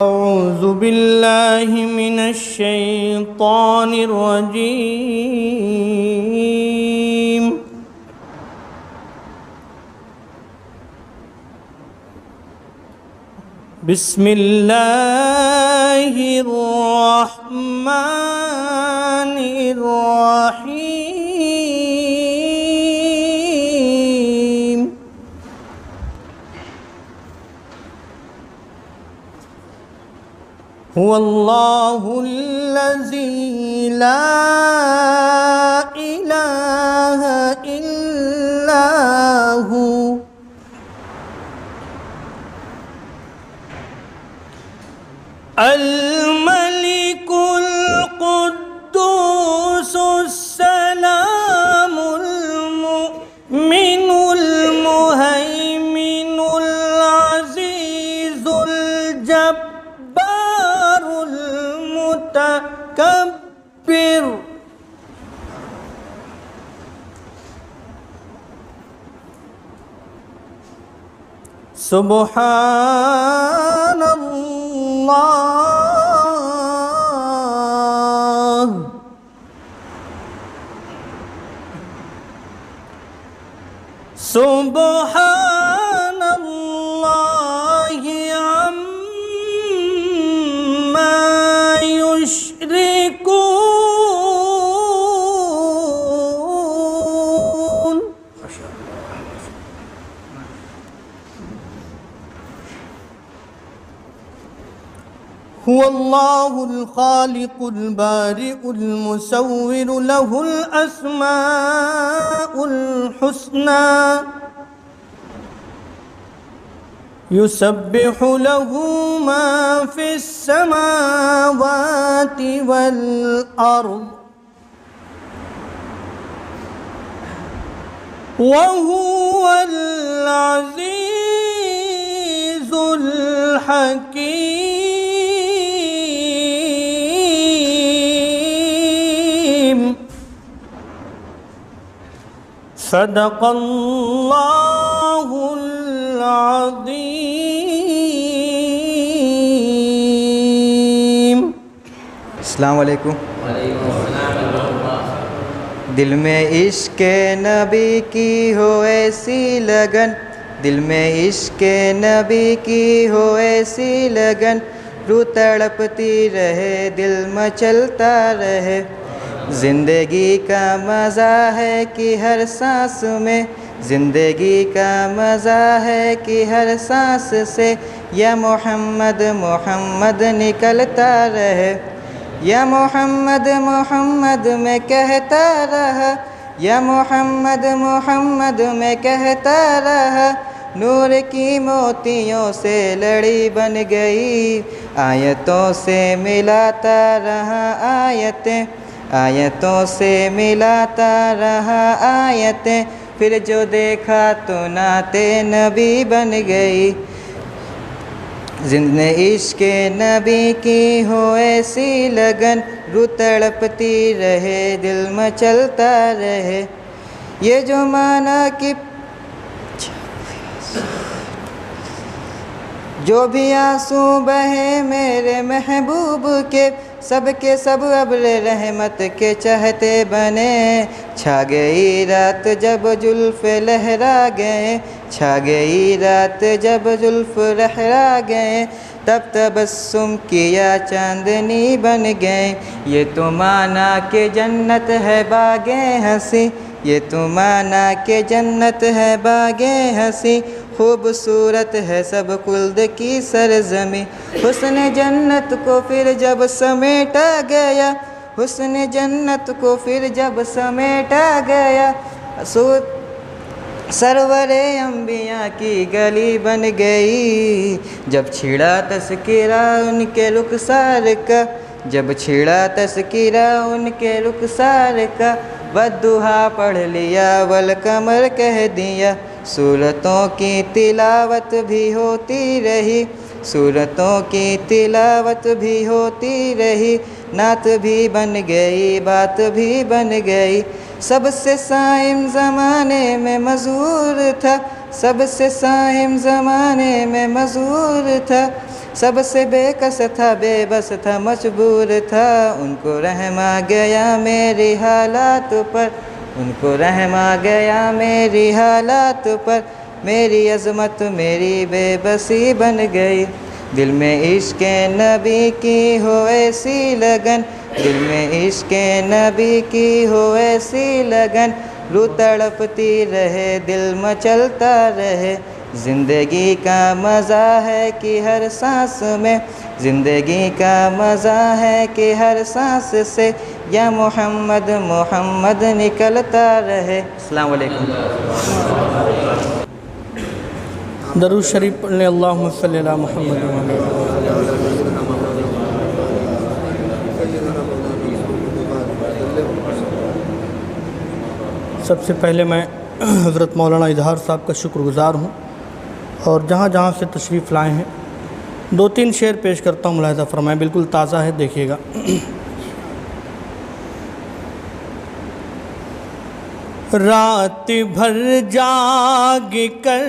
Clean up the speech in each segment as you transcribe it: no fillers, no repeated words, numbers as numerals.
أعوذ بالله من الشيطان الرجيم. بسم الله الرحمن الرحيم. هو الله الذي لا إله إلا هو الملك القدوس السلام المؤمن المهيمن العزيز الجبار المتكبر. سبحان الله. سبحان الله عما يشركون. هو الله الخالق البارئ المصور له الأسماء الحسنى يسبح له ما في السماوات والأرض وهو العزيز الحكيم. صدق الله العظيم. السلام علیکم. دل میں عشق نبی کی ہو ایسی لگن، دل میں عشق نبی کی ہو ایسی لگن، روح تڑپتی رہے دل مچلتا رہے. زندگی کا مزہ ہے کہ ہر سانس میں، زندگی کا مزہ ہے کہ ہر سانس سے یا محمد محمد نکلتا رہے. یا محمد محمد میں کہتا رہا، یا محمد محمد میں کہتا رہا. نور کی موتیوں سے لڑی بن گئی، آیتوں سے ملاتا رہا آیتیں، آیتوں سے ملاتا رہا آیتیں. پھر جو دیکھا تو نعت نبی بن گئی. زندہ عشق نبی کی ہو ایسی لگن، روح تڑپتی رہے دل مچلتا رہے. یہ جو معنی کہ جو بھی آنسو بہے میرے محبوب کے، سب کے سب ابر رحمت کے چہتے بنے. چھا گئی رات جب زلف لہرا گئے، چھا گئی رات جب زلف لہرا گئے، تب تبسم کیا چاندنی بن گئے. یہ تو مانا کہ جنت ہے باغ ہنسی، یہ تو مانا کہ جنت ہے باغ ہنسی. خوبصورت ہے سب خلد کی سرزمین. حسن جنت کو پھر جب سمیٹا گیا، حسن جنت کو پھر جب سمیٹا گیا، سرور انبیاء کی گلی بن گئی. جب چھڑا تذکرہ ان کے رخسار کا، جب چھڑا تذکرہ ان کے رخسار کا، والضحیٰ پڑھ لیا والقمر کہہ دیا. سورتوں کی تلاوت بھی ہوتی رہی، سورتوں کی تلاوت بھی ہوتی رہی. نعت بھی بن گئی، بات بھی بن گئی. سب سے صائم زمانے میں مزور تھا، سب سے صائم زمانے میں مزور تھا. سب سے بے کس تھا، بے بس تھا، مجبور تھا، ان کو رحم آ گیا میری حالات پر، ان کو رحم آ گیا میری حالات پر، میری عظمت میری بے بسی بن گئی، دل میں عشق نبی کی ہو ایسی لگن، دل میں عشق نبی کی ہو ایسی لگن، روح تڑپتی رہے دل مچلتا رہے، زندگی کا مزہ ہے کہ ہر سانس میں، زندگی کا مزہ ہے کہ ہر سانس سے یا محمد محمد نکلتا رہے۔ السلام علیکم۔ درود شریف پڑھ لیں، اللہم صلی علی محمد و علی۔ سب سے پہلے میں حضرت مولانا اظہار صاحب کا شکر گزار ہوں، اور جہاں جہاں سے تشریف لائے ہیں 2-3 شعر پیش کرتا ہوں، ملاحظہ فرمائیں، بالکل تازہ ہے، دیکھیے گا۔ رات بھر جاگ کر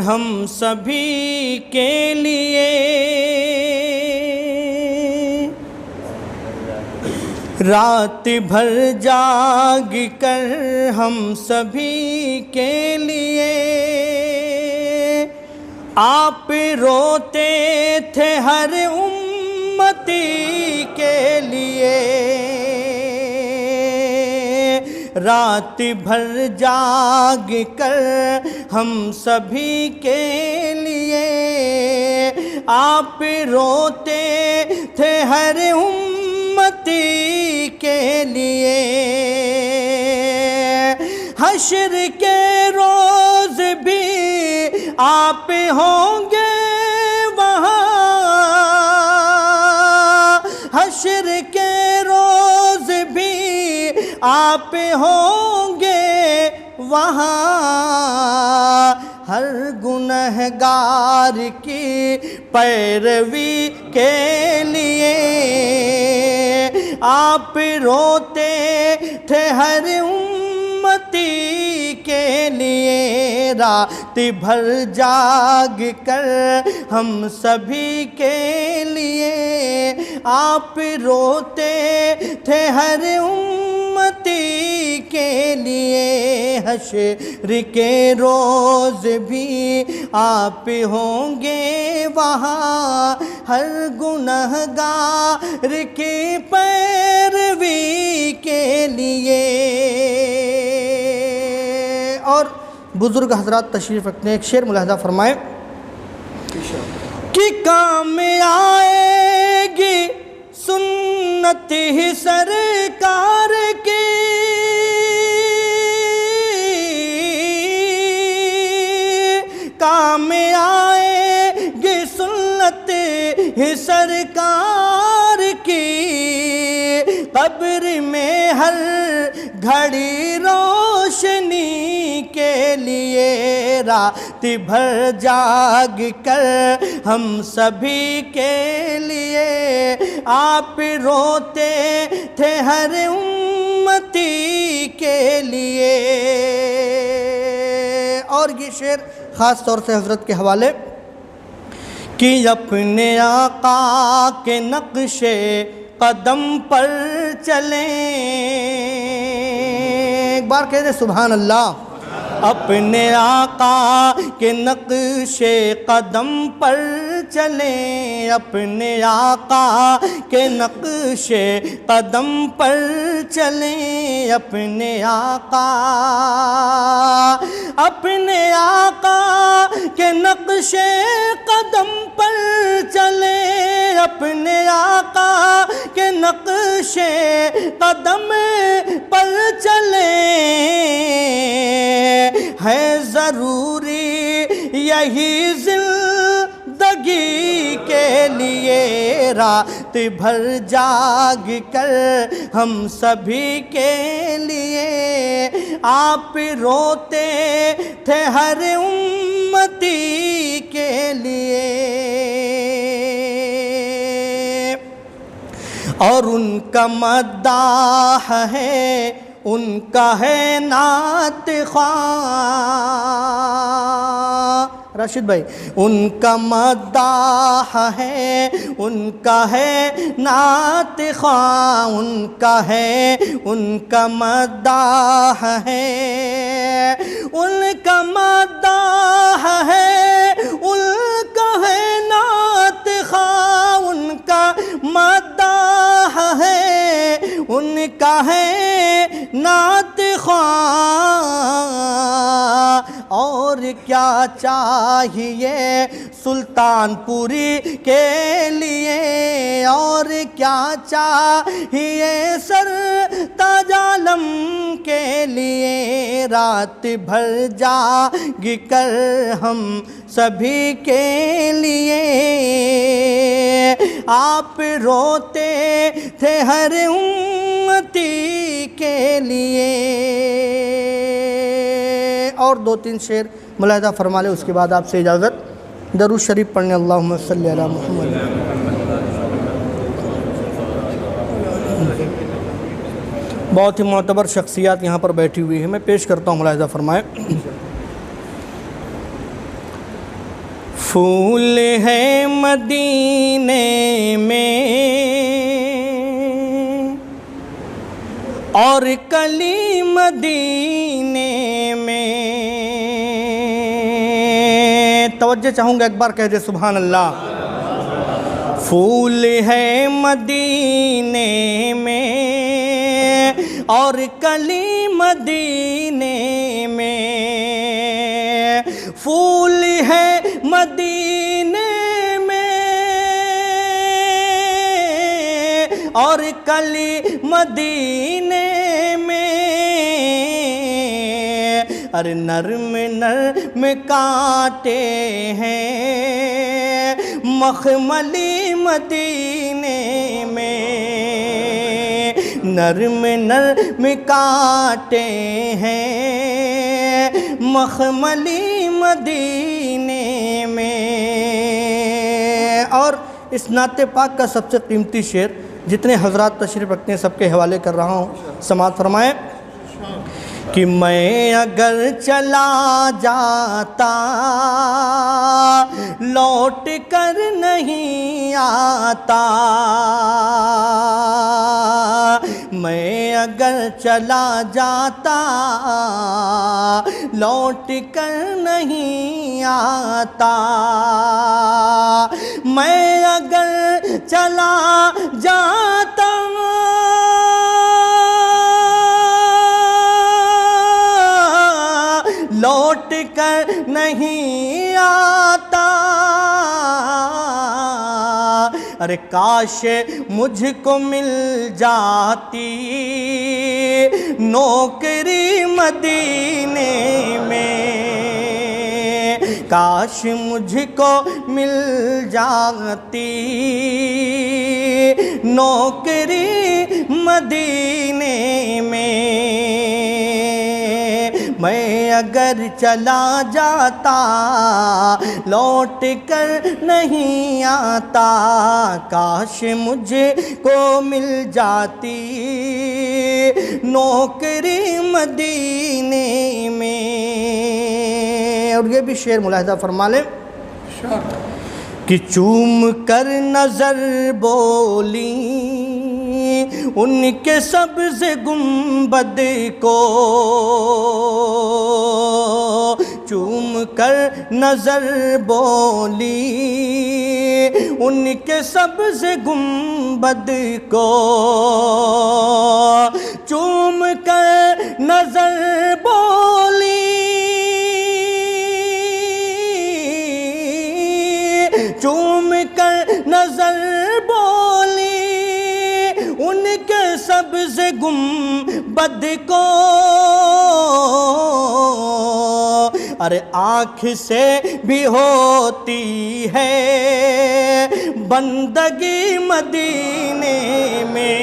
ہم سبھی کے لیے، رات بھر جاگ کر ہم سبھی کے لیے، آپ روتے تھے ہر امتی کے لیے، رات بھر جاگ کر ہم سبھی کے لیے، آپ روتے تھے ہر امتی کے لیے، حشر کے روز بھی آپ ہوں گے وہاں، حشر کے روز بھی آپ ہوں گے وہاں، ہر گنہگار کی پیروی کے لیے، آپ روتے تھے ہر امتی کے لیے، رات بھر جاگ کر ہم سبھی کے لیے، آپ روتے تھے ہر امتی کے لیے، حشر کے روز بھی آپ ہوں گے وہاں، ہر گنہگار کی پیروی کے لیے۔ اور بزرگ حضرات تشریف رکھتے ہیں، ایک شعر ملاحظہ فرمائیں کہ کام آئے گی سنت ہی سرکار کی، کام آئے گی سنت ہی سرکار کی، قبر میں ہر گھڑی روشنی کے لیے، رات بھر جاگ کر ہم سبھی کے لیے، آپ روتے تھے ہر امتی کے لیے۔ اور یہ شعر خاص طور سے حضرت کے حوالے کہ اپنے آقا کے نقش قدم پر چلیں، ایک بار کہہ دیں سبحان اللہ، اپنے آقا کے نقش قدم پر چلیں، اپنے آقا کے نقش قدم پر چلیں، اپنے آقا کے نقش قدم پر چلیں، اپنے آقا کے نقش قدم پر چلیں، ہے ضروری یہی زندگی کے لیے، رات بھر جاگ کر ہم سبھی کے لیے، آپ روتے تھے ہر امتی کے لیے۔ اور ان کا مداح ہے، ان کا ہے نعت خواں، راشد بھائی، ان کا مداح ہے، ان کا ہے نعت خواں، ان کا ہے، ان کا مداح ہے، ان کا مداح ہے، ان کا ہے نعت خواں، ان کا مداح ہے، ان کا ہے نعت خواں، اور کیا چاہیے سلطان پوری کے لیے، اور کیا چاہیے سر تاج عالم کے لیے، رات بھر جاگ کر ہم سبھی کے لیے آپ روتے تھے ہر امتی کے لیے۔ اور دو تین شعر ملاحظہ فرما لیں، اس کے بعد آپ سے اجازت۔ درود شریف پڑھنے، اللہم صلی علی محمد۔ بہت ہی معتبر شخصیات یہاں پر بیٹھی ہوئی ہے، میں پیش کرتا ہوں، ملاحظہ فرمائیں۔ پھول ہے مدینے میں اور کلی مدینے میں، توجہ چاہوں گا، ایک بار کہہ دے سبحان اللہ۔ پھول ہے مدینے میں اور کلی مدینے میں، پھول ہے مدینے میں اور کلی مدینے میں، ارے نرم نرم کانٹے ہیں مخملی مدینے میں، نرم نرم کانٹے ہیں مخملی مدینے میں۔ اور اس نعت پاک کا سب سے قیمتی شعر جتنے حضرات تشریف رکھتے ہیں سب کے حوالے کر رہا ہوں، سماعت فرمائیں کہ میں اگر چلا جاتا لوٹ کر نہیں آتا، میں اگر چلا جاتا لوٹ کر نہیں آتا، میں اگر چلا جاتا لوٹ کر نہیں آتا، ارے کاش مجھ کو مل جاتی نوکری مدینے میں، کاش مجھ کو مل جاتی نوکری مدینے میں، میں اگر چلا جاتا لوٹ کر نہیں آتا، کاش مجھ کو مل جاتی نوکری مدینے میں۔ اور یہ بھی شعر ملاحظہ فرما لیں کہ چوم کر نظر بولی ان کے سبز گنبد کو، چوم کر نظر بولی ان کے سبز گنبد کو، چوم کر نظر بولی، چوم کر نظر بولی ان کے سبز گنبد کو، ارے آنکھ سے بھی ہوتی ہے بندگی مدینے میں،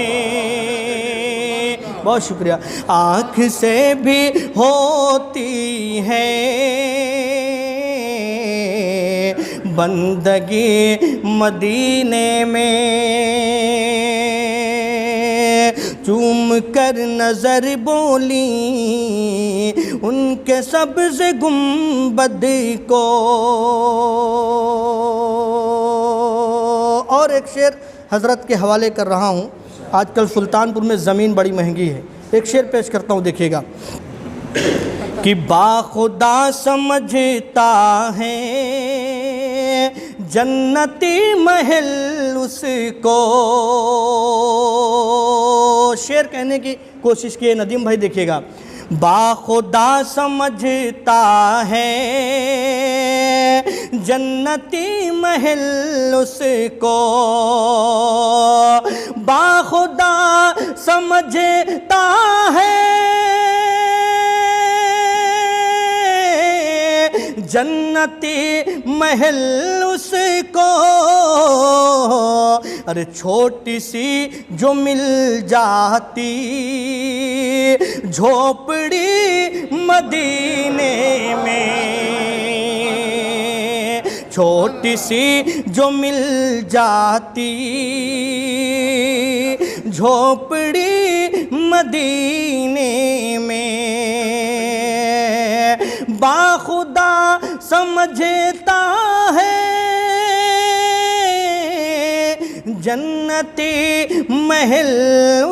بہت شکریہ، آنکھ سے بھی ہوتی ہے بندگی مدینے میں، چوم کر نظر بولی ان کے سبز گنبد کو. اور ایک شعر حضرت کے حوالے کر رہا ہوں. آج کل سلطان پور میں زمین بڑی مہنگی ہے. ایک شعر پیش کرتا ہوں، دیکھیے گا. کہ باخدا سمجھتا ہے جنتی محل اس کو. شعر کہنے کی کوشش کی ندیم بھائی، دیکھیے گا. باخدا سمجھتا ہے جنتی محل اس کو. باخدا سمجھتا ہے جنتی محل اس کو. ارے چھوٹی سی جو مل جاتی جھوپڑی مدینے میں. چھوٹی سی جو مل جاتی جھوپڑی مدینے میں. باخدا سمجھتا ہے جنتی محل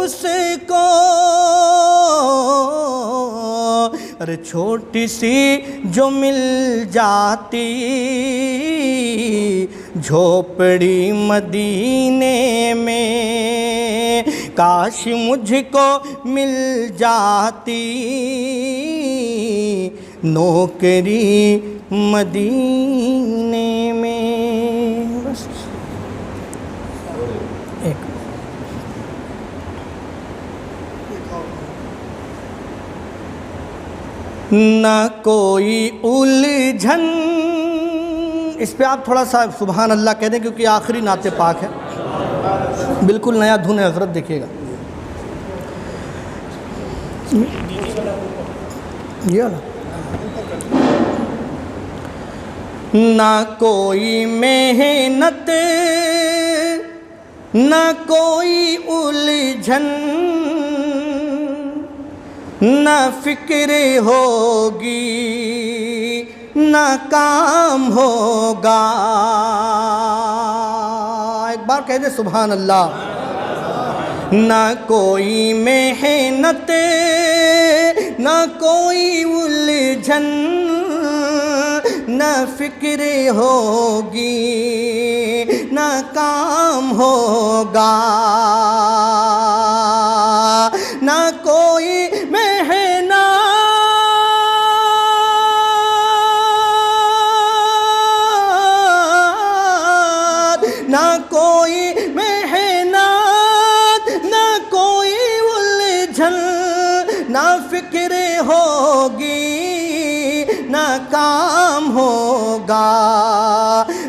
اس کو. ارے چھوٹی سی جو مل جاتی جھوپڑی مدینے میں. کاش مجھ کو مل جاتی نوکری مدینے میں. بس ایک نہ کوئی الجھن. اس پہ آپ تھوڑا سا سبحان اللہ کہہ دیں کیونکہ آخری نعت پاک ہے. بالکل نیا دھن ہے حضرت، دیکھیے گا. یہ نہ کوئی محنت نہ کوئی الجھن نہ فکر ہوگی نہ کام ہوگا. ایک بار کہہ دے سبحان اللہ. نہ کوئی محنت نہ کوئی الجھن نہ فکر ہوگی نہ کام ہوگا. نہ کوئی محنت نہ کوئی محنت نہ کوئی الجھن نہ فکر ہوگی نہ کام ہوگا.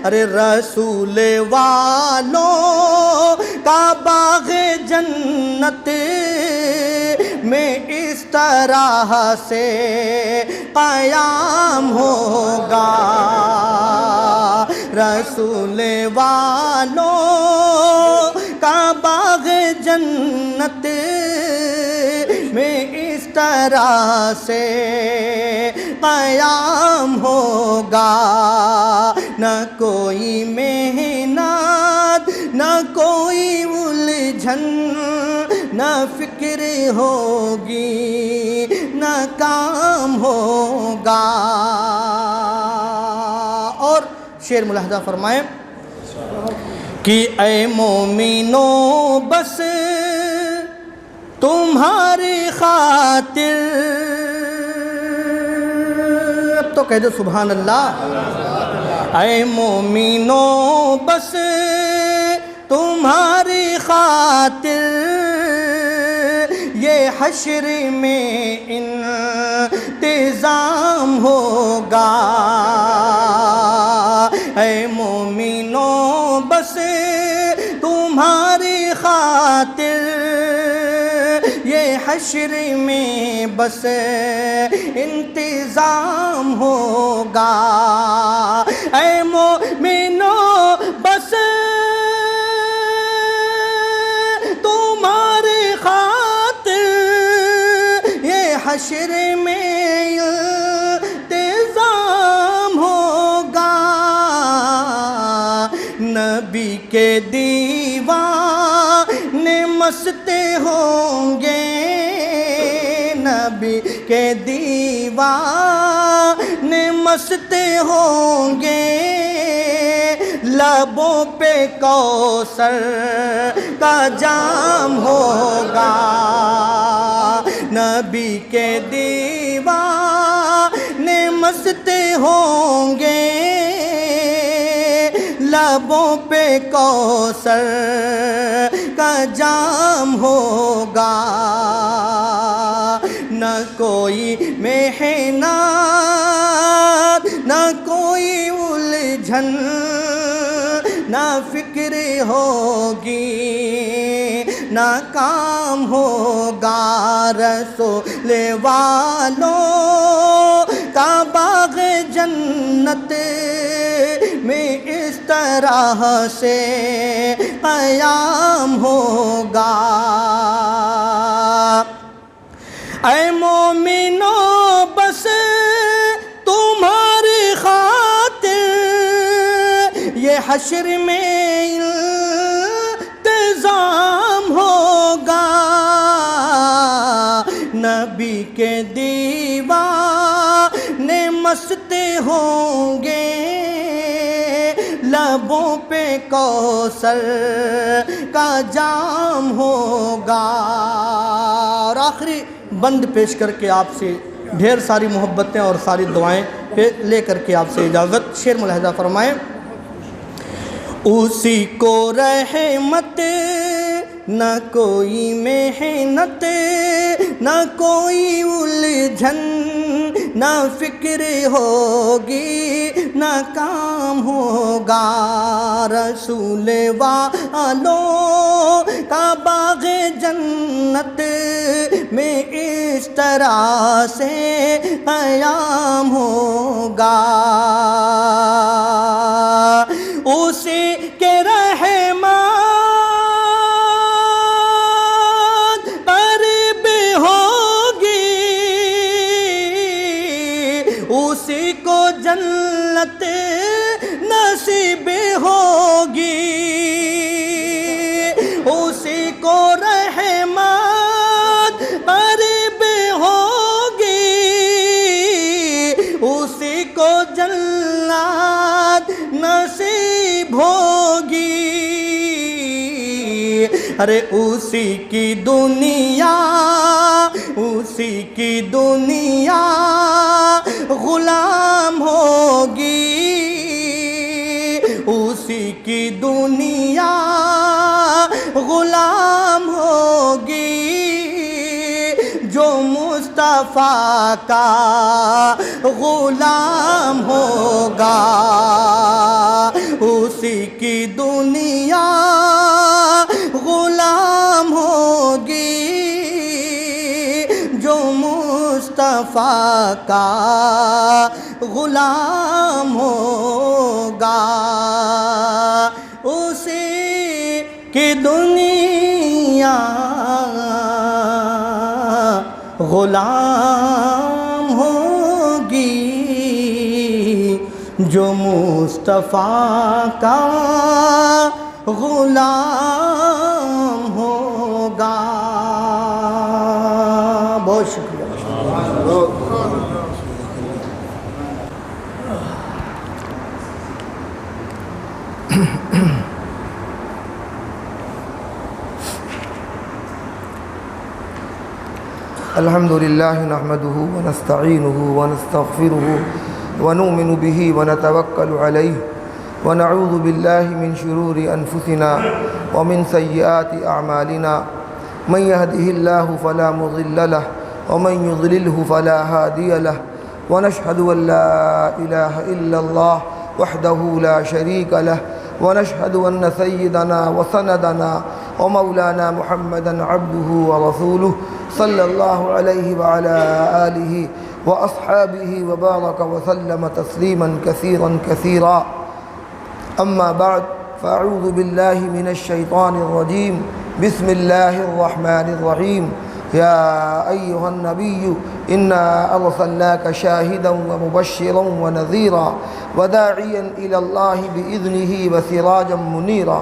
ارے رسول والوں کا باغ جنت میں اس طرح سے قیام ہوگا. رسول والوں کا باغ جنت میں اس طرح سے قیام ہوگا. نہ کوئی محنت نہ کوئی الجھن نہ فکر ہوگی نہ کام ہوگا. اور شعر ملاحظہ فرمائیں کہ اے مومنو بس تمہاری خاطر. اب تو کہہ دو سبحان اللہ. اے مومنو بس تمہاری خاطر یہ حشر میں انتظام ہوگا. اے مومنو بس تمہاری خاطر یہ حشر میں بس انتظام ہوگا. اے مومنو بس تمہاری خاطر حشر میں التزام ہوگا، نبی کے دیوانے مستے ہوں گے، نبی کے دیوانے مستے ہوں گے، لبوں پہ کوثر کا جام ہوگا، نبی کے دیوانے مستے ہوں گے، لبوں پہ کوثر کا جام ہوگا، نہ کوئی محنت نہ کوئی الجھن نہ فکر ہوگی نہ کام ہوگا، رسول والوں کا باغ جنت میں اس طرح سے قیام ہوگا۔ اے مومنوں بس تمہاری خاطر یہ حشر میں التزام ہوگا، نبی کے دیوانے مستے ہوں گے، لبوں پہ کوثر کا جام ہوگا۔ اور آخری بند پیش کر کے آپ سے ڈھیر ساری محبتیں اور ساری دعائیں لے کر کے آپ سے اجازت، شعر ملاحظہ فرمائیں۔ اسی کو رحمت نہ کوئی محنت نہ کوئی الجھن نہ فکر ہوگی نہ کام ہوگا، رسول والوں کا باغ جنت میں اس طرح سے قیام ہوگا، اسی کے رحمت قریب ہوگی، اسی کو جنت نصیب ہوگی، اسی کو رحمت قریب ہوگی، اسی کو جنت نصیب ہوگی، ارے اسی کی دنیا غلام ہوگی، اسی کی دنیا غلام ہوگی، جو مصطفیٰ کا غلام ہوگا، اسی کی دنیا غلام ہوگی، جو مصطفیٰ کا غلام ہوگا، اسی کی دنیا غلام ہوگی، جو مصطفیٰ کا غلام ہوگا۔ بہت شکریہ۔ الحمد لله نحمده ونستعينه ونستغفره ونؤمن به ونتوكل عليه ونعوذ بالله من شرور أنفسنا ومن سيئات أعمالنا، من يهده الله فلا مضل له ومن يضلله فلا هادي له، ونشهد أن لا إله إلا الله وحده لا شريك له، ونشهد أن سيدنا وسندنا ومولانا محمدا عبده ورسوله صلى الله عليه وعلى آله وأصحابه وبارك وسلم تسليما كثيرا كثيرا، أما بعد، فأعوذ بالله من الشيطان الرجيم، بسم الله الرحمن الرحيم، یا ایھا النبی انا ارسلناک شاہدا ومبشرا ونذیرا وداعیا الی اللہ باذنہ وسراجا منیرا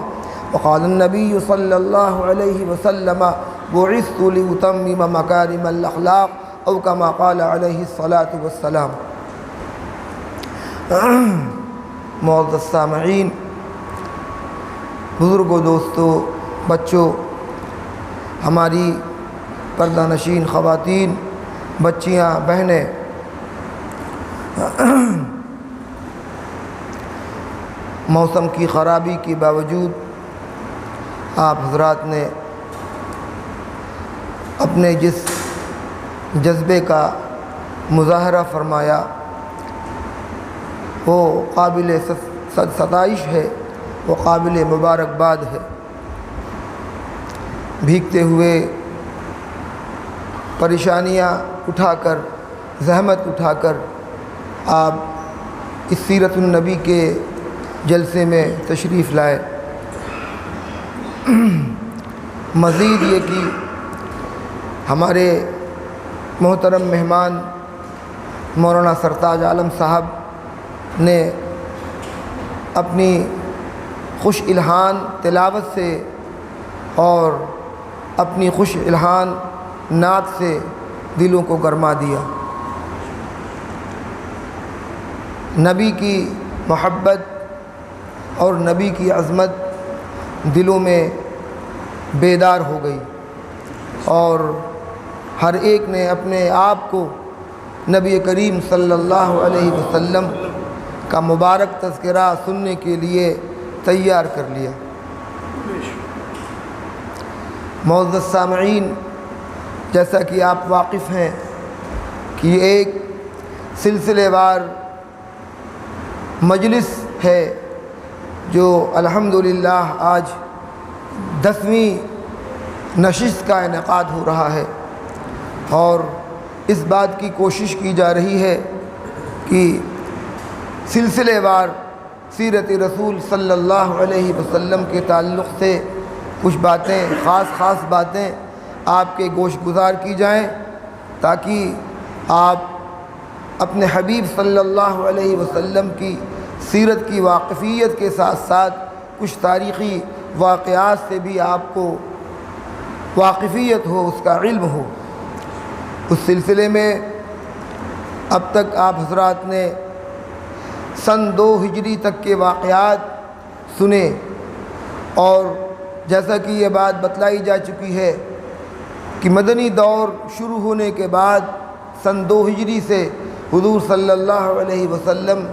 وقال النبی صلی اللہ علیہ وسلم بعثت لأتمم مکارم الاخلاق او کما قال علیہ الصلاۃ والسلام۔ معزز سامعین، بزرگوں، دوستوں، بچوں، ہماری پردہ نشین خواتین، بچیاں، بہنیں، موسم کی خرابی کے باوجود آپ حضرات نے اپنے جس جذبے کا مظاہرہ فرمایا وہ قابل ستائش ہے، وہ قابل مبارکباد ہے۔ بھیگتے ہوئے، پریشانیاں اٹھا کر، زحمت اٹھا کر آپ اس سیرت النبی کے جلسے میں تشریف لائے۔ مزید یہ کہ ہمارے محترم مہمان مولانا سرتاج عالم صاحب نے اپنی خوش الحان تلاوت سے اور اپنی خوش الحان نعت سے دلوں کو گرما دیا۔ نبی کی محبت اور نبی کی عظمت دلوں میں بیدار ہو گئی اور ہر ایک نے اپنے آپ کو نبی کریم صلی اللہ علیہ وسلم کا مبارک تذکرہ سننے کے لیے تیار کر لیا۔ معزز سامعین، جیسا کہ آپ واقف ہیں کہ یہ ایک سلسلے وار مجلس ہے جو الحمدللہ آج 10ویں نشست کا انعقاد ہو رہا ہے، اور اس بات کی کوشش کی جا رہی ہے کہ سلسلے وار سیرت رسول صلی اللہ علیہ وسلم کے تعلق سے کچھ باتیں، خاص باتیں آپ کے گوش گزار کی جائیں، تاکہ آپ اپنے حبیب صلی اللہ علیہ وسلم کی سیرت کی واقفیت کے ساتھ ساتھ کچھ تاریخی واقعات سے بھی آپ کو واقفیت ہو، اس کا علم ہو۔ اس سلسلے میں اب تک آپ حضرات نے سن 2 ہجری تک کے واقعات سنے، اور جیسا کہ یہ بات بتلائی جا چکی ہے کہ مدنی دور شروع ہونے کے بعد سن 2 ہجری سے حضور صلی اللہ علیہ وسلم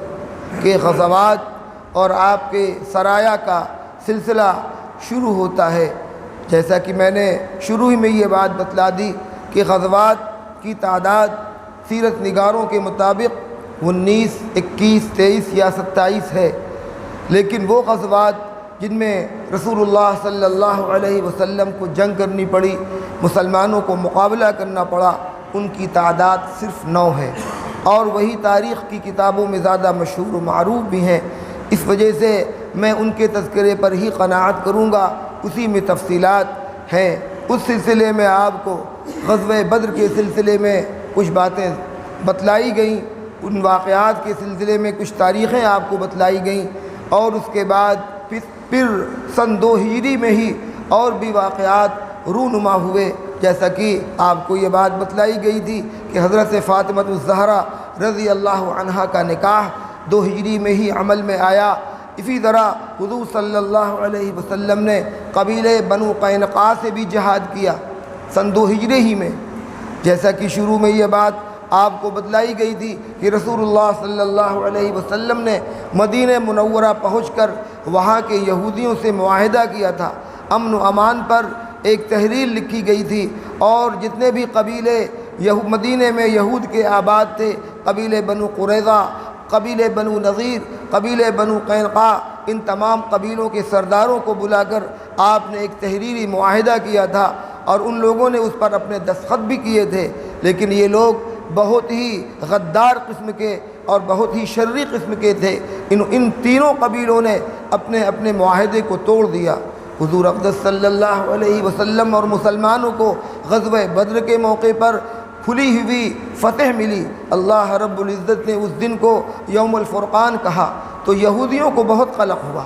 کے غزوات اور آپ کے سرایا کا سلسلہ شروع ہوتا ہے۔ جیسا کہ میں نے شروع ہی میں یہ بات بتلا دی کہ غزوات کی تعداد سیرت نگاروں کے مطابق 19، 21، 23 یا 27 ہے، لیکن وہ غزوات جن میں رسول اللہ صلی اللہ علیہ وسلم کو جنگ کرنی پڑی، مسلمانوں کو مقابلہ کرنا پڑا، ان کی تعداد صرف 9 ہے، اور وہی تاریخ کی کتابوں میں زیادہ مشہور و معروف بھی ہیں۔ اس وجہ سے میں ان کے تذکرے پر ہی قناعت کروں گا، اسی میں تفصیلات ہیں۔ اس سلسلے میں آپ کو غزوہ بدر کے سلسلے میں کچھ باتیں بتلائی گئیں، ان واقعات کے سلسلے میں کچھ تاریخیں آپ کو بتلائی گئیں، اور اس کے بعد پھر سن 2 ہجری میں ہی اور بھی واقعات رونما ہوئے، جیسا کہ آپ کو یہ بات بتلائی گئی تھی کہ حضرت فاطمہ الزہرا رضی اللہ عنہا کا نکاح 2 ہجری میں ہی عمل میں آیا۔ اسی طرح حضور صلی اللہ علیہ وسلم نے قبیلے بنو قینقاع سے بھی جہاد کیا سن 2 ہجری ہی میں، جیسا کہ شروع میں یہ بات آپ کو بتلائی گئی تھی کہ رسول اللہ صلی اللہ علیہ وسلم نے مدینہ منورہ پہنچ کر وہاں کے یہودیوں سے معاہدہ کیا تھا، امن و امان پر ایک تحریر لکھی گئی تھی، اور جتنے بھی قبیلے مدینہ میں یہود کے آباد تھے، قبیلے بنو قریظہ، قبیلے بنو نذیر، قبیلے بنو قینقاع، ان تمام قبیلوں کے سرداروں کو بلا کر آپ نے ایک تحریری معاہدہ کیا تھا، اور ان لوگوں نے اس پر اپنے دستخط بھی کیے تھے، لیکن یہ لوگ بہت ہی غدار قسم کے اور بہت ہی شرری قسم کے تھے۔ ان تینوں قبیلوں نے اپنے اپنے معاہدے کو توڑ دیا۔ حضور اقدس صلی اللہ علیہ وسلم اور مسلمانوں کو غزوہ بدر کے موقع پر کھلی ہوئی فتح ملی، اللہ رب العزت نے اس دن کو یوم الفرقان کہا تو یہودیوں کو بہت قلق ہوا،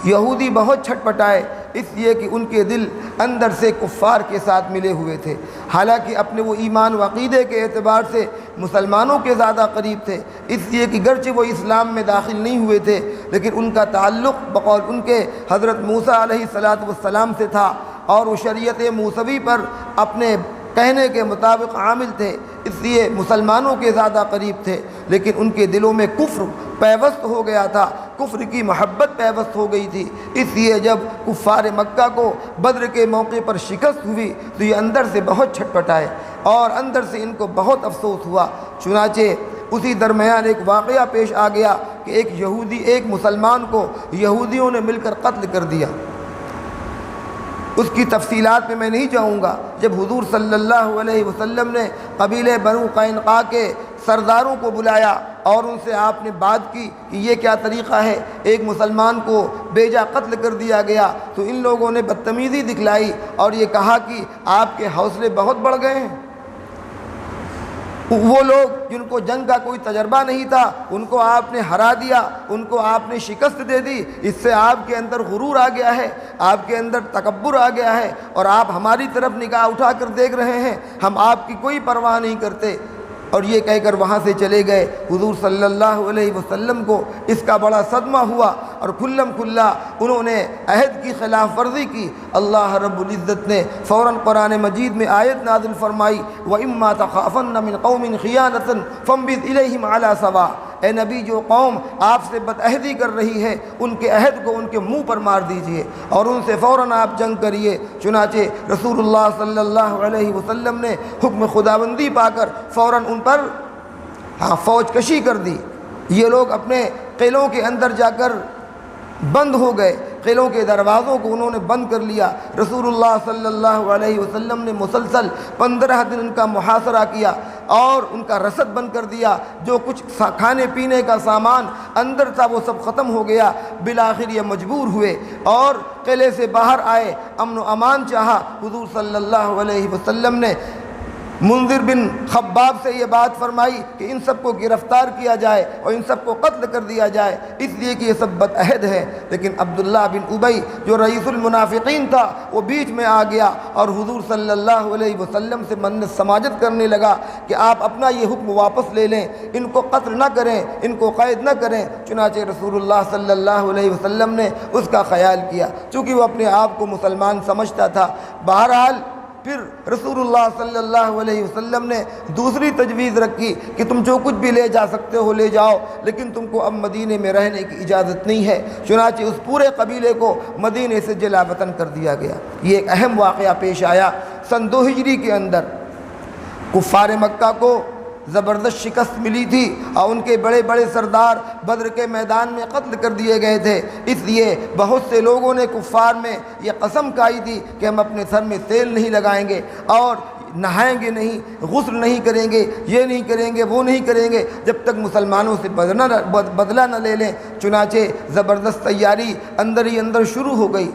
یہودی بہت چھٹپٹائے، اس لیے کہ ان کے دل اندر سے کفار کے ساتھ ملے ہوئے تھے، حالانکہ اپنے وہ ایمان و عقیدے کے اعتبار سے مسلمانوں کے زیادہ قریب تھے، اس لیے کہ گرچہ وہ اسلام میں داخل نہیں ہوئے تھے لیکن ان کا تعلق بقول ان کے حضرت موسیٰ علیہ السلام سے تھا اور وہ شریعت موسوی پر اپنے کہنے کے مطابق عامل تھے، اس لیے مسلمانوں کے زیادہ قریب تھے، لیکن ان کے دلوں میں کفر پیوست ہو گیا تھا، کفر کی محبت پیوست ہو گئی تھی، اس لیے جب کفار مکہ کو بدر کے موقع پر شکست ہوئی تو یہ اندر سے بہت چھٹپٹائے اور اندر سے ان کو بہت افسوس ہوا۔ چنانچہ اسی درمیان ایک واقعہ پیش آ گیا کہ ایک یہودی ایک مسلمان کو یہودیوں نے مل کر قتل کر دیا، اس کی تفصیلات میں نہیں جاؤں گا۔ جب حضور صلی اللہ علیہ وسلم نے قبیلہ بنو قینقاع کے سرداروں کو بلایا اور ان سے آپ نے بات کی کہ یہ کیا طریقہ ہے، ایک مسلمان کو بیجا قتل کر دیا گیا، تو ان لوگوں نے بدتمیزی دکھلائی اور یہ کہا کہ آپ کے حوصلے بہت بڑھ گئے ہیں۔ وہ لوگ جن کو جنگ کا کوئی تجربہ نہیں تھا ان کو آپ نے ہرا دیا، ان کو آپ نے شکست دے دی، اس سے آپ کے اندر غرور آ گیا ہے، آپ کے اندر تکبر آ گیا ہے اور آپ ہماری طرف نگاہ اٹھا کر دیکھ رہے ہیں، ہم آپ کی کوئی پرواہ نہیں کرتے۔ اور یہ کہہ کر وہاں سے چلے گئے۔ حضور صلی اللہ علیہ وسلم کو اس کا بڑا صدمہ ہوا اور کھلم کھلا انہوں نے عہد کی خلاف ورزی کی۔ اللہ رب العزت نے فوراً قرآن مجید میں آیت نازل فرمائی وَإِمَّا تَخَافَنَّ مِنْ قَوْمٍ خِيَانَةً فَانبِذْ إِلَيْهِمْ عَلَى سَوَاءٍ، اے نبی جو قوم آپ سے بدعہدی کر رہی ہے ان کے عہد کو ان کے منہ پر مار دیجئے اور ان سے فوراً آپ جنگ کریے۔ چنانچہ رسول اللہ صلی اللہ علیہ وسلم نے حکم خداوندی پا کر فوراً ان پر فوج کشی کر دی۔ یہ لوگ اپنے قلعوں کے اندر جا کر بند ہو گئے، قلعوں کے دروازوں کو انہوں نے بند کر لیا۔ رسول اللہ صلی اللہ علیہ وسلم نے مسلسل 15 دن ان کا محاصرہ کیا اور ان کا رسد بند کر دیا، جو کچھ کھانے پینے کا سامان اندر تھا وہ سب ختم ہو گیا۔ بالآخر یہ مجبور ہوئے اور قلعے سے باہر آئے، امن و امان چاہا۔ حضور صلی اللہ علیہ وسلم نے منذر بن خباب سے یہ بات فرمائی کہ ان سب کو گرفتار کیا جائے اور ان سب کو قتل کر دیا جائے، اس لیے کہ یہ سب بدعہد ہے۔ لیکن عبداللہ بن ابی جو رئیس المنافقین تھا وہ بیچ میں آ گیا اور حضور صلی اللہ علیہ وسلم سے منت سماجت کرنے لگا کہ آپ اپنا یہ حکم واپس لے لیں، ان کو قتل نہ کریں، ان کو قید نہ کریں۔ چنانچہ رسول اللہ صلی اللہ علیہ وسلم نے اس کا خیال کیا، چونکہ وہ اپنے آپ کو مسلمان سمجھتا تھا۔ بہرحال پھر رسول اللہ صلی اللہ علیہ وسلم نے دوسری تجویز رکھی کہ تم جو کچھ بھی لے جا سکتے ہو لے جاؤ، لیکن تم کو اب مدینے میں رہنے کی اجازت نہیں ہے۔ چنانچہ اس پورے قبیلے کو مدینے سے جلا وطن کر دیا گیا۔ یہ ایک اہم واقعہ پیش آیا سن 2 ہجری کے اندر۔ کفار مکہ کو زبردست شکست ملی تھی اور ان کے بڑے بڑے سردار بدر کے میدان میں قتل کر دیے گئے تھے، اس لیے بہت سے لوگوں نے کفار میں یہ قسم کھائی تھی کہ ہم اپنے سر میں تیل نہیں لگائیں گے اور نہائیں گے نہیں، غسل نہیں کریں گے، یہ نہیں کریں گے، وہ نہیں کریں گے جب تک مسلمانوں سے بدلہ نہ لے لیں۔ چنانچہ زبردست تیاری اندر ہی اندر شروع ہو گئی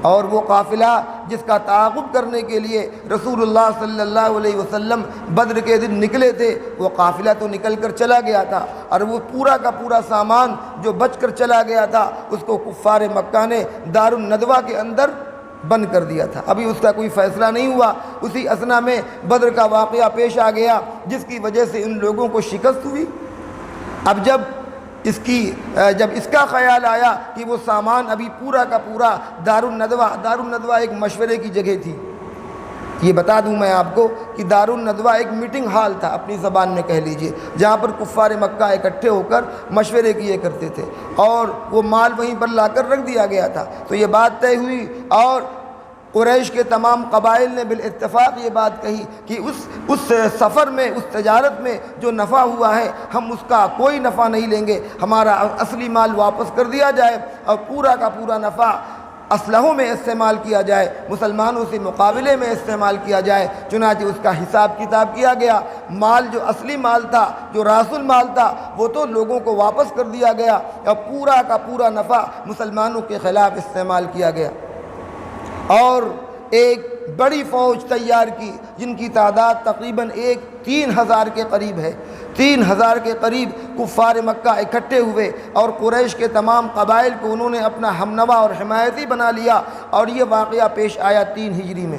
اور وہ قافلہ جس کا تعاقب کرنے کے لیے رسول اللہ صلی اللہ علیہ وسلم بدر کے دن نکلے تھے، وہ قافلہ تو نکل کر چلا گیا تھا اور وہ پورا کا پورا سامان جو بچ کر چلا گیا تھا اس کو کفار مکہ نے دار الندوہ کے اندر بند کر دیا تھا۔ ابھی اس کا کوئی فیصلہ نہیں ہوا، اسی اثنا میں بدر کا واقعہ پیش آ گیا جس کی وجہ سے ان لوگوں کو شکست ہوئی۔ اب جب اس کا خیال آیا کہ وہ سامان ابھی پورا کا پورا دار الندوہ ایک مشورے کی جگہ تھی۔ یہ بتا دوں میں آپ کو کہ دار الندوہ ایک میٹنگ ہال تھا، اپنی زبان میں کہہ لیجئے، جہاں پر کفار مکہ اکٹھے ہو کر مشورے کیے کرتے تھے اور وہ مال وہیں پر لا کر رکھ دیا گیا تھا۔ تو یہ بات طے ہوئی اور قریش کے تمام قبائل نے بالاتفاق یہ بات کہی کہ اس سفر میں، اس تجارت میں جو نفع ہوا ہے ہم اس کا کوئی نفع نہیں لیں گے، ہمارا اصلی مال واپس کر دیا جائے اور پورا کا پورا نفع اسلحوں میں استعمال کیا جائے، مسلمانوں سے مقابلے میں استعمال کیا جائے۔ چنانچہ اس کا حساب کتاب کیا گیا، مال جو اصلی مال تھا، جو راس المال تھا، وہ تو لوگوں کو واپس کر دیا گیا اور پورا کا پورا نفع مسلمانوں کے خلاف استعمال کیا گیا۔ اور ایک بڑی فوج تیار کی جن کی تعداد تقریباً 3,000 کے قریب ہے۔ 3,000 کے قریب کفار مکہ اکٹھے ہوئے اور قریش کے تمام قبائل کو انہوں نے اپنا ہمنوا اور حمایتی بنا لیا، اور یہ واقعہ پیش آیا 3 ہجری میں۔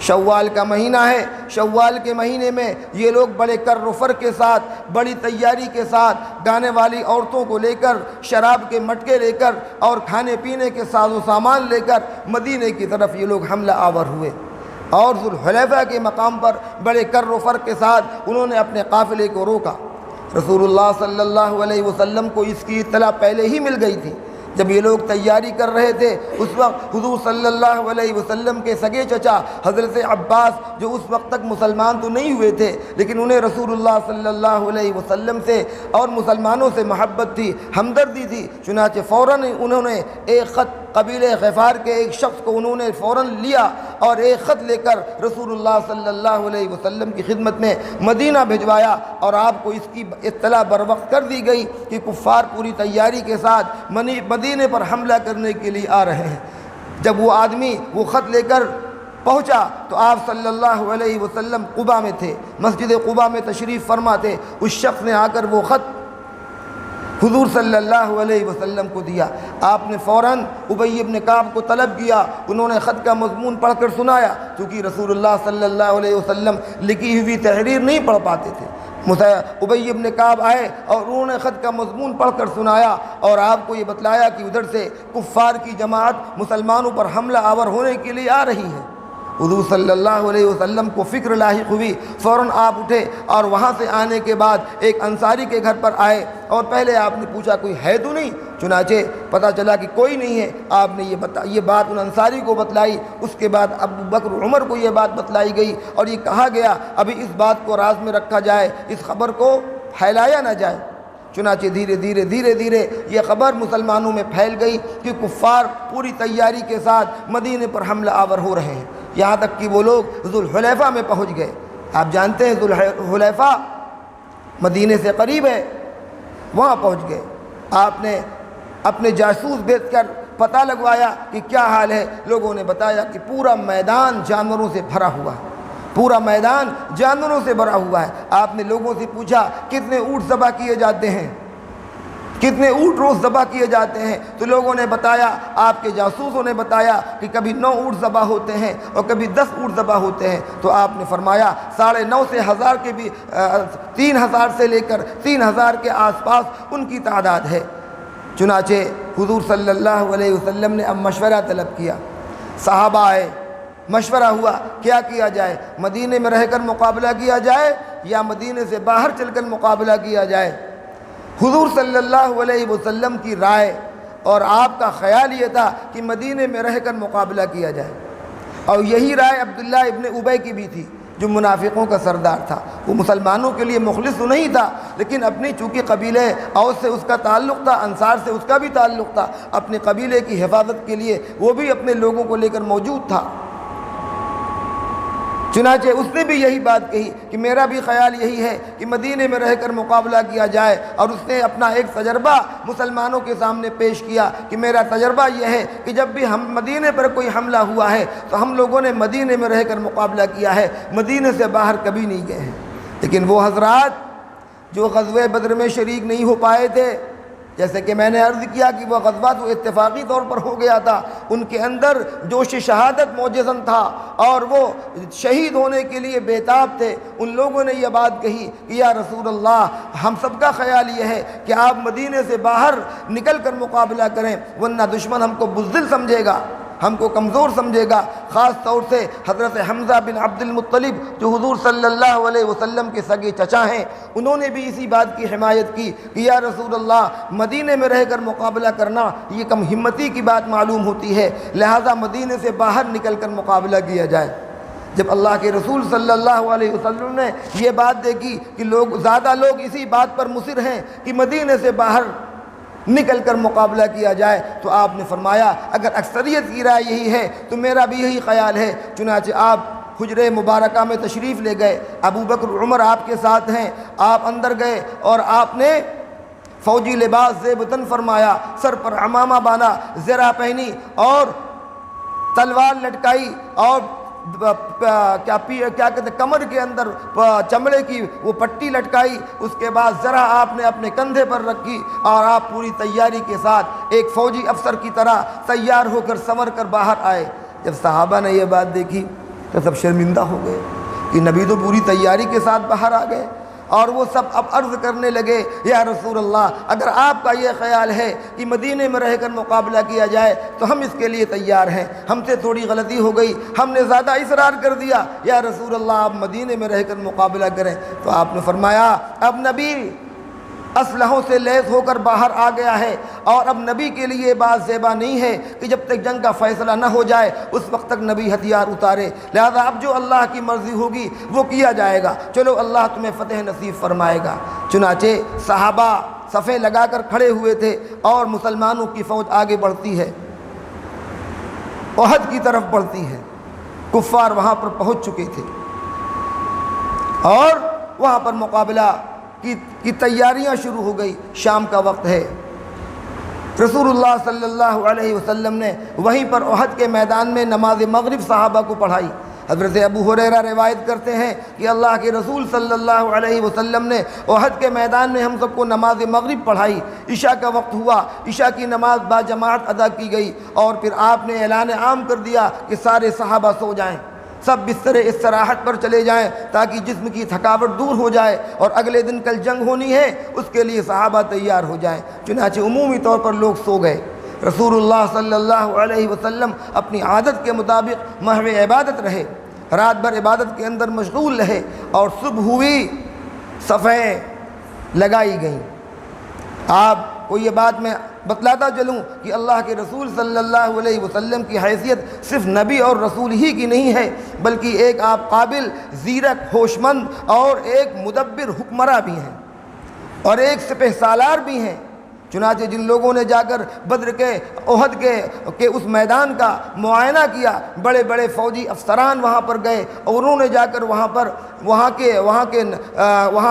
شوال کا مہینہ ہے، شوال کے مہینے میں یہ لوگ بڑے کر و فر کے ساتھ، بڑی تیاری کے ساتھ، گانے والی عورتوں کو لے کر، شراب کے مٹکے لے کر اور کھانے پینے کے ساز و سامان لے کر مدینے کی طرف یہ لوگ حملہ آور ہوئے، اور ذوالحلیفہ کے مقام پر بڑے کر و فر کے ساتھ انہوں نے اپنے قافلے کو روکا۔ رسول اللہ صلی اللہ علیہ وسلم کو اس کی اطلاع پہلے ہی مل گئی تھی۔ جب یہ لوگ تیاری کر رہے تھے اس وقت حضور صلی اللہ علیہ وسلم کے سگے چچا حضرت عباس، جو اس وقت تک مسلمان تو نہیں ہوئے تھے لیکن انہیں رسول اللہ صلی اللہ علیہ وسلم سے اور مسلمانوں سے محبت تھی، ہمدردی تھی، چنانچہ فوراً انہوں نے ایک خط قبیلہ غفار کے ایک شخص کو انہوں نے فوراً لیا اور ایک خط لے کر رسول اللہ صلی اللہ علیہ وسلم کی خدمت میں مدینہ بھجوایا، اور آپ کو اس کی اطلاع بروقت کر دی گئی کہ کفار پوری تیاری کے ساتھ مدینے پر حملہ کرنے کے لیے آ رہے ہیں۔ جب وہ آدمی وہ خط لے کر پہنچا تو آپ صلی اللہ علیہ وسلم قباء میں تھے، مسجد قباء میں تشریف فرما تھے۔ اس شخص نے آ کر وہ خط حضور صلی اللہ علیہ وسلم کو دیا۔ آپ نے فوراً ابی ابن کعب کو طلب کیا، انہوں نے خط کا مضمون پڑھ کر سنایا، کیونکہ رسول اللہ صلی اللہ علیہ وسلم لکھی ہوئی تحریر نہیں پڑھ پاتے تھے۔ ابی ابن کعب آئے اور انہوں نے خط کا مضمون پڑھ کر سنایا اور آپ کو یہ بتلایا کہ ادھر سے کفار کی جماعت مسلمانوں پر حملہ آور ہونے کے لیے آ رہی ہے۔ حضور صلی اللہ علیہ وسلم کو فکر لاحق ہوئی، فوراً آپ اٹھے اور وہاں سے آنے کے بعد ایک انصاری کے گھر پر آئے، اور پہلے آپ نے پوچھا کوئی ہے تو نہیں؟ چنانچہ پتہ چلا کہ کوئی نہیں ہے۔ آپ نے یہ بات ان انصاری کو بتلائی۔ اس کے بعد ابو بکر عمر کو یہ بات بتلائی گئی اور یہ کہا گیا ابھی اس بات کو راز میں رکھا جائے، اس خبر کو پھیلایا نہ جائے۔ چنانچہ دھیرے دھیرے یہ خبر مسلمانوں میں پھیل گئی کہ کفار پوری تیاری کے ساتھ مدینے پر حملہ آور ہو رہے ہیں، یہاں تک کہ وہ لوگ ذوالحلیفہ میں پہنچ گئے۔ آپ جانتے ہیں ذوالحلیفہ مدینے سے قریب ہے، وہاں پہنچ گئے۔ آپ نے اپنے جاسوس بھیج کر پتہ لگوایا کہ کیا حال ہے۔ لوگوں نے بتایا کہ پورا میدان جانوروں سے بھرا ہوا ہے، پورا میدان جانوروں سے بھرا ہوا ہے۔ آپ نے لوگوں سے پوچھا کتنے اونٹ ذبح کیے جاتے ہیں، کتنے اونٹ روز ذبح کیے جاتے ہیں؟ تو لوگوں نے بتایا، آپ کے جاسوسوں نے بتایا کہ کبھی 9 اونٹ ذبح ہوتے ہیں اور کبھی 10 اونٹ ذبح ہوتے ہیں۔ تو آپ نے فرمایا 950 سے 1000 کے بھی 3000 سے لے کر 3000 کے آس پاس ان کی تعداد ہے۔ چنانچہ حضور صلی اللہ علیہ وسلم نے اب مشورہ طلب کیا، صحابہ آئے، مشورہ ہوا کیا کیا جائے، مدینے میں رہ کر مقابلہ کیا جائے یا مدینے سے باہر چل کر مقابلہ کیا جائے؟ حضور صلی اللہ علیہ وسلم کی رائے اور آپ کا خیال یہ تھا کہ مدینے میں رہ کر مقابلہ کیا جائے، اور یہی رائے عبداللہ ابن ابی کی بھی تھی جو منافقوں کا سردار تھا۔ وہ مسلمانوں کے لیے مخلص تو نہیں تھا، لیکن اپنی چونکہ قبیلہ اوس سے اس کا تعلق تھا، انصار سے اس کا بھی تعلق تھا، اپنے قبیلے کی حفاظت کے لیے وہ بھی اپنے لوگوں کو لے کر موجود تھا۔ چنانچہ اس نے بھی یہی بات کہی کہ میرا بھی خیال یہی ہے کہ مدینے میں رہ کر مقابلہ کیا جائے، اور اس نے اپنا ایک تجربہ مسلمانوں کے سامنے پیش کیا کہ میرا تجربہ یہ ہے کہ جب بھی ہم مدینے پر کوئی حملہ ہوا ہے تو ہم لوگوں نے مدینے میں رہ کر مقابلہ کیا ہے، مدینے سے باہر کبھی نہیں گئے ہیں۔ لیکن وہ حضرات جو غزوہ بدر میں شریک نہیں ہو پائے تھے، جیسے کہ میں نے عرض کیا کہ وہ غزوہ تو اتفاقی طور پر ہو گیا تھا، ان کے اندر جوش شہادت موجزن تھا اور وہ شہید ہونے کے لیے بےتاب تھے۔ ان لوگوں نے یہ بات کہی کہ یا رسول اللہ، ہم سب کا خیال یہ ہے کہ آپ مدینے سے باہر نکل کر مقابلہ کریں، ورنہ دشمن ہم کو بزدل سمجھے گا، ہم کو کمزور سمجھے گا۔ خاص طور سے حضرت حمزہ بن عبد المطلب جو حضور صلی اللہ علیہ وسلم کے سگے چچا ہیں، انہوں نے بھی اسی بات کی حمایت کی کہ یا رسول اللہ، مدینے میں رہ کر مقابلہ کرنا یہ کم ہمتی کی بات معلوم ہوتی ہے، لہذا مدینے سے باہر نکل کر مقابلہ کیا جائے۔ جب اللہ کے رسول صلی اللہ علیہ وسلم نے یہ بات دیکھی کہ زیادہ لوگ اسی بات پر مصر ہیں کہ مدینے سے باہر نکل کر مقابلہ کیا جائے، تو آپ نے فرمایا اگر اکثریت کی رائے یہی ہے تو میرا بھی یہی خیال ہے۔ چنانچہ آپ حجرہ مبارکہ میں تشریف لے گئے، ابو بکر عمر آپ کے ساتھ ہیں، آپ اندر گئے اور آپ نے فوجی لباس زیب تن فرمایا، سر پر عمامہ باندھا، زرہ پہنی اور تلوار لٹکائی اور کیا کہتے ہیں کمر کے اندر چمڑے کی وہ پٹی لٹکائی، اس کے بعد ذرا آپ نے اپنے کندھے پر رکھی اور آپ پوری تیاری کے ساتھ ایک فوجی افسر کی طرح تیار ہو کر سنور کر باہر آئے۔ جب صحابہ نے یہ بات دیکھی تو سب شرمندہ ہو گئے کہ نبی تو پوری تیاری کے ساتھ باہر آ گئے، اور وہ سب اب عرض کرنے لگے یا رسول اللہ اگر آپ کا یہ خیال ہے کہ مدینے میں رہ کر مقابلہ کیا جائے تو ہم اس کے لیے تیار ہیں، ہم سے تھوڑی غلطی ہو گئی، ہم نے زیادہ اصرار کر دیا، یا رسول اللہ آپ مدینے میں رہ کر مقابلہ کریں۔ تو آپ نے فرمایا اب نبی اسلحوں سے لیس ہو کر باہر آ گیا ہے، اور اب نبی کے لیے یہ بات زیبا نہیں ہے کہ جب تک جنگ کا فیصلہ نہ ہو جائے اس وقت تک نبی ہتھیار اتارے، لہذا اب جو اللہ کی مرضی ہوگی وہ کیا جائے گا، چلو اللہ تمہیں فتح نصیب فرمائے گا۔ چنانچہ صحابہ صفیں لگا کر کھڑے ہوئے تھے اور مسلمانوں کی فوج آگے بڑھتی ہے، احد کی طرف بڑھتی ہے۔ کفار وہاں پر پہنچ چکے تھے اور وہاں پر مقابلہ کی تیاریاں شروع ہو گئی۔ شام کا وقت ہے، رسول اللہ صلی اللہ علیہ وسلم نے وہیں پر احد کے میدان میں نماز مغرب صحابہ کو پڑھائی۔ حضرت ابو ہریرہ روایت کرتے ہیں کہ اللہ کے رسول صلی اللہ علیہ وسلم نے احد کے میدان میں ہم سب کو نماز مغرب پڑھائی۔ عشاء کا وقت ہوا، عشاء کی نماز با جماعت ادا کی گئی، اور پھر آپ نے اعلان عام کر دیا کہ سارے صحابہ سو جائیں، سب بستر استراحت پر چلے جائیں تاکہ جسم کی تھکاوٹ دور ہو جائے، اور اگلے دن کل جنگ ہونی ہے اس کے لیے صحابہ تیار ہو جائیں۔ چنانچہ عمومی طور پر لوگ سو گئے۔ رسول اللہ صلی اللہ علیہ وسلم اپنی عادت کے مطابق محو عبادت رہے، رات بھر عبادت کے اندر مشغول رہے، اور صبح ہوئی صفیں لگائی گئیں۔ آپ کو یہ بات میں بتلاتا چلوں کہ اللہ کے رسول صلی اللہ علیہ وسلم کی حیثیت صرف نبی اور رسول ہی کی نہیں ہے، بلکہ ایک آپ قابل، زیرک، ہوشمند اور ایک مدبر حکمراں بھی ہیں، اور ایک سپہ سالار بھی ہیں۔ چنانچہ جن لوگوں نے جا کر بدر کے، احد کے اس میدان کا معائنہ کیا، بڑے بڑے فوجی افسران وہاں پر گئے اور انہوں نے جا کر وہاں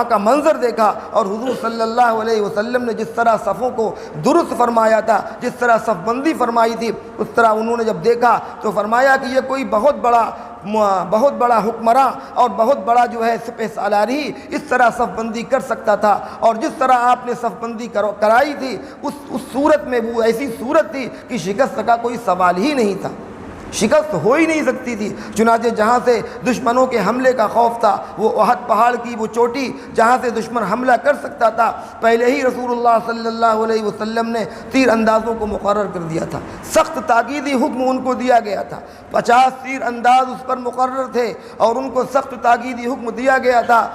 کا منظر دیکھا، اور حضور صلی اللہ علیہ وسلم نے جس طرح صفوں کو درست فرمایا تھا، جس طرح صف بندی فرمائی تھی، اس طرح انہوں نے جب دیکھا تو فرمایا کہ یہ کوئی بہت بڑا حکمراں اور بہت بڑا جو ہے سپہ سالار ہی اس طرح صف بندی کر سکتا تھا، اور جس طرح آپ نے صف بندی کرائی تھی اس صورت میں وہ ایسی صورت تھی کہ شکست کا کوئی سوال ہی نہیں تھا، شکست ہو ہی نہیں سکتی تھی۔ چنانچہ جہاں سے دشمنوں کے حملے کا خوف تھا، وہ احد پہاڑ کی وہ چوٹی جہاں سے دشمن حملہ کر سکتا تھا، پہلے ہی رسول اللہ صلی اللہ علیہ وسلم نے تیر اندازوں کو مقرر کر دیا تھا، سخت تاکیدی حکم ان کو دیا گیا تھا، 50 تیر انداز اس پر مقرر تھے، اور ان کو سخت تاکیدی حکم دیا گیا تھا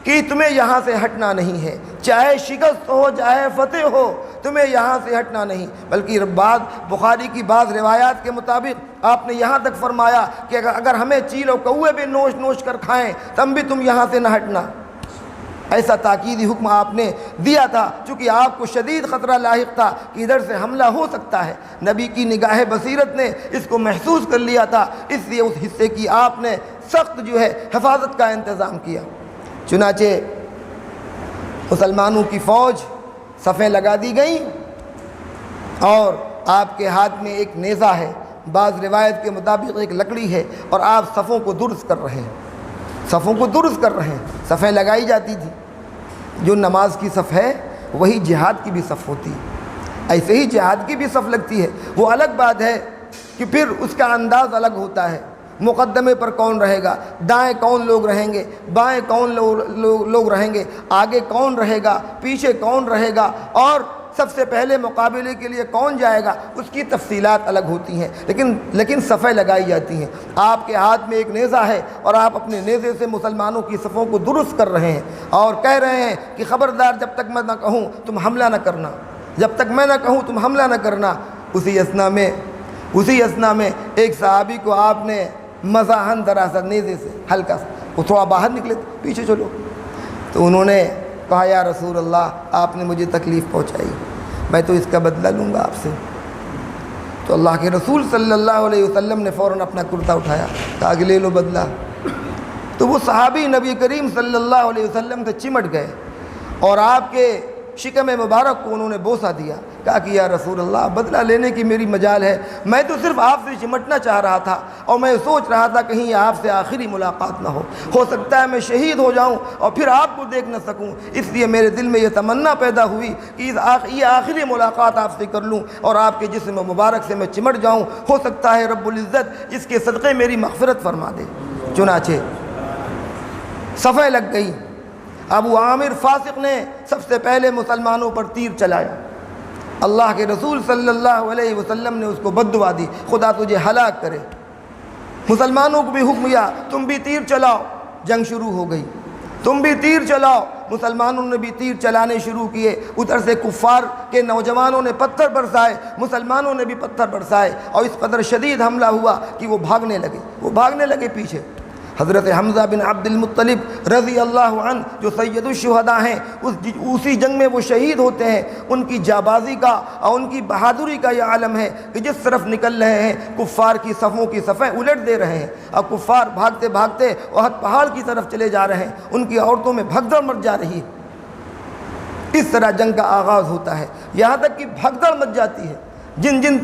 کہ تمہیں یہاں سے ہٹنا نہیں ہے، چاہے شکست ہو چاہے فتح ہو، تمہیں یہاں سے ہٹنا نہیں۔ بلکہ بخاری کی بعض روایات کے مطابق آپ نے یہاں تک فرمایا کہ اگر ہمیں چیل و کوے بھی نوش کر کھائیں تب بھی تم یہاں سے نہ ہٹنا۔ ایسا تاکیدی حکم آپ نے دیا تھا، چونکہ آپ کو شدید خطرہ لاحق تھا کہ ادھر سے حملہ ہو سکتا ہے۔ نبی کی نگاہ بصیرت نے اس کو محسوس کر لیا تھا، اس لیے اس حصے کی آپ نے سخت جو ہے حفاظت کا انتظام کیا۔ چنانچہ مسلمانوں کی فوج صفیں لگا دی گئیں، اور آپ کے ہاتھ میں ایک نیزہ ہے، بعض روایت کے مطابق ایک لکڑی ہے، اور آپ صفوں کو درست کر رہے ہیں، صفیں لگائی جاتی تھی۔ جو نماز کی صف ہے وہی جہاد کی بھی صف ہوتی ہے، ایسے ہی جہاد کی بھی صف لگتی ہے۔ وہ الگ بات ہے کہ پھر اس کا انداز الگ ہوتا ہے، مقدمے پر کون رہے گا، دائیں کون لوگ رہیں گے، بائیں کون لوگ رہیں گے، آگے کون رہے گا، پیچھے کون رہے گا، اور سب سے پہلے مقابلے کے لیے کون جائے گا، اس کی تفصیلات الگ ہوتی ہیں، لیکن صفیں لگائی جاتی ہیں۔ آپ کے ہاتھ میں ایک نیزہ ہے، اور آپ اپنے نیزے سے مسلمانوں کی صفوں کو درست کر رہے ہیں، اور کہہ رہے ہیں کہ خبردار جب تک میں نہ کہوں تم حملہ نہ کرنا، جب تک میں نہ کہوں تم حملہ نہ کرنا۔ اسی اثنا میں ایک صحابی کو آپ نے مزاحن ذرا سا نیزے سے ہلکا سا، وہ تھوڑا باہر نکلے، پیچھے چلو، تو انہوں نے کہا یا رسول اللہ آپ نے مجھے تکلیف پہنچائی، میں تو اس کا بدلہ لوں گا آپ سے۔ تو اللہ کے رسول صلی اللہ علیہ وسلم نے فوراً اپنا کرتا اٹھایا، کہا کہ لے لو بدلہ۔ تو وہ صحابی نبی کریم صلی اللہ علیہ وسلم سے چمٹ گئے، اور آپ کے شکم مبارک کو انہوں نے بوسہ دیا، کہا کہ یا رسول اللہ بدلہ لینے کی میری مجال ہے، میں تو صرف آپ سے چمٹنا چاہ رہا تھا اور میں سوچ رہا تھا کہیں آپ سے آخری ملاقات نہ ہو سکتا ہے میں شہید ہو جاؤں اور پھر آپ کو دیکھ نہ سکوں، اس لیے میرے دل میں یہ تمنا پیدا ہوئی کہ یہ آخری ملاقات آپ سے کر لوں اور آپ کے جسم مبارک سے میں چمٹ جاؤں، ہو سکتا ہے رب العزت اس کے صدقے میری مغفرت فرما دے۔ چنانچہ صفیں لگ گئی، ابو عامر فاسق نے سب سے پہلے مسلمانوں پر تیر چلایا، اللہ کے رسول صلی اللہ علیہ وسلم نے اس کو بد دعا دی، خدا تجھے ہلاک کرے۔ مسلمانوں کو بھی حکم دیا تم بھی تیر چلاؤ، جنگ شروع ہو گئی، تم بھی تیر چلاؤ، مسلمانوں نے بھی تیر چلانے شروع کیے، ادھر سے کفار کے نوجوانوں نے پتھر برسائے، مسلمانوں نے بھی پتھر برسائے اور اس قدر شدید حملہ ہوا کہ وہ بھاگنے لگے پیچھے۔ حضرت حمزہ بن عبد المطلب رضی اللہ عنہ جو سید الشہداء ہیں، اسی جنگ میں وہ شہید ہوتے ہیں، ان کی جابازی کا اور ان کی بہادری کا یہ عالم ہے کہ جس طرف نکل رہے ہیں کفار کی صفوں کی صفیں الٹ دے رہے ہیں اور کفار بھاگتے بھاگتے احد پہاڑ کی طرف چلے جا رہے ہیں، ان کی عورتوں میں بھگدڑ مچ جا رہی ہے۔ اس طرح جنگ کا آغاز ہوتا ہے، یہاں تک کہ بھگدڑ مچ جاتی ہے، جن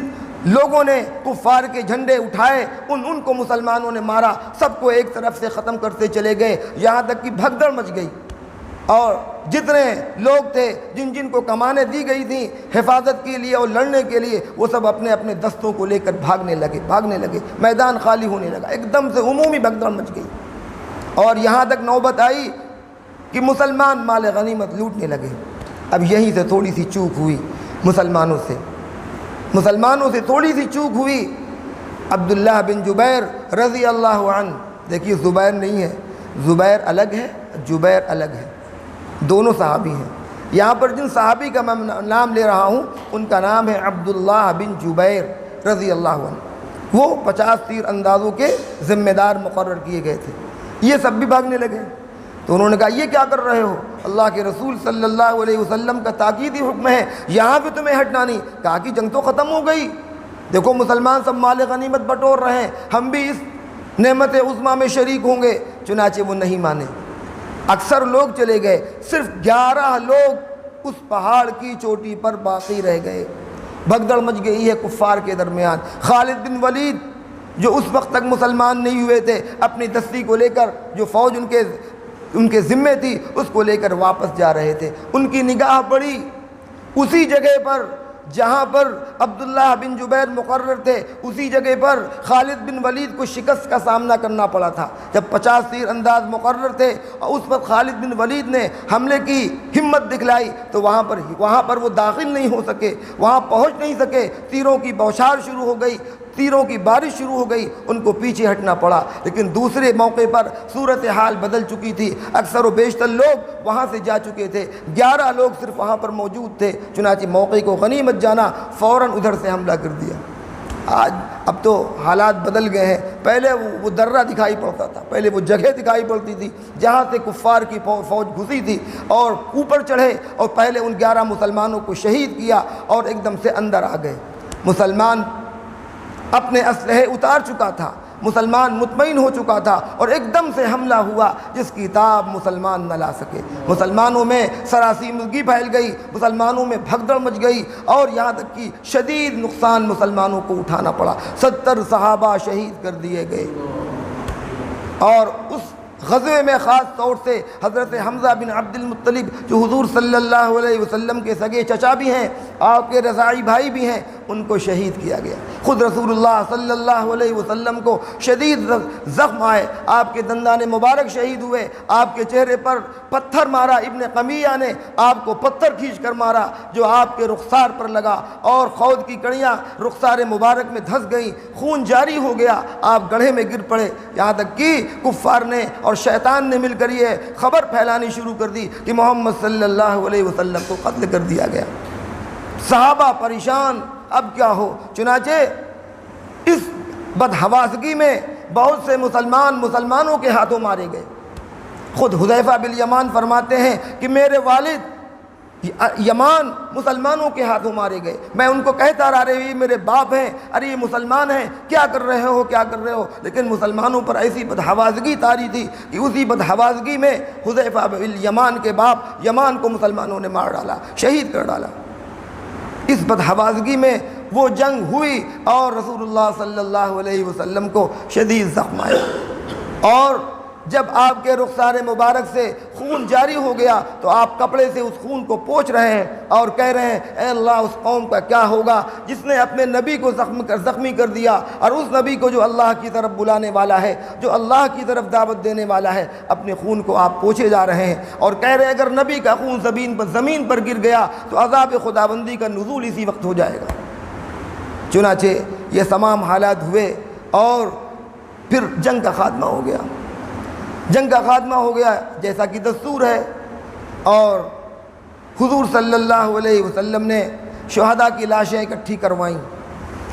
لوگوں نے کفار کے جھنڈے اٹھائے ان کو مسلمانوں نے مارا، سب کو ایک طرف سے ختم کرتے چلے گئے، یہاں تک کہ بھگدڑ مچ گئی اور جتنے لوگ تھے جن کو کمانیں دی گئی تھیں حفاظت کے لیے اور لڑنے کے لیے، وہ سب اپنے اپنے دستوں کو لے کر بھاگنے لگے، میدان خالی ہونے لگا، ایک دم سے عمومی بھگدڑ مچ گئی اور یہاں تک نوبت آئی کہ مسلمان مال غنیمت لوٹنے لگے۔ اب یہیں سے تھوڑی سی چوک ہوئی مسلمانوں سے تھوڑی سی چوک ہوئی۔ عبداللہ بن جبیر رضی اللہ عنہ، دیکھیے زبیر نہیں ہے، زبیر الگ ہے، جبیر الگ ہے، دونوں صحابی ہیں۔ یہاں پر جن صحابی کا میں نام لے رہا ہوں ان کا نام ہے عبداللہ بن جبیر رضی اللہ عنہ، وہ 50 تیر اندازوں کے ذمہ دار مقرر کیے گئے تھے۔ یہ سب بھی بھاگنے لگے تو انہوں نے کہا یہ کیا کر رہے ہو؟ اللہ کے رسول صلی اللہ علیہ وسلم کا تاکیدی حکم ہے، یہاں پہ تمہیں ہٹنا نہیں۔ کہا کہ جنگ تو ختم ہو گئی، دیکھو مسلمان سب مال غنیمت بٹور رہے ہیں، ہم بھی اس نعمت عظمیٰ میں شریک ہوں گے۔ چنانچہ وہ نہیں مانے، اکثر لوگ چلے گئے، صرف 11 لوگ اس پہاڑ کی چوٹی پر باقی رہ گئے۔ بھگدڑ مچ گئی ہے کفار کے درمیان۔ خالد بن ولید جو اس وقت تک مسلمان نہیں ہوئے تھے، اپنی دستی کو لے کر جو فوج ان کے ذمے تھی اس کو لے کر واپس جا رہے تھے، ان کی نگاہ پڑی اسی جگہ پر جہاں پر عبداللہ بن جبیر مقرر تھے، اسی جگہ پر خالد بن ولید کو شکست کا سامنا کرنا پڑا تھا۔ جب 50 تیر انداز مقرر تھے اور اس وقت خالد بن ولید نے حملے کی ہمت دکھلائی تو وہاں پر وہ داخل نہیں ہو سکے، وہاں پہنچ نہیں سکے، تیروں کی بوچھار شروع ہو گئی، تیروں کی بارش شروع ہو گئی، ان کو پیچھے ہٹنا پڑا۔ لیکن دوسرے موقع پر صورتحال بدل چکی تھی، اکثر و بیشتر لوگ وہاں سے جا چکے تھے، 11 لوگ صرف وہاں پر موجود تھے۔ چنانچہ موقع کو غنیمت جانا فوراً ادھر سے حملہ کر دیا۔ آج اب تو حالات بدل گئے ہیں، پہلے وہ درہ دکھائی پڑتا تھا، پہلے وہ جگہ دکھائی پڑتی تھی جہاں سے کفار کی فوج گھسی تھی اور اوپر چڑھے اور پہلے ان 11 مسلمانوں کو شہید کیا اور ایک دم سے اندر آ گئے۔ مسلمان اپنے اسلحے اتار چکا تھا، مسلمان مطمئن ہو چکا تھا اور ایک دم سے حملہ ہوا جس کی تاب مسلمان نہ لا سکے۔ مسلمانوں میں سراسیمگی پھیل گئی، مسلمانوں میں بھگدڑ مچ گئی اور یہاں تک کہ شدید نقصان مسلمانوں کو اٹھانا پڑا۔ 70 صحابہ شہید کر دیے گئے اور اس غزوے میں خاص طور سے حضرت حمزہ بن عبد المطلب جو حضور صلی اللہ علیہ وسلم کے سگے چچا بھی ہیں، آپ کے رضاعی بھائی بھی ہیں، ان کو شہید کیا گیا۔ خود رسول اللہ صلی اللہ علیہ وسلم کو شدید زخم آئے، آپ کے دندان مبارک شہید ہوئے، آپ کے چہرے پر پتھر مارا، ابن قمیہ نے آپ کو پتھر کھینچ کر مارا جو آپ کے رخسار پر لگا اور خود کی کڑیاں رخسار مبارک میں دھس گئیں، خون جاری ہو گیا، آپ گڑھے میں گر پڑے۔ یہاں تک کہ کفار نے اور شیطان نے مل کر یہ خبر پھیلانی شروع کر دی کہ محمد صلی اللہ علیہ وسلم کو قتل کر دیا گیا۔ صحابہ پریشان، اب کیا ہو؟ چنانچہ اس بدحواسگی میں بہت سے مسلمانوں کے ہاتھوں مارے گئے۔ خود حذیفہ بن یمان فرماتے ہیں کہ میرے والد یمان مسلمانوں کے ہاتھوں مارے گئے، میں ان کو کہتا رہا رہے یہ میرے باپ ہیں، ارے یہ مسلمان ہیں، کیا کر رہے ہو، لیکن مسلمانوں پر ایسی بدحواسگی طاری تھی کہ اسی بدحواسگی میں حذیفہ بن یمان کے باپ یمان کو مسلمانوں نے مار ڈالا، شہید کر ڈالا۔ اس بدحوازگی میں وہ جنگ ہوئی اور رسول اللہ صلی اللہ علیہ وسلم کو شدید زخم آیا، اور جب آپ کے رخسار مبارک سے خون جاری ہو گیا تو آپ کپڑے سے اس خون کو پوچھ رہے ہیں اور کہہ رہے ہیں اے اللہ اس قوم کا کیا ہوگا جس نے اپنے نبی کو زخمی کر دیا، اور اس نبی کو جو اللہ کی طرف بلانے والا ہے، جو اللہ کی طرف دعوت دینے والا ہے، اپنے خون کو آپ پوچھے جا رہے ہیں اور کہہ رہے ہیں اگر نبی کا خون زمین پر گر گیا تو عذاب خداوندی کا نزول اسی وقت ہو جائے گا۔ چنانچہ یہ تمام حالات ہوئے اور پھر جنگ کا خاتمہ ہو گیا۔ جنگ کا خاتمہ ہو گیا جیسا کہ دستور ہے، اور حضور صلی اللہ علیہ وسلم نے شہداء کی لاشیں اکٹھی کروائیں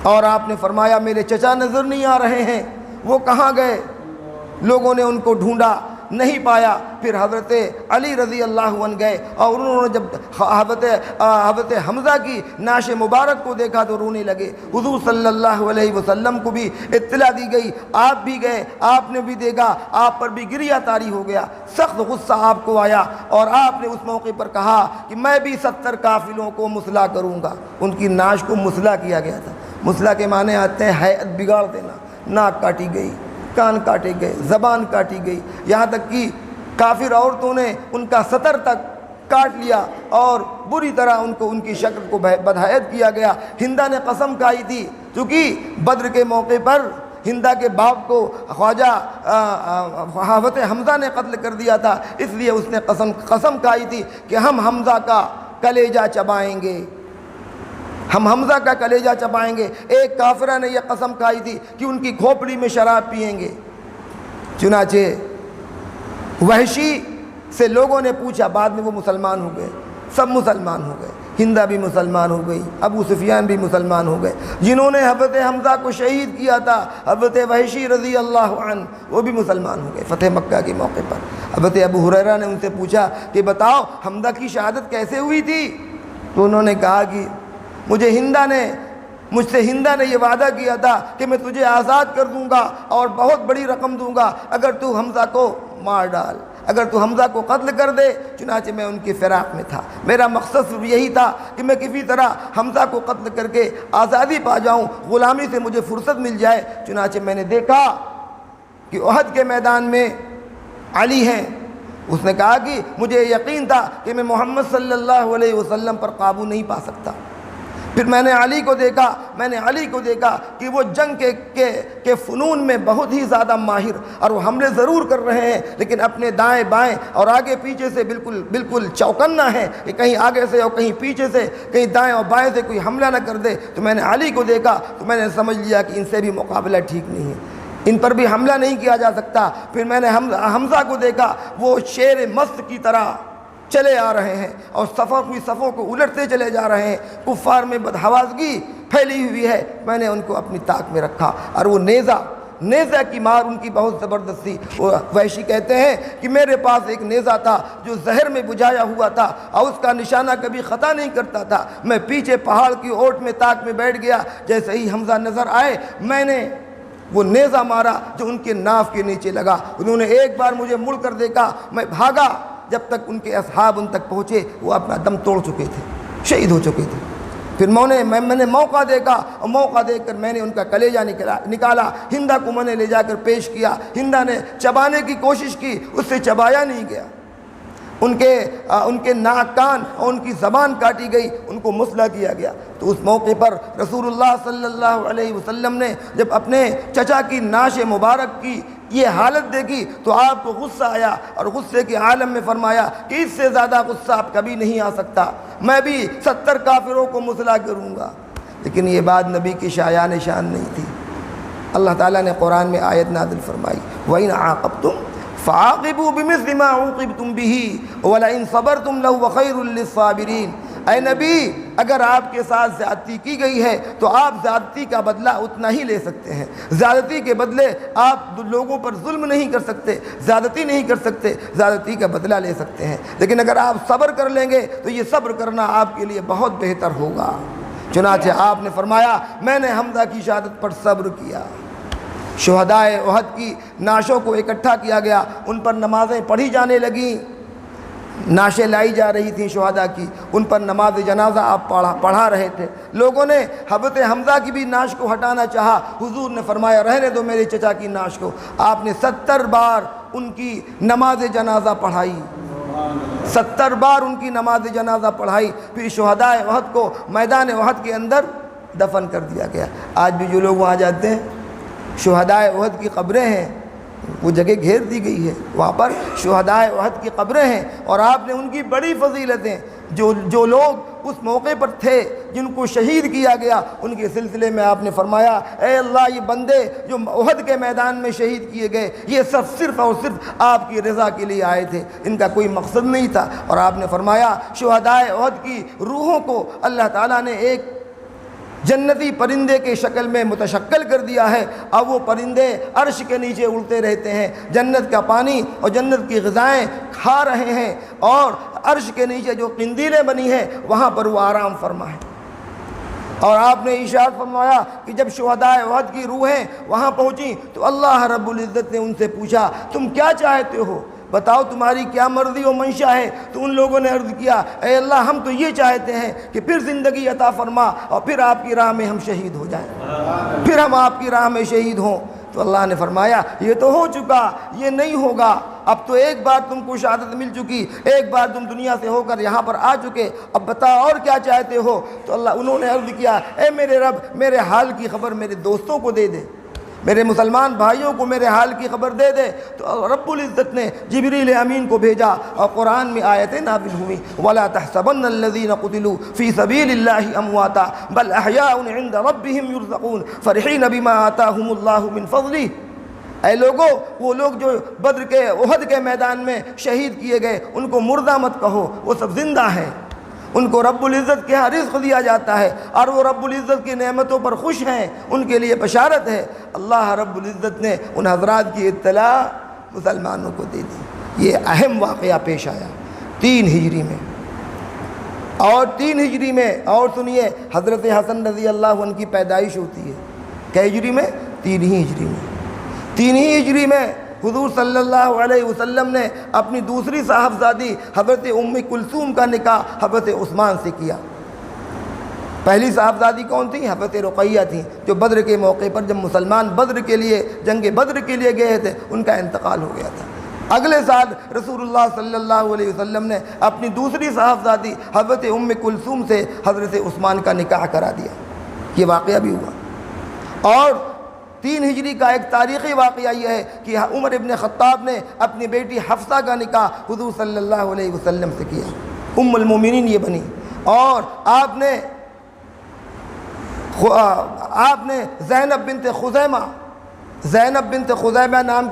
اور آپ نے فرمایا میرے چچا نظر نہیں آ رہے ہیں، وہ کہاں گئے؟ لوگوں نے ان کو ڈھونڈا، نہیں پایا۔ پھر حضرت علی رضی اللہ عنہ گئے اور انہوں نے جب حضرت حمزہ کی نعش مبارک کو دیکھا تو رونے لگے۔ حضور صلی اللہ علیہ وسلم کو بھی اطلاع دی گئی، آپ بھی گئے، آپ نے بھی دیکھا، آپ پر بھی گریہ طاری ہو گیا، سخت غصہ آپ کو آیا، اور آپ نے اس موقع پر کہا کہ میں بھی 70 قافلوں کو مسلح کروں گا۔ ان کی نعش کو مسلح کیا گیا تھا۔ مسلح کے معنی آتے ہیں ہیئت بگاڑ دینا، ناک کاٹی گئی، کان کاٹے گئے، زبان کاٹی گئی، یہاں تک کہ کافر عورتوں نے ان کا سطر تک کاٹ لیا اور بری طرح ان کی شکل کو بدحیت کیا گیا۔ ہندہ نے قسم کھائی تھی، چونکہ بدر کے موقع پر ہندہ کے باپ کو خواجہ حضرت حمزہ نے قتل کر دیا تھا، اس لیے اس نے قسم کھائی تھی کہ ہم حمزہ کا کلیجہ چبائیں گے، ہم حمزہ کا کلیجہ چبائیں گے۔ ایک کافرہ نے یہ قسم کھائی تھی کہ ان کی کھوپڑی میں شراب پئیں گے۔ چنانچہ وحشی سے لوگوں نے پوچھا، بعد میں وہ مسلمان ہو گئے، سب مسلمان ہو گئے، ہندہ بھی مسلمان ہو گئی، ابو سفیان بھی مسلمان ہو گئے۔ جنہوں نے حضرت حمزہ کو شہید کیا تھا، حضرت وحشی رضی اللہ عنہ، وہ بھی مسلمان ہو گئے فتح مکہ کے موقع پر۔ حضرت ابو ہریرہ نے ان سے پوچھا کہ بتاؤ حمزہ کی شہادت کیسے ہوئی تھی؟ تو انہوں نے کہا کہ مجھ سے ہندہ نے یہ وعدہ کیا تھا کہ میں تجھے آزاد کر دوں گا اور بہت بڑی رقم دوں گا اگر تو حمزہ کو مار ڈال، اگر تو حمزہ کو قتل کر دے۔ چنانچہ میں ان کی فراق میں تھا، میرا مقصد یہی تھا کہ میں کسی طرح حمزہ کو قتل کر کے آزادی پا جاؤں، غلامی سے مجھے فرصت مل جائے۔ چنانچہ میں نے دیکھا کہ احد کے میدان میں علی ہیں، اس نے کہا کہ مجھے یقین تھا کہ میں محمد صلی اللہ علیہ وسلم پر قابو نہیں پا سکتا۔ پھر میں نے علی کو دیکھا کہ وہ جنگ کے فنون میں بہت ہی زیادہ ماہر، اور وہ حملے ضرور کر رہے ہیں لیکن اپنے دائیں بائیں اور آگے پیچھے سے بالکل چوکنا ہے کہ کہیں آگے سے اور کہیں پیچھے سے، کہیں دائیں اور بائیں سے کوئی حملہ نہ کر دے۔ تو میں نے علی کو دیکھا تو میں نے سمجھ لیا کہ ان سے بھی مقابلہ ٹھیک نہیں ہے، ان پر بھی حملہ نہیں کیا جا سکتا۔ پھر میں نے حمزہ کو دیکھا، وہ شیر مست کی طرح چلے آ رہے ہیں اور صفوں کو الٹتے چلے جا رہے ہیں، کفار میں بدحوازگی پھیلی ہوئی ہے۔ میں نے ان کو اپنی طاق میں رکھا، اور وہ نیزہ کی مار ان کی بہت زبردست تھی۔ وہ وحشی کہتے ہیں کہ میرے پاس ایک نیزہ تھا جو زہر میں بجھایا ہوا تھا اور اس کا نشانہ کبھی خطا نہیں کرتا تھا۔ میں پیچھے پہاڑ کی اوٹ میں طاق میں بیٹھ گیا، جیسے ہی حمزہ نظر آئے میں نے وہ نیزہ مارا جو ان کے ناف کے نیچے لگا۔ انہوں نے ایک بار مجھے مڑ کر دیکھا، میں بھاگا، جب تک ان کے اصحاب ان تک پہنچے وہ اپنا دم توڑ چکے تھے، شہید ہو چکے تھے۔ پھر میں نے موقع دیکھا اور موقع دیکھ کر میں نے ان کا کلیجہ نکالا، ہندہ کو میں نے لے جا کر پیش کیا۔ ہندہ نے چبانے کی کوشش کی، اس سے چبایا نہیں گیا، ان کے ناک کان اور ان کی زبان کاٹی گئی، ان کو مسلح کیا گیا۔ تو اس موقع پر رسول اللہ صلی اللہ علیہ وسلم نے جب اپنے چچا کی نعش مبارک کی یہ حالت دیکھی تو آپ کو غصہ آیا، اور غصے کے عالم میں فرمایا کہ اس سے زیادہ غصہ اب کبھی نہیں آ سکتا، میں بھی 70 کافروں کو مسلح کروں گا۔ لیکن یہ بات نبی کی شایان شان نہیں تھی۔ اللہ تعالیٰ نے قرآن میں آیت نازل فرمائی، وَإِنْ عَاقَبْتُمْ فَعَاقِبُوا بِمِثْلِ مَا عُوقِبْتُمْ بِهِ وَلَئِنْ صَبَرْتُمْ لَهُوَ خَيْرٌ لِّلصَّابِرِينَ۔ اے نبی، اگر آپ کے ساتھ زیادتی کی گئی ہے تو آپ زیادتی کا بدلہ اتنا ہی لے سکتے ہیں۔ زیادتی کے بدلے آپ لوگوں پر ظلم نہیں کر سکتے، زیادتی نہیں کر سکتے، زیادتی کا بدلہ لے سکتے ہیں، لیکن اگر آپ صبر کر لیں گے تو یہ صبر کرنا آپ کے لیے بہت بہتر ہوگا۔ چنانچہ آپ نے فرمایا میں نے حمزہ کی شہادت پر صبر کیا۔ شہدائے احد کی نعشوں کو اکٹھا کیا گیا، ان پر نمازیں پڑھی جانے لگیں۔ نعشیں لائی جا رہی تھیں شہداء کی، ان پر نماز جنازہ آپ پڑھا رہے تھے۔ لوگوں نے حضرت حمزہ کی بھی نعش کو ہٹانا چاہا، حضور نے فرمایا رہنے دو میرے چچا کی نعش کو۔ آپ نے 70 بار ان کی نماز جنازہ پڑھائی، 70 بار ان کی نماز جنازہ پڑھائی، پھر شہداء احد کو میدان احد کے اندر دفن کر دیا گیا۔ آج بھی جو لوگ وہاں جاتے ہیں، شہداء احد کی قبریں ہیں، وہ جگہ گھیر دی گئی ہے، وہاں پر شہداء احد کی قبریں ہیں، اور آپ نے ان کی بڑی فضیلتیں، جو لوگ اس موقع پر تھے جن کو شہید کیا گیا، ان کے سلسلے میں آپ نے فرمایا اے اللہ یہ بندے جو احد کے میدان میں شہید کیے گئے یہ سب صرف اور صرف آپ کی رضا کے لیے آئے تھے، ان کا کوئی مقصد نہیں تھا۔ اور آپ نے فرمایا شہداء احد کی روحوں کو اللہ تعالیٰ نے ایک جنتی پرندے کے شکل میں متشکل کر دیا ہے، اب وہ پرندے عرش کے نیچے اڑتے رہتے ہیں، جنت کا پانی اور جنت کی غذائیں کھا رہے ہیں، اور عرش کے نیچے جو قندیلیں بنی ہیں وہاں پر وہ آرام فرما ہے۔ اور آپ نے ارشاد فرمایا کہ جب شہداء احد کی روحیں وہاں پہنچیں تو اللہ رب العزت نے ان سے پوچھا تم کیا چاہتے ہو، بتاؤ تمہاری کیا مرضی و منشا ہے؟ تو ان لوگوں نے عرض کیا اے اللہ ہم تو یہ چاہتے ہیں کہ پھر زندگی عطا فرما اور پھر آپ کی راہ میں ہم شہید ہو جائیں، پھر ہم آپ کی راہ میں شہید ہوں۔ تو اللہ نے فرمایا یہ تو ہو چکا، یہ نہیں ہوگا، اب تو ایک بار تم کو شہادت مل چکی، ایک بار تم دنیا سے ہو کر یہاں پر آ چکے، اب بتاؤ اور کیا چاہتے ہو؟ تو انہوں نے عرض کیا اے میرے رب میرے حال کی خبر میرے دوستوں کو دے دے، میرے مسلمان بھائیوں کو میرے حال کی خبر دے دے۔ تو رب العزت نے جبریل امین کو بھیجا اور قرآن میں آیتیں نازل ہوئیں وَلَا تَحْسَبَنَّ الَّذِينَ قُتِلُوا فِي سَبِيلِ اللَّهِ أَمْوَاتًا بَلْ أَحْيَاءٌ عِندَ رَبِّهِمْ يُرْزَقُونَ فَرِحِينَ بِمَا آتَاهُمُ اللَّهُ مِنْ فَضْلِهِ۔ اے لوگو وہ لوگ جو بدر کے احد کے میدان میں شہید کیے گئے ان کو مردہ مت کہو، وہ سب زندہ ہیں، ان کو رب العزت کے ہاں رزق دیا جاتا ہے اور وہ رب العزت کی نعمتوں پر خوش ہیں، ان کے لیے بشارت ہے۔ اللہ رب العزت نے ان حضرات کی اطلاع مسلمانوں کو دے دی۔ یہ اہم واقعہ پیش آیا 3 ہجری میں، اور 3 ہجری میں اور سنیے حضرت حسن رضی اللہ عنہ کی پیدائش ہوتی ہے، کہ ہجری میں 3 ہی ہجری میں 3 ہی ہجری میں حضور صلی اللہ علیہ وسلم نے اپنی دوسری صاحبزادی حضرت ام کلثوم کا نکاح حضرت عثمان سے کیا۔ پہلی صاحبزادی کون تھی؟ حضرت رقیہ تھیں، جو بدر کے موقع پر جب مسلمان بدر کے لیے جنگ بدر کے لیے گئے تھے ان کا انتقال ہو گیا تھا۔ اگلے سال رسول اللہ صلی اللہ علیہ وسلم نے اپنی دوسری صاحبزادی حضرت ام کلثوم سے حضرت عثمان کا نکاح کرا دیا۔ یہ واقعہ بھی ہوا۔ اور 3 ہجری کا ایک تاریخی واقعہ یہ ہے کہ عمر ابن خطاب نے اپنی بیٹی حفصہ کا نکاح حضور صلی اللہ علیہ وسلم سے کیا، ام المومنین یہ بنی۔ اور آپ نے زینب بنت خزیمہ نام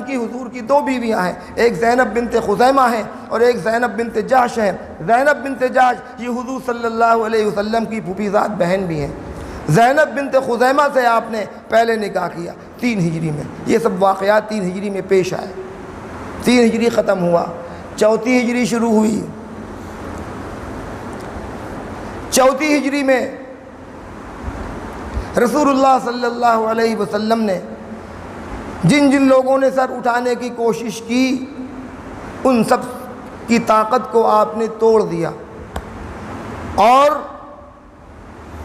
کی حضور کی 2 بیویاں ہیں، ایک زینب بنت خزیمہ ہیں اور ایک زینب بنت جحش ہیں۔ زینب بنت جحش یہ حضور صلی اللہ علیہ وسلم کی پھوپھی زاد بہن بھی ہیں۔ زینب بنت خزیمہ سے آپ نے پہلے نکاح کیا 3 ہجری میں۔ یہ سب واقعات 3 ہجری میں پیش آئے۔ 3 ہجری ختم ہوا، 4 ہجری شروع ہوئی۔ 4 ہجری میں رسول اللہ صلی اللہ علیہ وسلم نے جن لوگوں نے سر اٹھانے کی کوشش کی ان سب کی طاقت کو آپ نے توڑ دیا۔ اور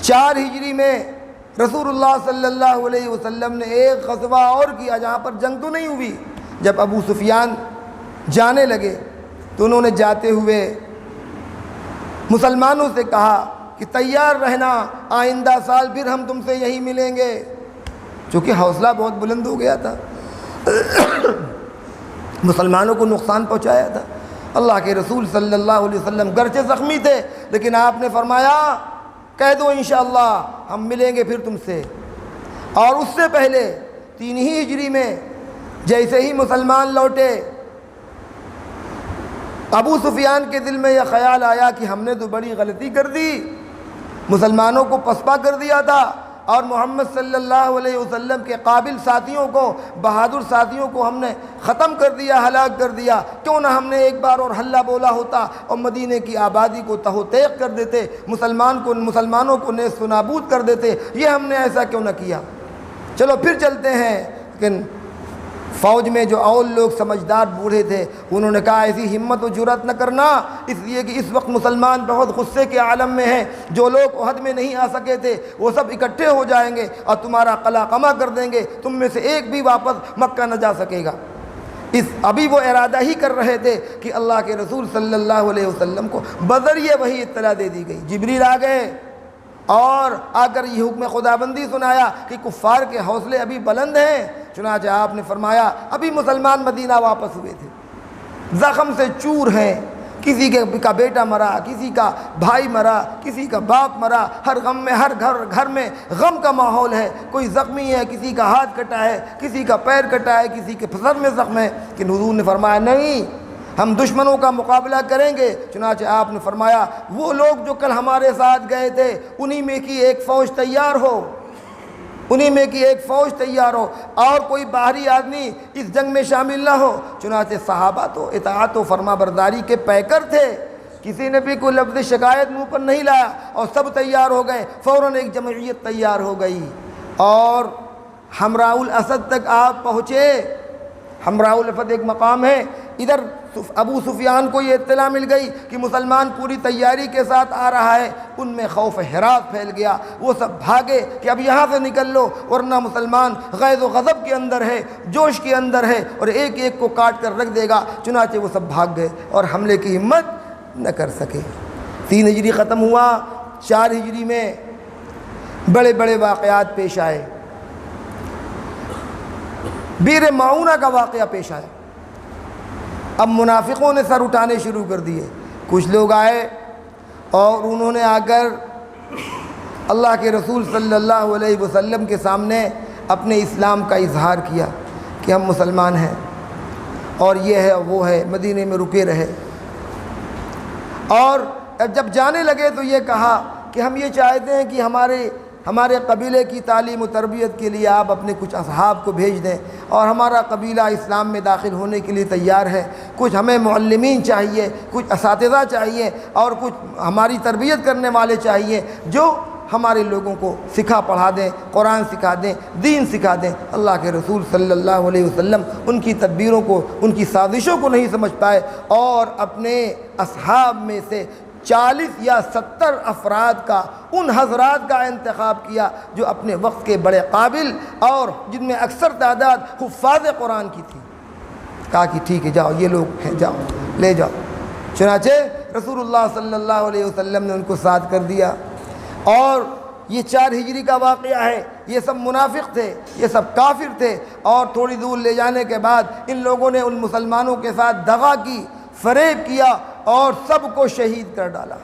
4 ہجری میں رسول اللہ صلی اللہ علیہ وسلم نے ایک غزوہ اور کیا جہاں پر جنگ تو نہیں ہوئی۔ جب ابو سفیان جانے لگے تو انہوں نے جاتے ہوئے مسلمانوں سے کہا کہ تیار رہنا، آئندہ سال پھر ہم تم سے یہی ملیں گے، چونکہ حوصلہ بہت بلند ہو گیا تھا، مسلمانوں کو نقصان پہنچایا تھا۔ اللہ کے رسول صلی اللہ علیہ وسلم گرچہ زخمی تھے لیکن آپ نے فرمایا کہہ دو انشاءاللہ ہم ملیں گے پھر تم سے۔ اور اس سے پہلے 3 ہی ہجری میں جیسے ہی مسلمان لوٹے ابو سفیان کے دل میں یہ خیال آیا کہ ہم نے تو بڑی غلطی کر دی، مسلمانوں کو پسپا کر دیا تھا اور محمد صلی اللہ علیہ وسلم کے قابل ساتھیوں کو، بہادر ساتھیوں کو ہم نے ختم کر دیا، ہلاک کر دیا۔ کیوں نہ ہم نے ایک بار اور ہلہ بولا ہوتا اور مدینے کی آبادی کو تہو تیغ کر دیتے، مسلمانوں کو نیست و نابود کر دیتے، یہ ہم نے ایسا کیوں نہ کیا، چلو پھر چلتے ہیں۔ لیکن فوج میں جو اور لوگ سمجھدار بوڑھے تھے انہوں نے کہا ایسی ہمت و جرأت نہ کرنا، اس لیے کہ اس وقت مسلمان بہت غصے کے عالم میں ہیں، جو لوگ احد میں نہیں آ سکے تھے وہ سب اکٹھے ہو جائیں گے اور تمہارا قلعہ قمع کر دیں گے، تم میں سے ایک بھی واپس مکہ نہ جا سکے گا۔ ابھی وہ ارادہ ہی کر رہے تھے کہ اللہ کے رسول صلی اللہ علیہ وسلم کو بذریعہ وہی اطلاع دے دی گئی۔ جبریل آ گئے اور آ کر یہ حکم خداوندی سنایا کہ کفار کے حوصلے ابھی بلند ہیں۔ چنانچہ آپ نے فرمایا ابھی مسلمان مدینہ واپس ہوئے تھے، زخم سے چور ہیں، کسی کا بیٹا مرا، کسی کا بھائی مرا، کسی کا باپ مرا، ہر غم میں ہر گھر میں غم کا ماحول ہے، کوئی زخمی ہے، کسی کا ہاتھ کٹا ہے، کسی کا پیر کٹا ہے، کسی کے سر میں زخم ہے، کہ حضور نے فرمایا نہیں، ہم دشمنوں کا مقابلہ کریں گے۔ چنانچہ آپ نے فرمایا وہ لوگ جو کل ہمارے ساتھ گئے تھے انہی میں کی ایک فوج تیار ہو، انہی میں کی ایک فوج تیار ہو، اور کوئی باہری آدمی اس جنگ میں شامل نہ ہو۔ چنانچہ صحابہ تو اطاعت و فرما برداری کے پیکر تھے، کسی نے بھی کوئی لفظ شکایت منہ پر نہیں لایا، اور سب تیار ہو گئے، فوراً ایک جمعیت تیار ہو گئی اور حمراء الاسد تک آپ پہنچے۔ حمراء الاسد ایک مقام ہے، ادھر ابو سفیان کو یہ اطلاع مل گئی کہ مسلمان پوری تیاری کے ساتھ آ رہا ہے، ان میں خوف ہراس پھیل گیا، وہ سب بھاگے کہ اب یہاں سے نکل لو ورنہ مسلمان غیظ و غضب کے اندر ہے، جوش کے اندر ہے اور ایک ایک کو کاٹ کر رکھ دے گا۔ چنانچہ وہ سب بھاگ گئے اور حملے کی ہمت نہ کر سکے۔ 3 ہجری ختم ہوا، 4 ہجری میں بڑے بڑے واقعات پیش آئے۔ بئر معونہ کا واقعہ پیش آیا۔ اب منافقوں نے سر اٹھانے شروع کر دیے، کچھ لوگ آئے اور انہوں نے آ کر اللہ کے رسول صلی اللہ علیہ وسلم کے سامنے اپنے اسلام کا اظہار کیا کہ ہم مسلمان ہیں اور یہ ہے وہ ہے، مدینے میں رکے رہے، اور جب جانے لگے تو یہ کہا کہ ہم یہ چاہتے ہیں کہ ہمارے قبیلے کی تعلیم و تربیت کے لیے آپ اپنے کچھ اصحاب کو بھیج دیں، اور ہمارا قبیلہ اسلام میں داخل ہونے کے لیے تیار ہے، کچھ ہمیں معلمین چاہیے، کچھ اساتذہ چاہیے، اور کچھ ہماری تربیت کرنے والے چاہیے جو ہمارے لوگوں کو سکھا پڑھا دیں، قرآن سکھا دیں، دین سکھا دیں۔ اللہ کے رسول صلی اللہ علیہ وسلم ان کی تدبیروں کو، ان کی سازشوں کو نہیں سمجھ پائے، اور اپنے اصحاب میں سے 40 یا 70 افراد کا، ان حضرات کا انتخاب کیا جو اپنے وقت کے بڑے قابل اور جن میں اکثر تعداد حفاظ قرآن کی تھی۔ کہا کہ ٹھیک ہے جاؤ، یہ لوگ ہیں، جاؤ لے جاؤ۔ چنانچہ رسول اللہ صلی اللہ علیہ وسلم نے ان کو ساتھ کر دیا، اور یہ 4 ہجری کا واقعہ ہے۔ یہ سب منافق تھے، یہ سب کافر تھے، اور تھوڑی دور لے جانے کے بعد ان لوگوں نے ان مسلمانوں کے ساتھ دغا کی، فریب کیا اور سب کو شہید کر ڈالا۔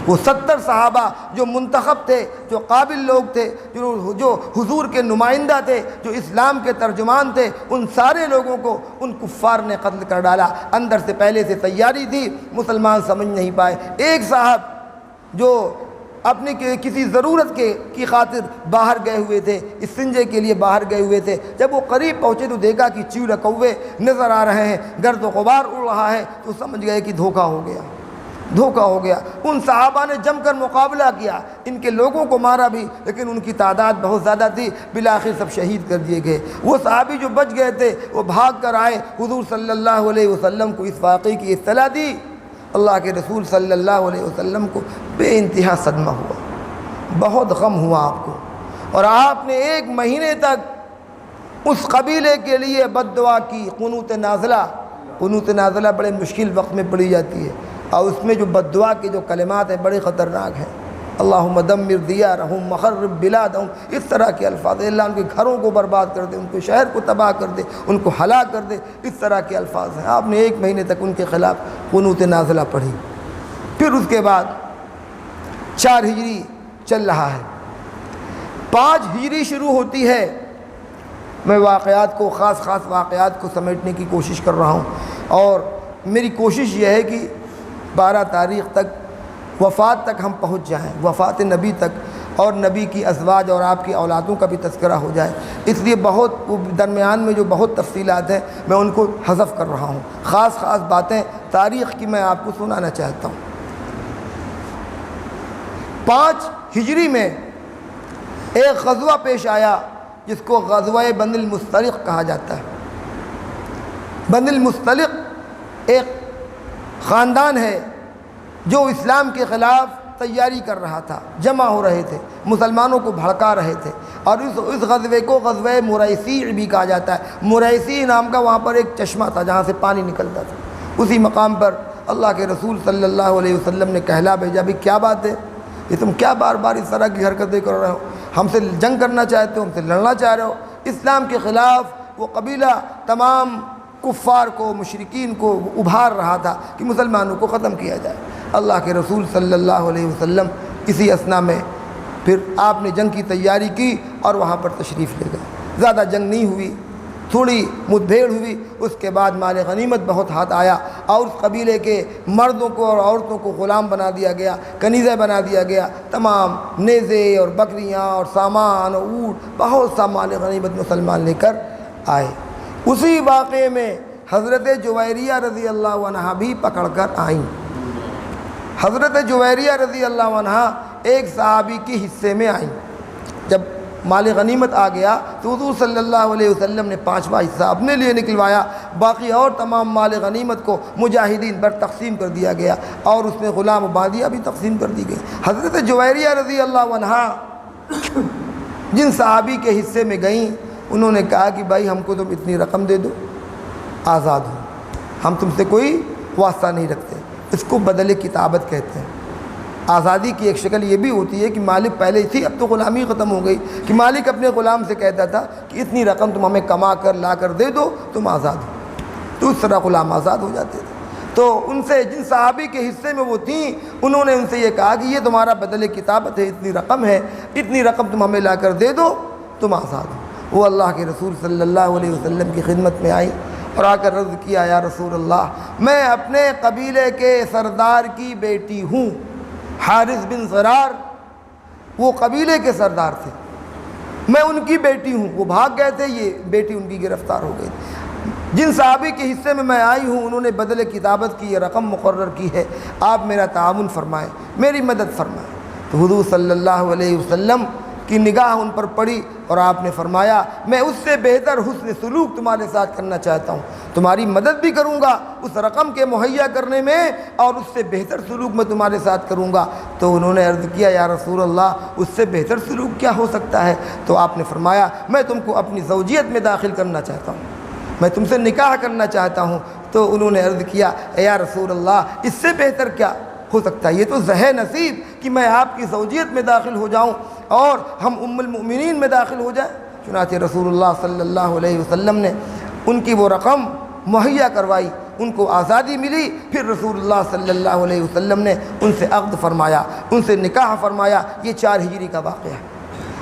وہ 70 صحابہ جو منتخب تھے، جو قابل لوگ تھے، جو حضور کے نمائندہ تھے، جو اسلام کے ترجمان تھے، ان سارے لوگوں کو ان کفار نے قتل کر ڈالا۔ اندر سے پہلے سے تیاری تھی، مسلمان سمجھ نہیں پائے۔ ایک صاحب جو اپنی کسی ضرورت کی خاطر باہر گئے ہوئے تھے، استنجے کے لیے باہر گئے ہوئے تھے، جب وہ قریب پہنچے تو دیکھا کہ چیل کوے نظر آ رہے ہیں، گرد و غبار اڑ رہا ہے، تو سمجھ گئے کہ دھوکہ ہو گیا، دھوکہ ہو گیا۔ ان صحابہ نے جم کر مقابلہ کیا، ان کے لوگوں کو مارا بھی، لیکن ان کی تعداد بہت زیادہ تھی، بالآخر سب شہید کر دیے گئے۔ وہ صحابی جو بچ گئے تھے وہ بھاگ کر آئے، حضور صلی اللہ علیہ وسلم کو اس واقعے کی اطلاع دی۔ اللہ کے رسول صلی اللہ علیہ وسلم کو بے انتہا صدمہ ہوا، بہت غم ہوا آپ کو، اور آپ نے 1 مہینے تک اس قبیلے کے لیے بد دعا کی، قنوت نازلہ۔ قنوت نازلہ بڑے مشکل وقت میں پڑھی جاتی ہے، اور اس میں جو بد دعا کے جو کلمات ہیں بڑے خطرناک ہیں۔ اللہم دمر دیارہم مخرب بلادہم، اس طرح کے الفاظ، اللہ ان کے گھروں کو برباد کر دے، ان کو شہر کو تباہ کر دے، ان کو ہلاک کر دے، اس طرح کے الفاظ ہیں۔ آپ نے 1 مہینے تک ان کے خلاف قنوت نازلہ پڑھی۔ پھر اس کے بعد 4 ہجری چل رہا ہے، 5 ہجری شروع ہوتی ہے۔ میں واقعات کو، خاص واقعات کو سمیٹنے کی کوشش کر رہا ہوں، اور میری کوشش یہ ہے کہ 12 تاریخ تک، وفات تک ہم پہنچ جائیں، وفات نبی تک، اور نبی کی ازواج اور آپ کی اولادوں کا بھی تذکرہ ہو جائے۔ اس لیے بہت درمیان میں جو بہت تفصیلات ہیں میں ان کو حذف کر رہا ہوں، خاص باتیں تاریخ کی میں آپ کو سنانا چاہتا ہوں۔ 5 ہجری میں ایک غزوہ پیش آیا جس کو غزوہ بنی المستلق کہا جاتا ہے۔ بنی المصطلق ایک خاندان ہے جو اسلام کے خلاف تیاری کر رہا تھا، جمع ہو رہے تھے، مسلمانوں کو بھڑکا رہے تھے، اور اس غزوے کو غزوہ مریسی بھی کہا جاتا ہے۔ مریسی نام کا وہاں پر ایک چشمہ تھا جہاں سے پانی نکلتا تھا۔ اسی مقام پر اللہ کے رسول صلی اللہ علیہ وسلم نے کہلا بھیجا، بھی کیا بات ہے، یہ تم کیا بار بار اس طرح کی حرکتیں کر رہے ہو، ہم سے جنگ کرنا چاہتے ہو، ہم سے لڑنا چاہ رہے ہو۔ اسلام کے خلاف وہ قبیلہ تمام کفار کو، مشرکین کو ابھار رہا تھا کہ مسلمانوں کو ختم کیا جائے۔ اللہ کے رسول صلی اللہ علیہ وسلم اسی اثنا میں پھر آپ نے جنگ کی تیاری کی اور وہاں پر تشریف لے گئے۔ زیادہ جنگ نہیں ہوئی، تھوڑی مدبھیڑ ہوئی، اس کے بعد مال غنیمت بہت ہاتھ آیا اور اس قبیلے کے مردوں کو اور عورتوں کو غلام بنا دیا گیا، کنیزہ بنا دیا گیا۔ تمام نیزے اور بکریاں اور سامان اور اونٹ، بہت سا مال غنیمت مسلمان لے کر آئے۔ اسی واقعے میں حضرت جویریہ رضی اللہ عنہا بھی پکڑ کر آئیں۔ حضرت جویریہ رضی اللہ عنہا ایک صحابی کی حصے میں آئیں۔ جب مال غنیمت آ گیا تو حضور صلی اللہ علیہ وسلم نے 5واں حصہ اپنے لیے نکلوایا، باقی اور تمام مال غنیمت کو مجاہدین پر تقسیم کر دیا گیا، اور اس میں غلام و باندیاں بھی تقسیم کر دی گئی۔ حضرت جویریہ رضی اللہ عنہا جن صحابی کے حصے میں گئیں، انہوں نے کہا کہ بھائی ہم کو تم اتنی رقم دے دو، آزاد ہو، ہم تم سے کوئی واسطہ نہیں رکھتے۔ اس کو بدل کتابت کہتے ہیں۔ آزادی کی ایک شکل یہ بھی ہوتی ہے کہ مالک پہلے ہی تھی، اب تو غلامی ختم ہو گئی، کہ مالک اپنے غلام سے کہتا تھا کہ اتنی رقم تم ہمیں کما کر لا کر دے دو، تم آزاد ہو، تو اس طرح غلام آزاد ہو جاتے تھے۔ تو ان سے جن صحابی کے حصے میں وہ تھیں، انہوں نے ان سے یہ کہا کہ یہ تمہارا بدل کتابت ہے، اتنی رقم ہے، اتنی رقم تم ہمیں لا کر دے دو، تم آزاد ہو۔ وہ اللہ کے رسول صلی اللہ علیہ وسلم کی خدمت میں آئی اور آ کر عرض کیا، یا رسول اللہ، میں اپنے قبیلے کے سردار کی بیٹی ہوں۔ حارث بن ضرار وہ قبیلے کے سردار تھے، میں ان کی بیٹی ہوں، وہ بھاگ گئے تھے، یہ بیٹی ان کی گرفتار ہو گئی۔ جن صحابی کے حصے میں آئی ہوں، انہوں نے بدل کتابت کی یہ رقم مقرر کی ہے، آپ میرا تعاون فرمائیں، میری مدد فرمائیں۔ تو حضور صلی اللہ علیہ وسلم کی نگاہ ان پر پڑی اور آپ نے فرمایا، میں اس سے بہتر حسن سلوک تمہارے ساتھ کرنا چاہتا ہوں، تمہاری مدد بھی کروں گا اس رقم کے مہیا کرنے میں، اور اس سے بہتر سلوک میں تمہارے ساتھ کروں گا۔ تو انہوں نے عرض کیا، یا رسول اللہ، اس سے بہتر سلوک کیا ہو سکتا ہے؟ تو آپ نے فرمایا، میں تم کو اپنی زوجیت میں داخل کرنا چاہتا ہوں، میں تم سے نکاح کرنا چاہتا ہوں۔ تو انہوں نے عرض کیا، یا رسول اللہ، اس سے بہتر کیا ہو سکتا ہے؟ یہ تو زہ نصیب کہ میں آپ کی زوجیت میں داخل ہو جاؤں اور ہم ام المؤمنین میں داخل ہو جائیں۔ چنانچہ رسول اللہ صلی اللہ علیہ وسلم نے ان کی وہ رقم مہیا کروائی، ان کو آزادی ملی۔ پھر رسول اللہ صلی اللہ علیہ وسلم نے ان سے عقد فرمایا، ان سے نکاح فرمایا۔ یہ 4 ہجری کا واقعہ ہے۔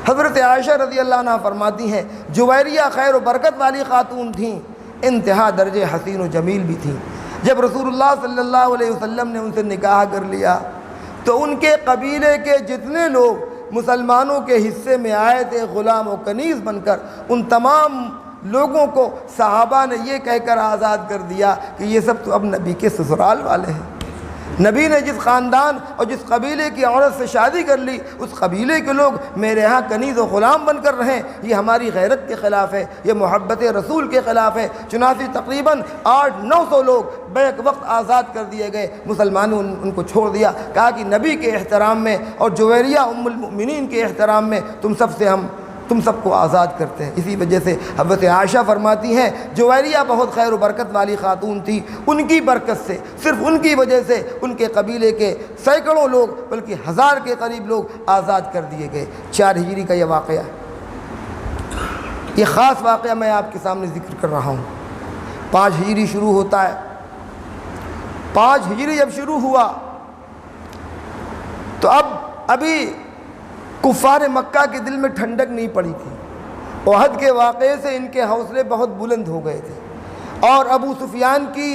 حضرت عائشہ رضی اللہ عنہ فرماتی ہیں، جویریہ خیر و برکت والی خاتون تھیں، انتہا درجے حسین و جمیل بھی تھیں۔ جب رسول اللہ صلی اللہ علیہ وسلم نے ان سے نکاح کر لیا تو ان کے قبیلے کے جتنے لوگ مسلمانوں کے حصے میں آئے تھے غلام و کنیز بن کر، ان تمام لوگوں کو صحابہ نے یہ کہہ کر آزاد کر دیا کہ یہ سب تو اب نبی کے سسرال والے ہیں۔ نبی نے جس خاندان اور جس قبیلے کی عورت سے شادی کر لی، اس قبیلے کے لوگ میرے ہاں کنیز و غلام بن کر رہیں، یہ ہماری غیرت کے خلاف ہے، یہ محبت رسول کے خلاف ہے۔ چنانچہ تقریباً 800-900 لوگ بیک وقت آزاد کر دیے گئے۔ مسلمانوں نے ان کو چھوڑ دیا، کہا کہ نبی کے احترام میں اور جویریہ ام المؤمنین کے احترام میں تم سب کو آزاد کرتے ہیں۔ اسی وجہ سے حضرت عائشہ فرماتی ہیں، جویریہ بہت خیر و برکت والی خاتون تھی، ان کی برکت سے، صرف ان کی وجہ سے ان کے قبیلے کے سینکڑوں لوگ، بلکہ 1000 کے قریب لوگ آزاد کر دیے گئے۔ 4 ہجری کا یہ واقعہ ہے۔ یہ خاص واقعہ میں آپ کے سامنے ذکر کر رہا ہوں۔ 5 ہجری شروع ہوتا ہے۔ 5 ہجری جب شروع ہوا تو ابھی کفار مکہ کے دل میں ٹھنڈک نہیں پڑی تھی۔ احد کے واقعے سے ان کے حوصلے بہت بلند ہو گئے تھے، اور ابو سفیان کی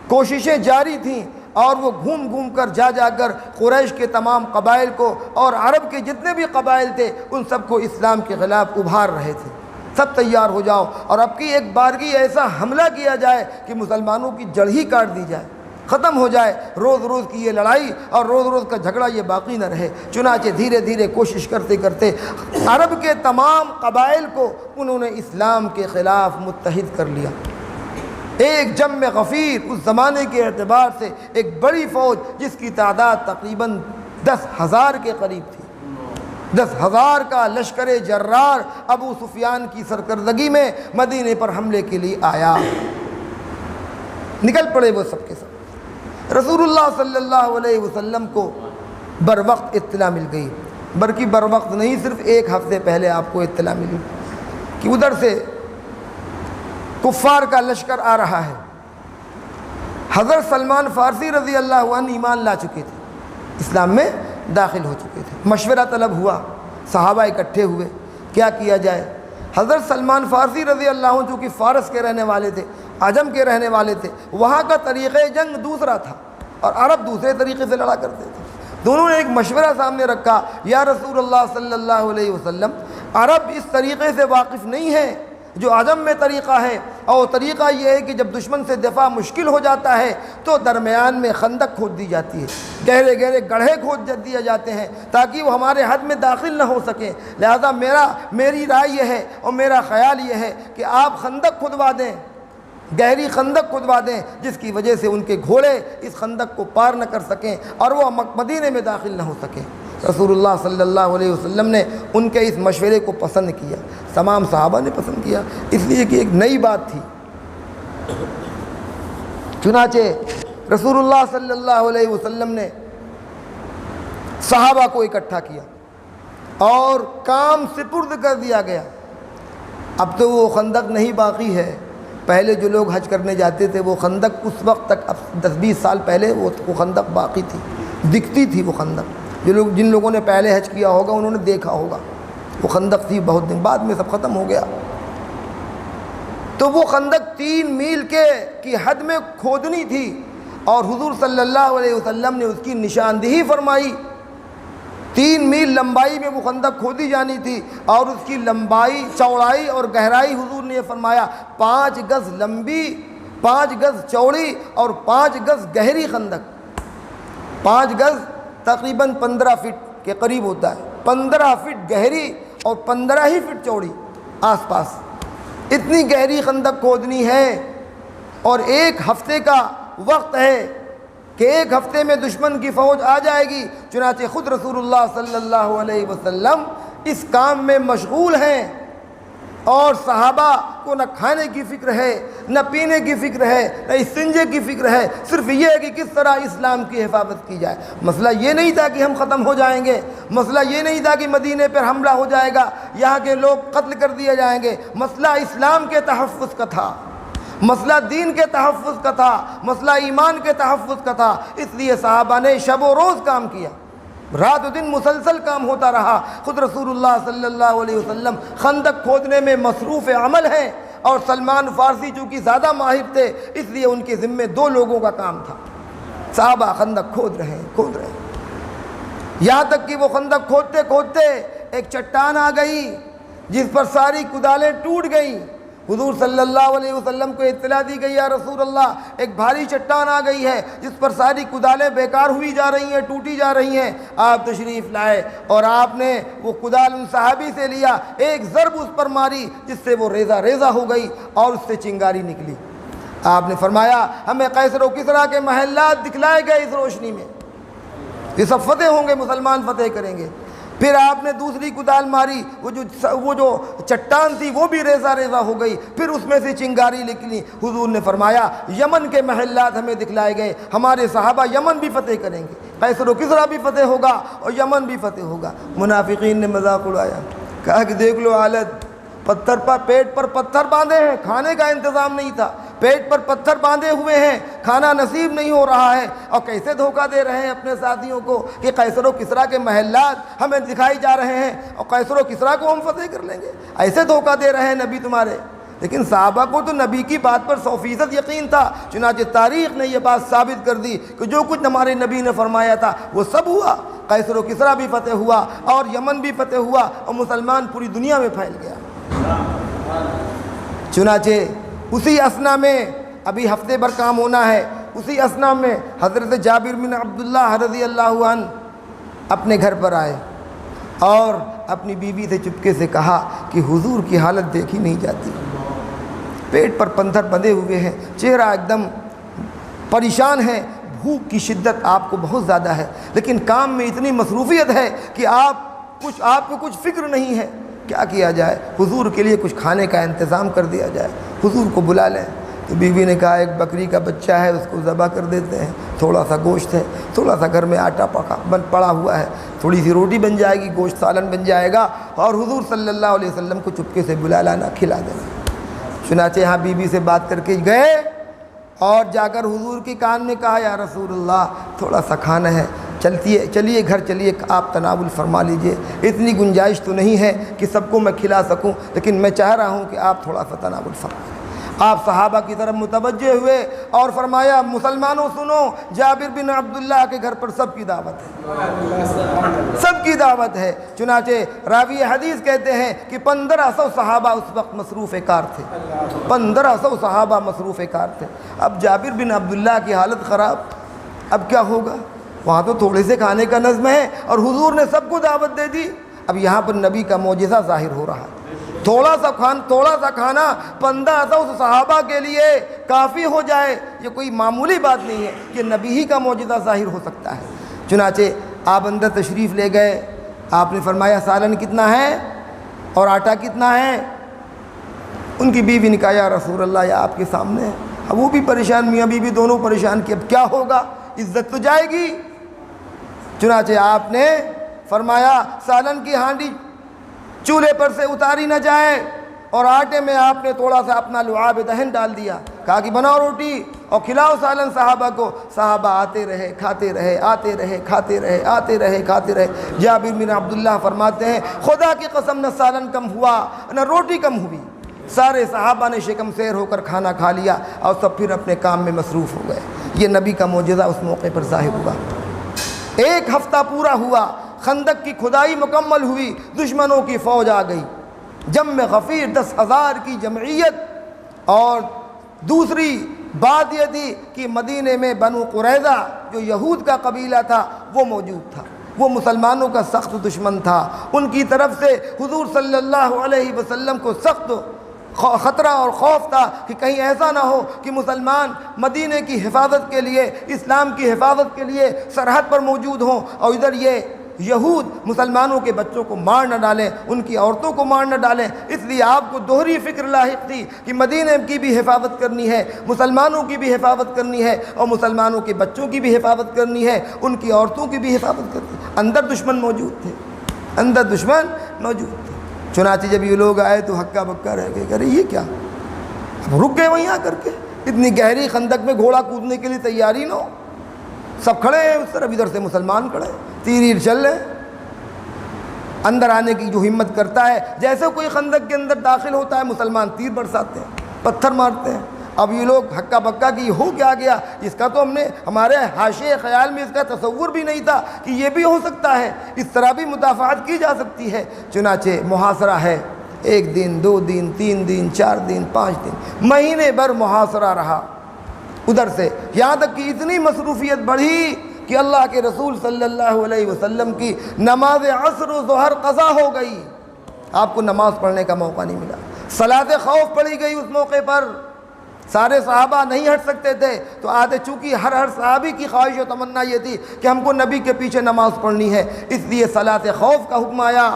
کوششیں جاری تھیں، اور وہ گھوم گھوم کر جا کر قریش کے تمام قبائل کو اور عرب کے جتنے بھی قبائل تھے ان سب کو اسلام کے خلاف ابھار رہے تھے۔ سب تیار ہو جاؤ، اور اب کی ایک بارگی ایسا حملہ کیا جائے کہ مسلمانوں کی جڑ ہی کاٹ دی جائے، ختم ہو جائے، روز روز کی یہ لڑائی اور روز روز کا جھگڑا یہ باقی نہ رہے۔ چنانچہ دھیرے دھیرے کوشش کرتے کرتے عرب کے تمام قبائل کو انہوں نے اسلام کے خلاف متحد کر لیا۔ ایک جم غفیر اس زمانے کے اعتبار سے ایک بڑی فوج جس کی تعداد تقریباً 10,000 کے قریب تھی، 10,000 کا لشکر جرار ابو سفیان کی سرکردگی میں مدینے پر حملے کے لیے آیا۔ نکل پڑے وہ سب کے سب۔ رسول اللہ صلی اللہ علیہ وسلم کو بر وقت اطلاع مل گئی، بلکہ بر وقت نہیں، صرف ایک ہفتے پہلے آپ کو اطلاع ملی کہ ادھر سے کفار کا لشکر آ رہا ہے۔ حضرت سلمان فارسی رضی اللہ عنہ ایمان لا چکے تھے، اسلام میں داخل ہو چکے تھے۔ مشورہ طلب ہوا، صحابہ اکٹھے ہوئے، کیا کیا جائے؟ حضرت سلمان فارسی رضی اللہ عنہ جو کہ فارس کے رہنے والے تھے، عجم کے رہنے والے تھے، وہاں کا طریقہ جنگ دوسرا تھا اور عرب دوسرے طریقے سے لڑا کرتے تھے۔ دونوں نے ایک مشورہ سامنے رکھا، یا رسول اللہ صلی اللہ علیہ وسلم، عرب اس طریقے سے واقف نہیں ہے جو عجم میں طریقہ ہے، اور طریقہ یہ ہے کہ جب دشمن سے دفاع مشکل ہو جاتا ہے تو درمیان میں خندق کھود دی جاتی ہے، گہرے گہرے گڑھے کھود دیے جاتے ہیں تاکہ وہ ہمارے حد میں داخل نہ ہو سکیں۔ لہذا میری رائے یہ ہے اور میرا خیال یہ ہے کہ آپ خندق کھدوا دیں، گہری خندق کھدوا دیں، جس کی وجہ سے ان کے گھوڑے اس خندق کو پار نہ کر سکیں اور وہ مدینے میں داخل نہ ہو سکیں۔ رسول اللہ صلی اللہ علیہ وسلم نے ان کے اس مشورے کو پسند کیا، تمام صحابہ نے پسند کیا، اس لیے کہ ایک نئی بات تھی۔ چنانچہ رسول اللہ صلی اللہ علیہ وسلم نے صحابہ کو اکٹھا کیا اور کام سپرد کر دیا گیا۔ اب تو وہ خندق نہیں باقی ہے، پہلے جو لوگ حج کرنے جاتے تھے وہ خندق اس وقت تک، اب 10-20 سال پہلے وہ خندق باقی تھی، دکھتی تھی وہ خندق۔ جن لوگوں نے پہلے حج کیا ہوگا انہوں نے دیکھا ہوگا، وہ خندق تھی، بہت دن بعد میں سب ختم ہو گیا۔ تو وہ خندق 3 میل کی حد میں کھودنی تھی اور حضور صلی اللہ علیہ وسلم نے اس کی نشاندہی فرمائی۔ 3 میل لمبائی میں وہ خندق کھودی جانی تھی اور اس کی لمبائی، چوڑائی اور گہرائی حضور نے یہ فرمایا 5 گز لمبی، 5 گز چوڑی اور 5 گز گہری خندق۔ 5 گز تقریباً 15 فٹ کے قریب ہوتا ہے، 15 فٹ گہری اور 15 ہی فٹ چوڑی آس پاس، اتنی گہری خندق کھودنی ہے اور 1 ہفتے کا وقت ہے کہ 1 ہفتے میں دشمن کی فوج آ جائے گی۔ چنانچہ خود رسول اللہ صلی اللہ علیہ وسلم اس کام میں مشغول ہیں اور صحابہ کو نہ کھانے کی فکر ہے، نہ پینے کی فکر ہے، نہ استنجے کی فکر ہے، صرف یہ ہے کہ کس طرح اسلام کی حفاظت کی جائے۔ مسئلہ یہ نہیں تھا کہ ہم ختم ہو جائیں گے، مسئلہ یہ نہیں تھا کہ مدینے پر حملہ ہو جائے گا، یہاں کے لوگ قتل کر دیے جائیں گے۔ مسئلہ اسلام کے تحفظ کا تھا، مسئلہ دین کے تحفظ کا تھا، مسئلہ ایمان کے تحفظ کا تھا۔ اس لیے صحابہ نے شب و روز کام کیا، رات و دن مسلسل کام ہوتا رہا۔ خود رسول اللہ صلی اللہ علیہ وسلم خندق کھودنے میں مصروف عمل ہیں اور سلمان فارسی چونکہ زیادہ ماہر تھے اس لیے ان کے ذمے 2 لوگوں کا کام تھا۔ صحابہ خندق کھود رہے ہیں، یہاں تک کہ وہ خندق کھودتے کھودتے ایک چٹان آ گئی جس پر ساری کدالیں ٹوٹ گئیں۔ حضور صلی اللہ علیہ وسلم کو اطلاع دی گئی، یا رسول اللہ ایک بھاری چٹان آ گئی ہے جس پر ساری کدالیں بیکار ہوئی جا رہی ہیں، ٹوٹی جا رہی ہیں۔ آپ تشریف لائے اور آپ نے وہ کدال ان صحابی سے لیا، ایک ضرب اس پر ماری جس سے وہ ریزہ ریزہ ہو گئی اور اس سے چنگاری نکلی۔ آپ نے فرمایا ہمیں قیصر و کسریٰ کے محلات دکھلائے گئے اس روشنی میں، یہ سب فتح ہوں گے، مسلمان فتح کریں گے۔ پھر آپ نے دوسری کدال ماری، وہ جو چٹان تھی وہ بھی ریزہ ریزہ ہو گئی، پھر اس میں سے چنگاری نکلی۔ حضور نے فرمایا یمن کے محلات ہمیں دکھلائے گئے، ہمارے صحابہ یمن بھی فتح کریں گے، قیصر و کسریٰ بھی فتح ہوگا اور یمن بھی فتح ہوگا۔ منافقین نے مذاق اڑایا، کہا کہ دیکھ لو حالت، پتھر پر پیٹ پر پتھر باندھے ہیں، کھانے کا انتظام نہیں تھا، پیٹ پر پتھر باندھے ہوئے ہیں، کھانا نصیب نہیں ہو رہا ہے، اور کیسے دھوکہ دے رہے ہیں اپنے ساتھیوں کو کہ قیصر و کسریٰ کے محلات ہمیں دکھائی جا رہے ہیں اور قیصر و کسریٰ کو ہم فتح کر لیں گے، ایسے دھوکہ دے رہے ہیں نبی تمہارے۔ لیکن صحابہ کو تو نبی کی بات پر 100% یقین تھا، چنانچہ تاریخ نے یہ بات ثابت کر دی کہ جو کچھ ہمارے نبی نے فرمایا تھا وہ سب ہوا، قیصر و کسریٰ بھی فتح ہوا اور یمن بھی فتح ہوا اور مسلمان پوری دنیا میں پھیل گیا۔ چنانچہ اسی اثنا میں ابھی ہفتے بھر کام ہونا ہے، اسی اثنا میں حضرت جابر بن عبداللہ رضی اللہ عنہ اپنے گھر پر آئے اور اپنی بیوی سے چپکے سے کہا کہ حضور کی حالت دیکھی نہیں جاتی، پیٹ پر پتھر بندھے ہوئے ہیں، چہرہ ایک دم پریشان ہے، بھوک کی شدت آپ کو بہت زیادہ ہے، لیکن کام میں اتنی مصروفیت ہے کہ آپ کو کچھ فکر نہیں ہے۔ کیا کیا جائے؟ حضور کے لیے کچھ کھانے کا انتظام کر دیا جائے، حضور کو بلا لیں۔ تو بیوی نے کہا ایک بکری کا بچہ ہے، اس کو ذبح کر دیتے ہیں، تھوڑا سا گوشت ہے، تھوڑا سا گھر میں آٹا پڑا ہوا ہے، تھوڑی سی روٹی بن جائے گی، گوشت سالن بن جائے گا، اور حضور صلی اللہ علیہ وسلم کو چپکے سے بلا لانا، کھلا دینا۔ چنانچہ یہاں بیوی سے بات کر کے گئے اور جا کر حضور کے کان میں کہا یا رسول اللہ تھوڑا سا کھانا ہے، چلیے گھر چلیے، آپ تناول فرما لیجئے۔ اتنی گنجائش تو نہیں ہے کہ سب کو میں کھلا سکوں، لیکن میں چاہ رہا ہوں کہ آپ تھوڑا سا تناول فرمائیں۔ آپ صحابہ کی طرف متوجہ ہوئے اور فرمایا مسلمانوں سنو، جابر بن عبداللہ کے گھر پر سب کی دعوت ہے، سب کی دعوت ہے۔ چنانچہ راوی حدیث کہتے ہیں کہ 1500 صحابہ اس وقت مصروف کار تھے، 1500 صحابہ مصروف کار تھے۔ اب جابر بن عبداللہ کی حالت خراب، اب کیا ہوگا؟ وہاں تو تھوڑے سے کھانے کا نظم ہے اور حضور نے سب کو دعوت دے دی۔ اب یہاں پر نبی کا معجزہ ظاہر ہو رہا ہے۔ تھوڑا سا کھانا 1500 صحابہ کے لیے کافی ہو جائے، یہ کوئی معمولی بات نہیں ہے، یہ نبی ہی کا معجزہ ظاہر ہو سکتا ہے۔ چنانچہ آپ اندر تشریف لے گئے، آپ نے فرمایا سالن کتنا ہے اور آٹا کتنا ہے؟ ان کی بیوی نے کہا یا رسول اللہ یہ آپ کے سامنے ہے۔ اب وہ بھی پریشان، میاں بیوی دونوں پریشان کہ اب کیا ہوگا، عزت تو جائے گی۔ چنانچہ آپ نے فرمایا سالن کی ہانڈی چولہے پر سے اتاری نہ جائے، اور آٹے میں آپ نے تھوڑا سا اپنا لعاب دہن ڈال دیا، کہا کہ بناؤ روٹی اور کھلاؤ سالن صحابہ کو۔ صحابہ آتے رہے، کھاتے رہے، آتے رہے، کھاتے رہے، آتے رہے، کھاتے رہے۔ جابر بن عبداللہ فرماتے ہیں خدا کی قسم نہ سالن کم ہوا نہ روٹی کم ہوئی، سارے صحابہ نے شکم سیر ہو کر کھانا کھا لیا اور سب پھر اپنے کام میں مصروف ہو گئے۔ یہ نبی کا معجزہ اس موقع پر ظاہر ہوا۔ ایک ہفتہ پورا ہوا، خندق کی کھدائی مکمل ہوئی، دشمنوں کی فوج آ گئی، جم غفیر 10,000 کی جمعیت، اور دوسری بات یہ تھی کہ مدینے میں بنو قریظہ جو یہود کا قبیلہ تھا وہ موجود تھا، وہ مسلمانوں کا سخت دشمن تھا۔ ان کی طرف سے حضور صلی اللہ علیہ وسلم کو سخت خطرہ اور خوف تھا کہ کہیں ایسا نہ ہو کہ مسلمان مدینے کی حفاظت کے لیے، اسلام کی حفاظت کے لیے سرحد پر موجود ہوں، اور ادھر یہ یہود مسلمانوں کے بچوں کو مار نہ ڈالیں، ان کی عورتوں کو مار نہ ڈالیں۔ اس لیے آپ کو دوہری فکر لاحق تھی کہ مدینے کی بھی حفاظت کرنی ہے، مسلمانوں کی بھی حفاظت کرنی ہے، اور مسلمانوں کے بچوں کی بھی حفاظت کرنی ہے، ان کی عورتوں کی بھی حفاظت کرنی ہے۔ اندر دشمن موجود تھے، اندر دشمن موجود تھے۔ چنانچہ جب یہ لوگ آئے تو ہکا بکا رہ گئے، کہہ رہے یہ کیا، اب رک گئے وہیں آ کر کے، اتنی گہری خندق میں گھوڑا کودنے کے لیے تیاری نہ ہو، سب کھڑے ہیں اس طرف، ادھر سے مسلمان کھڑے ہیں، تیر چل رہے۔ اندر آنے کی جو ہمت کرتا ہے، جیسے کوئی خندق کے اندر داخل ہوتا ہے مسلمان تیر برساتے ہیں، پتھر مارتے ہیں۔ اب یہ لوگ ہکا بکا کہ ہو کیا گیا، اس کا تو ہمارے حاشیے خیال میں اس کا تصور بھی نہیں تھا کہ یہ بھی ہو سکتا ہے، اس طرح بھی مدافعت کی جا سکتی ہے۔ چنانچہ محاصرہ ہے، 1 دن 2 دن 3 دن 4 دن 5 دن، مہینے بھر محاصرہ رہا ادھر سے، یہاں تک کہ اتنی مصروفیت بڑھی کہ اللہ کے رسول صلی اللہ علیہ وسلم کی نماز عصر و ظہر قضا ہو گئی، آپ کو نماز پڑھنے کا موقع نہیں ملا۔ صلاۃ خوف پڑھی گئی اس موقع پر، سارے صحابہ نہیں ہٹ سکتے تھے، تو آدھے چونکہ ہر صحابی کی خواہش و تمنا یہ تھی کہ ہم کو نبی کے پیچھے نماز پڑھنی ہے، اس لیے صلاۃ خوف کا حکم آیا۔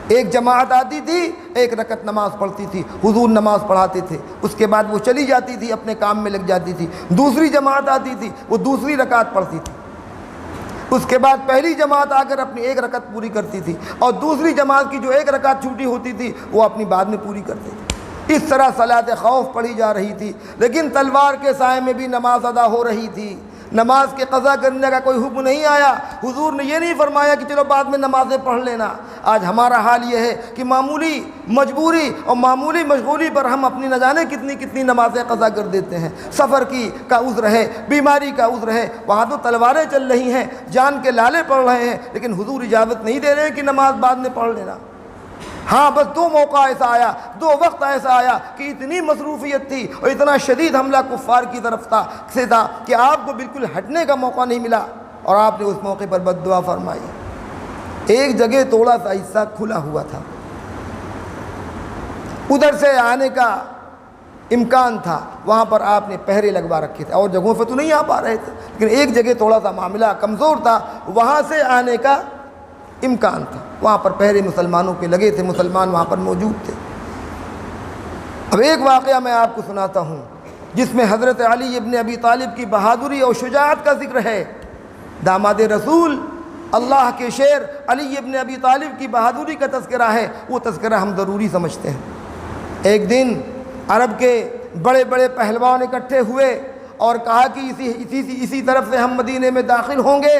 ایک جماعت آتی تھی، 1 رکعت نماز پڑھتی تھی، حضور نماز پڑھاتے تھے، اس کے بعد وہ چلی جاتی تھی، اپنے کام میں لگ جاتی تھی۔ دوسری جماعت آتی تھی، وہ دوسری رکعت پڑھتی تھی، اس کے بعد پہلی جماعت آ کر اپنی 1 رکعت پوری کرتی تھی، اور دوسری جماعت کی جو 1 رکعت چھوٹی ہوتی تھی وہ اپنی بعد میں پوری کرتی تھی۔ اس طرح صلاۃ خوف پڑھی جا رہی تھی، لیکن تلوار کے سائے میں بھی نماز ادا ہو رہی تھی۔ نماز کے قضا کرنے کا کوئی حکم نہیں آیا، حضور نے یہ نہیں فرمایا کہ چلو بعد میں نمازیں پڑھ لینا۔ آج ہمارا حال یہ ہے کہ معمولی مجبوری اور معمولی مشغولی پر ہم اپنی نہ جانے کتنی نمازیں قضا کر دیتے ہیں۔ سفر کا عذر ہے، بیماری کا عذر ہے، وہاں تو تلواریں چل رہی ہیں، جان کے لالے پڑ رہے ہیں، لیکن حضور اجازت نہیں دے رہے کہ نماز بعد میں پڑھ لینا۔ ہاں بس 2 موقع ایسا آیا، 2 وقت ایسا آیا کہ اتنی مصروفیت تھی اور اتنا شدید حملہ کفار کی طرف تھا کہ آپ کو بالکل ہٹنے کا موقع نہیں ملا، اور آپ نے اس موقع پر بد دعا فرمائی۔ ایک جگہ تھوڑا سا حصہ کھلا ہوا تھا، ادھر سے آنے کا امکان تھا وہاں پر آپ نے پہرے لگوا رکھے تھے، اور جگہوں پہ تو نہیں آ پا رہے تھے، لیکن ایک جگہ تھوڑا سا معاملہ کمزور تھا، وہاں سے آنے کا امکان تھا، وہاں پر پہرے مسلمانوں کے لگے تھے، مسلمان وہاں پر موجود تھے۔ اب ایک واقعہ میں آپ کو سناتا ہوں جس میں حضرت علی ابن ابی طالب کی بہادری اور شجاعت کا ذکر ہے۔ داماد رسول اللہ کے شیر علی ابن ابی طالب کی بہادری کا تذکرہ ہے، وہ تذکرہ ہم ضروری سمجھتے ہیں۔ ایک دن عرب کے بڑے بڑے پہلوان اکٹھے ہوئے اور کہا کہ اسی طرف سے ہم مدینے میں داخل ہوں گے،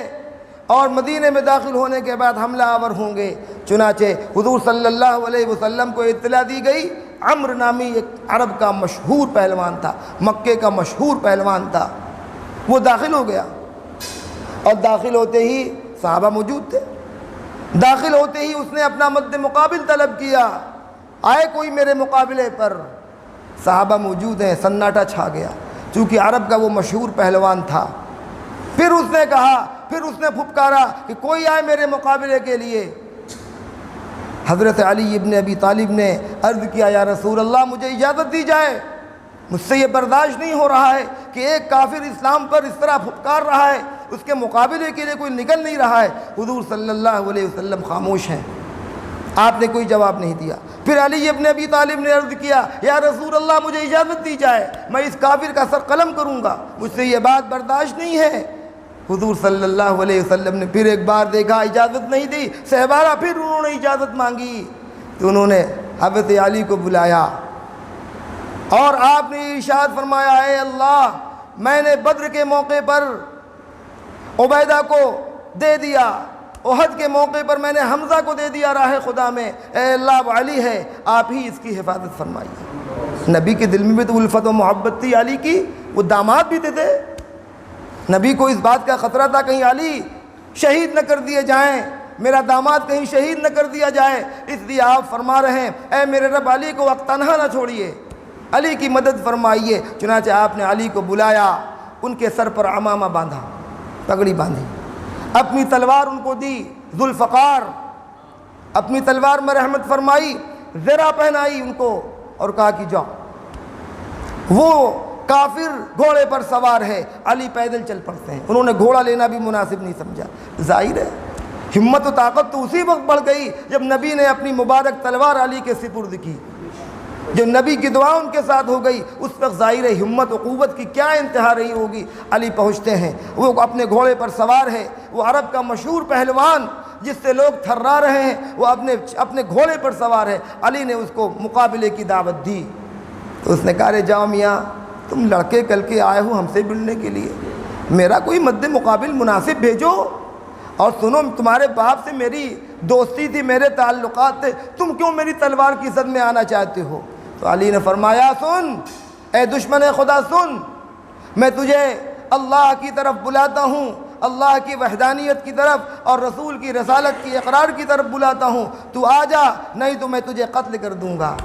اور مدینے میں داخل ہونے کے بعد حملہ آور ہوں گے۔ چنانچہ حضور صلی اللہ علیہ وسلم کو اطلاع دی گئی۔ عمرو نامی ایک عرب کا مشہور پہلوان تھا، مکے کا مشہور پہلوان تھا، وہ داخل ہو گیا، اور داخل ہوتے ہی صحابہ موجود تھے۔ داخل ہوتے ہی اس نے اپنا مد مقابل طلب کیا، آئے کوئی میرے مقابلے پر؟ صحابہ موجود ہیں، سناٹا چھا گیا، چونکہ عرب کا وہ مشہور پہلوان تھا۔ پھر اس نے کہا، پھر اس نے پھپکارا کہ کوئی آئے میرے مقابلے کے لیے۔ حضرت علی ابن ابی طالب نے عرض کیا، یا رسول اللہ مجھے اجازت دی جائے، مجھ سے یہ برداشت نہیں ہو رہا ہے کہ ایک کافر اسلام پر اس طرح پھپکار رہا ہے، اس کے مقابلے کے لیے کوئی نکل نہیں رہا ہے۔ حضور صلی اللہ علیہ وسلم خاموش ہیں، آپ نے کوئی جواب نہیں دیا۔ پھر علی ابن ابی طالب نے عرض کیا، یا رسول اللہ مجھے اجازت دی جائے، میں اس کافر کا سر قلم کروں گا، مجھ سے یہ بات برداشت نہیں ہے۔ حضور صلی اللہ علیہ وسلم نے پھر ایک بار دیکھا، اجازت نہیں دی، سہبارہ پھر انہوں نے اجازت مانگی، تو انہوں نے حضرت علی کو بلایا اور آپ نے ارشاد فرمایا، اے اللہ میں نے بدر کے موقع پر عبیدہ کو دے دیا، احد کے موقع پر میں نے حمزہ کو دے دیا راہ خدا میں، اے اللہ اب علی ہے، آپ ہی اس کی حفاظت فرمائیے۔ نبی کے دل میں بھی تو الفت و محبت تھی علی کی، وہ داماد بھی تھے، نبی کو اس بات کا خطرہ تھا کہیں علی شہید نہ کر دیے جائیں، میرا داماد کہیں شہید نہ کر دیا جائے، اس لیے آپ فرما رہے ہیں اے میرے رب علی کو وقت تنہا نہ چھوڑیے، علی کی مدد فرمائیے۔ چنانچہ آپ نے علی کو بلایا، ان کے سر پر عمامہ باندھا، پگڑی باندھی، اپنی تلوار ان کو دی، ذوالفقار، اپنی تلوار میں رحمت فرمائی، زرہ پہنائی ان کو، اور کہا کہ جاؤ۔ وہ کافر گھوڑے پر سوار ہے، علی پیدل چل پڑتے ہیں، انہوں نے گھوڑا لینا بھی مناسب نہیں سمجھا۔ ظاہر ہے ہمت و طاقت تو اسی وقت بڑھ گئی جب نبی نے اپنی مبارک تلوار علی کے سپرد کی، جو نبی کی دعا ان کے ساتھ ہو گئی، اس وقت ظاہر ہے ہمت و قوت کی کیا انتہا رہی ہوگی۔ علی پہنچتے ہیں، وہ اپنے گھوڑے پر سوار ہے، وہ عرب کا مشہور پہلوان جس سے لوگ تھرا رہے ہیں، وہ اپنے گھوڑے پر سوار ہے۔ علی نے اس کو مقابلے کی دعوت دی، تو اس نے کہا، رے جاؤ میاں، تم لڑکے کل کے آئے ہو ہم سے ملنے کے لیے، میرا کوئی مد مقابل مناسب بھیجو، اور سنو تمہارے باپ سے میری دوستی تھی، میرے تعلقات تھے، تم کیوں میری تلوار کی زد میں آنا چاہتے ہو؟ تو علی نے فرمایا، سن اے دشمن خدا سن، میں تجھے اللہ کی طرف بلاتا ہوں، اللہ کی وحدانیت کی طرف اور رسول کی رسالت کی اقرار کی طرف بلاتا ہوں، تو آ جا، نہیں تو میں تجھے قتل کر دوں گا،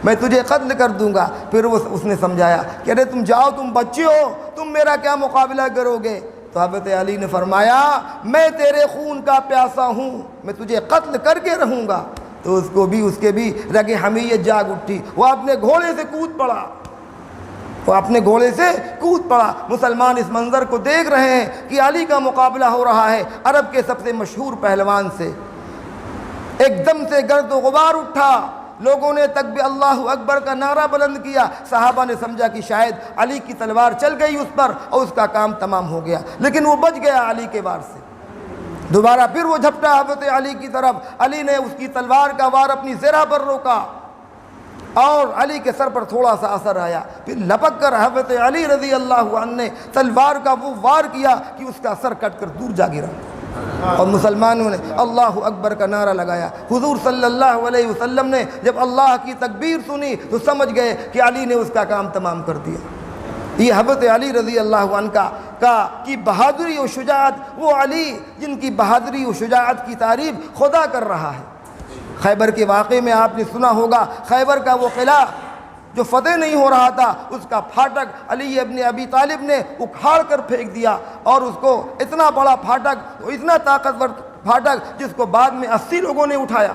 میں تجھے قتل کر دوں گا۔ پھر اس نے سمجھایا کہ ارے تم جاؤ، تم بچے ہو، تم میرا کیا مقابلہ کرو گے؟ تو حضرت علی نے فرمایا، میں تیرے خون کا پیاسا ہوں، میں تجھے قتل کر کے رہوں گا۔ تو اس کے بھی رگ حمیت جاگ اٹھی، وہ اپنے گھوڑے سے کود پڑا، وہ اپنے گھوڑے سے کود پڑا۔ مسلمان اس منظر کو دیکھ رہے ہیں کہ علی کا مقابلہ ہو رہا ہے عرب کے سب سے مشہور پہلوان سے۔ ایک دم سے گرد و غبار اٹھا، لوگوں نے تکبیر اللہ اکبر کا نعرہ بلند کیا، صحابہ نے سمجھا کہ شاید علی کی تلوار چل گئی اس پر اور اس کا کام تمام ہو گیا، لیکن وہ بچ گیا علی کے وار سے۔ دوبارہ پھر وہ جھپٹا حضرت علی کی طرف، علی نے اس کی تلوار کا وار اپنی زرہ پر روکا اور علی کے سر پر تھوڑا سا اثر آیا، پھر لپک کر حضرت علی رضی اللہ عنہ نے تلوار کا وہ وار کیا کہ اس کا سر کٹ کر دور جا گرا، اور مسلمانوں نے اللہ اکبر کا نعرہ لگایا۔ حضور صلی اللہ علیہ وسلم نے جب اللہ کی تکبیر سنی تو سمجھ گئے کہ علی نے اس کا کام تمام کر دیا۔ یہ حضرت علی رضی اللہ عنہ کی بہادری و شجاعت، وہ علی جن کی بہادری و شجاعت کی تعریف خدا کر رہا ہے۔ خیبر کے واقعے میں آپ نے سنا ہوگا، خیبر کا وہ قلعہ جو فتح نہیں ہو رہا تھا، اس کا پھاٹک علی ابن ابی طالب نے اکھاڑ کر پھینک دیا، اور اس کو اتنا بڑا پھاٹک، اتنا طاقتور پھاٹک جس کو بعد میں 80 لوگوں نے اٹھایا،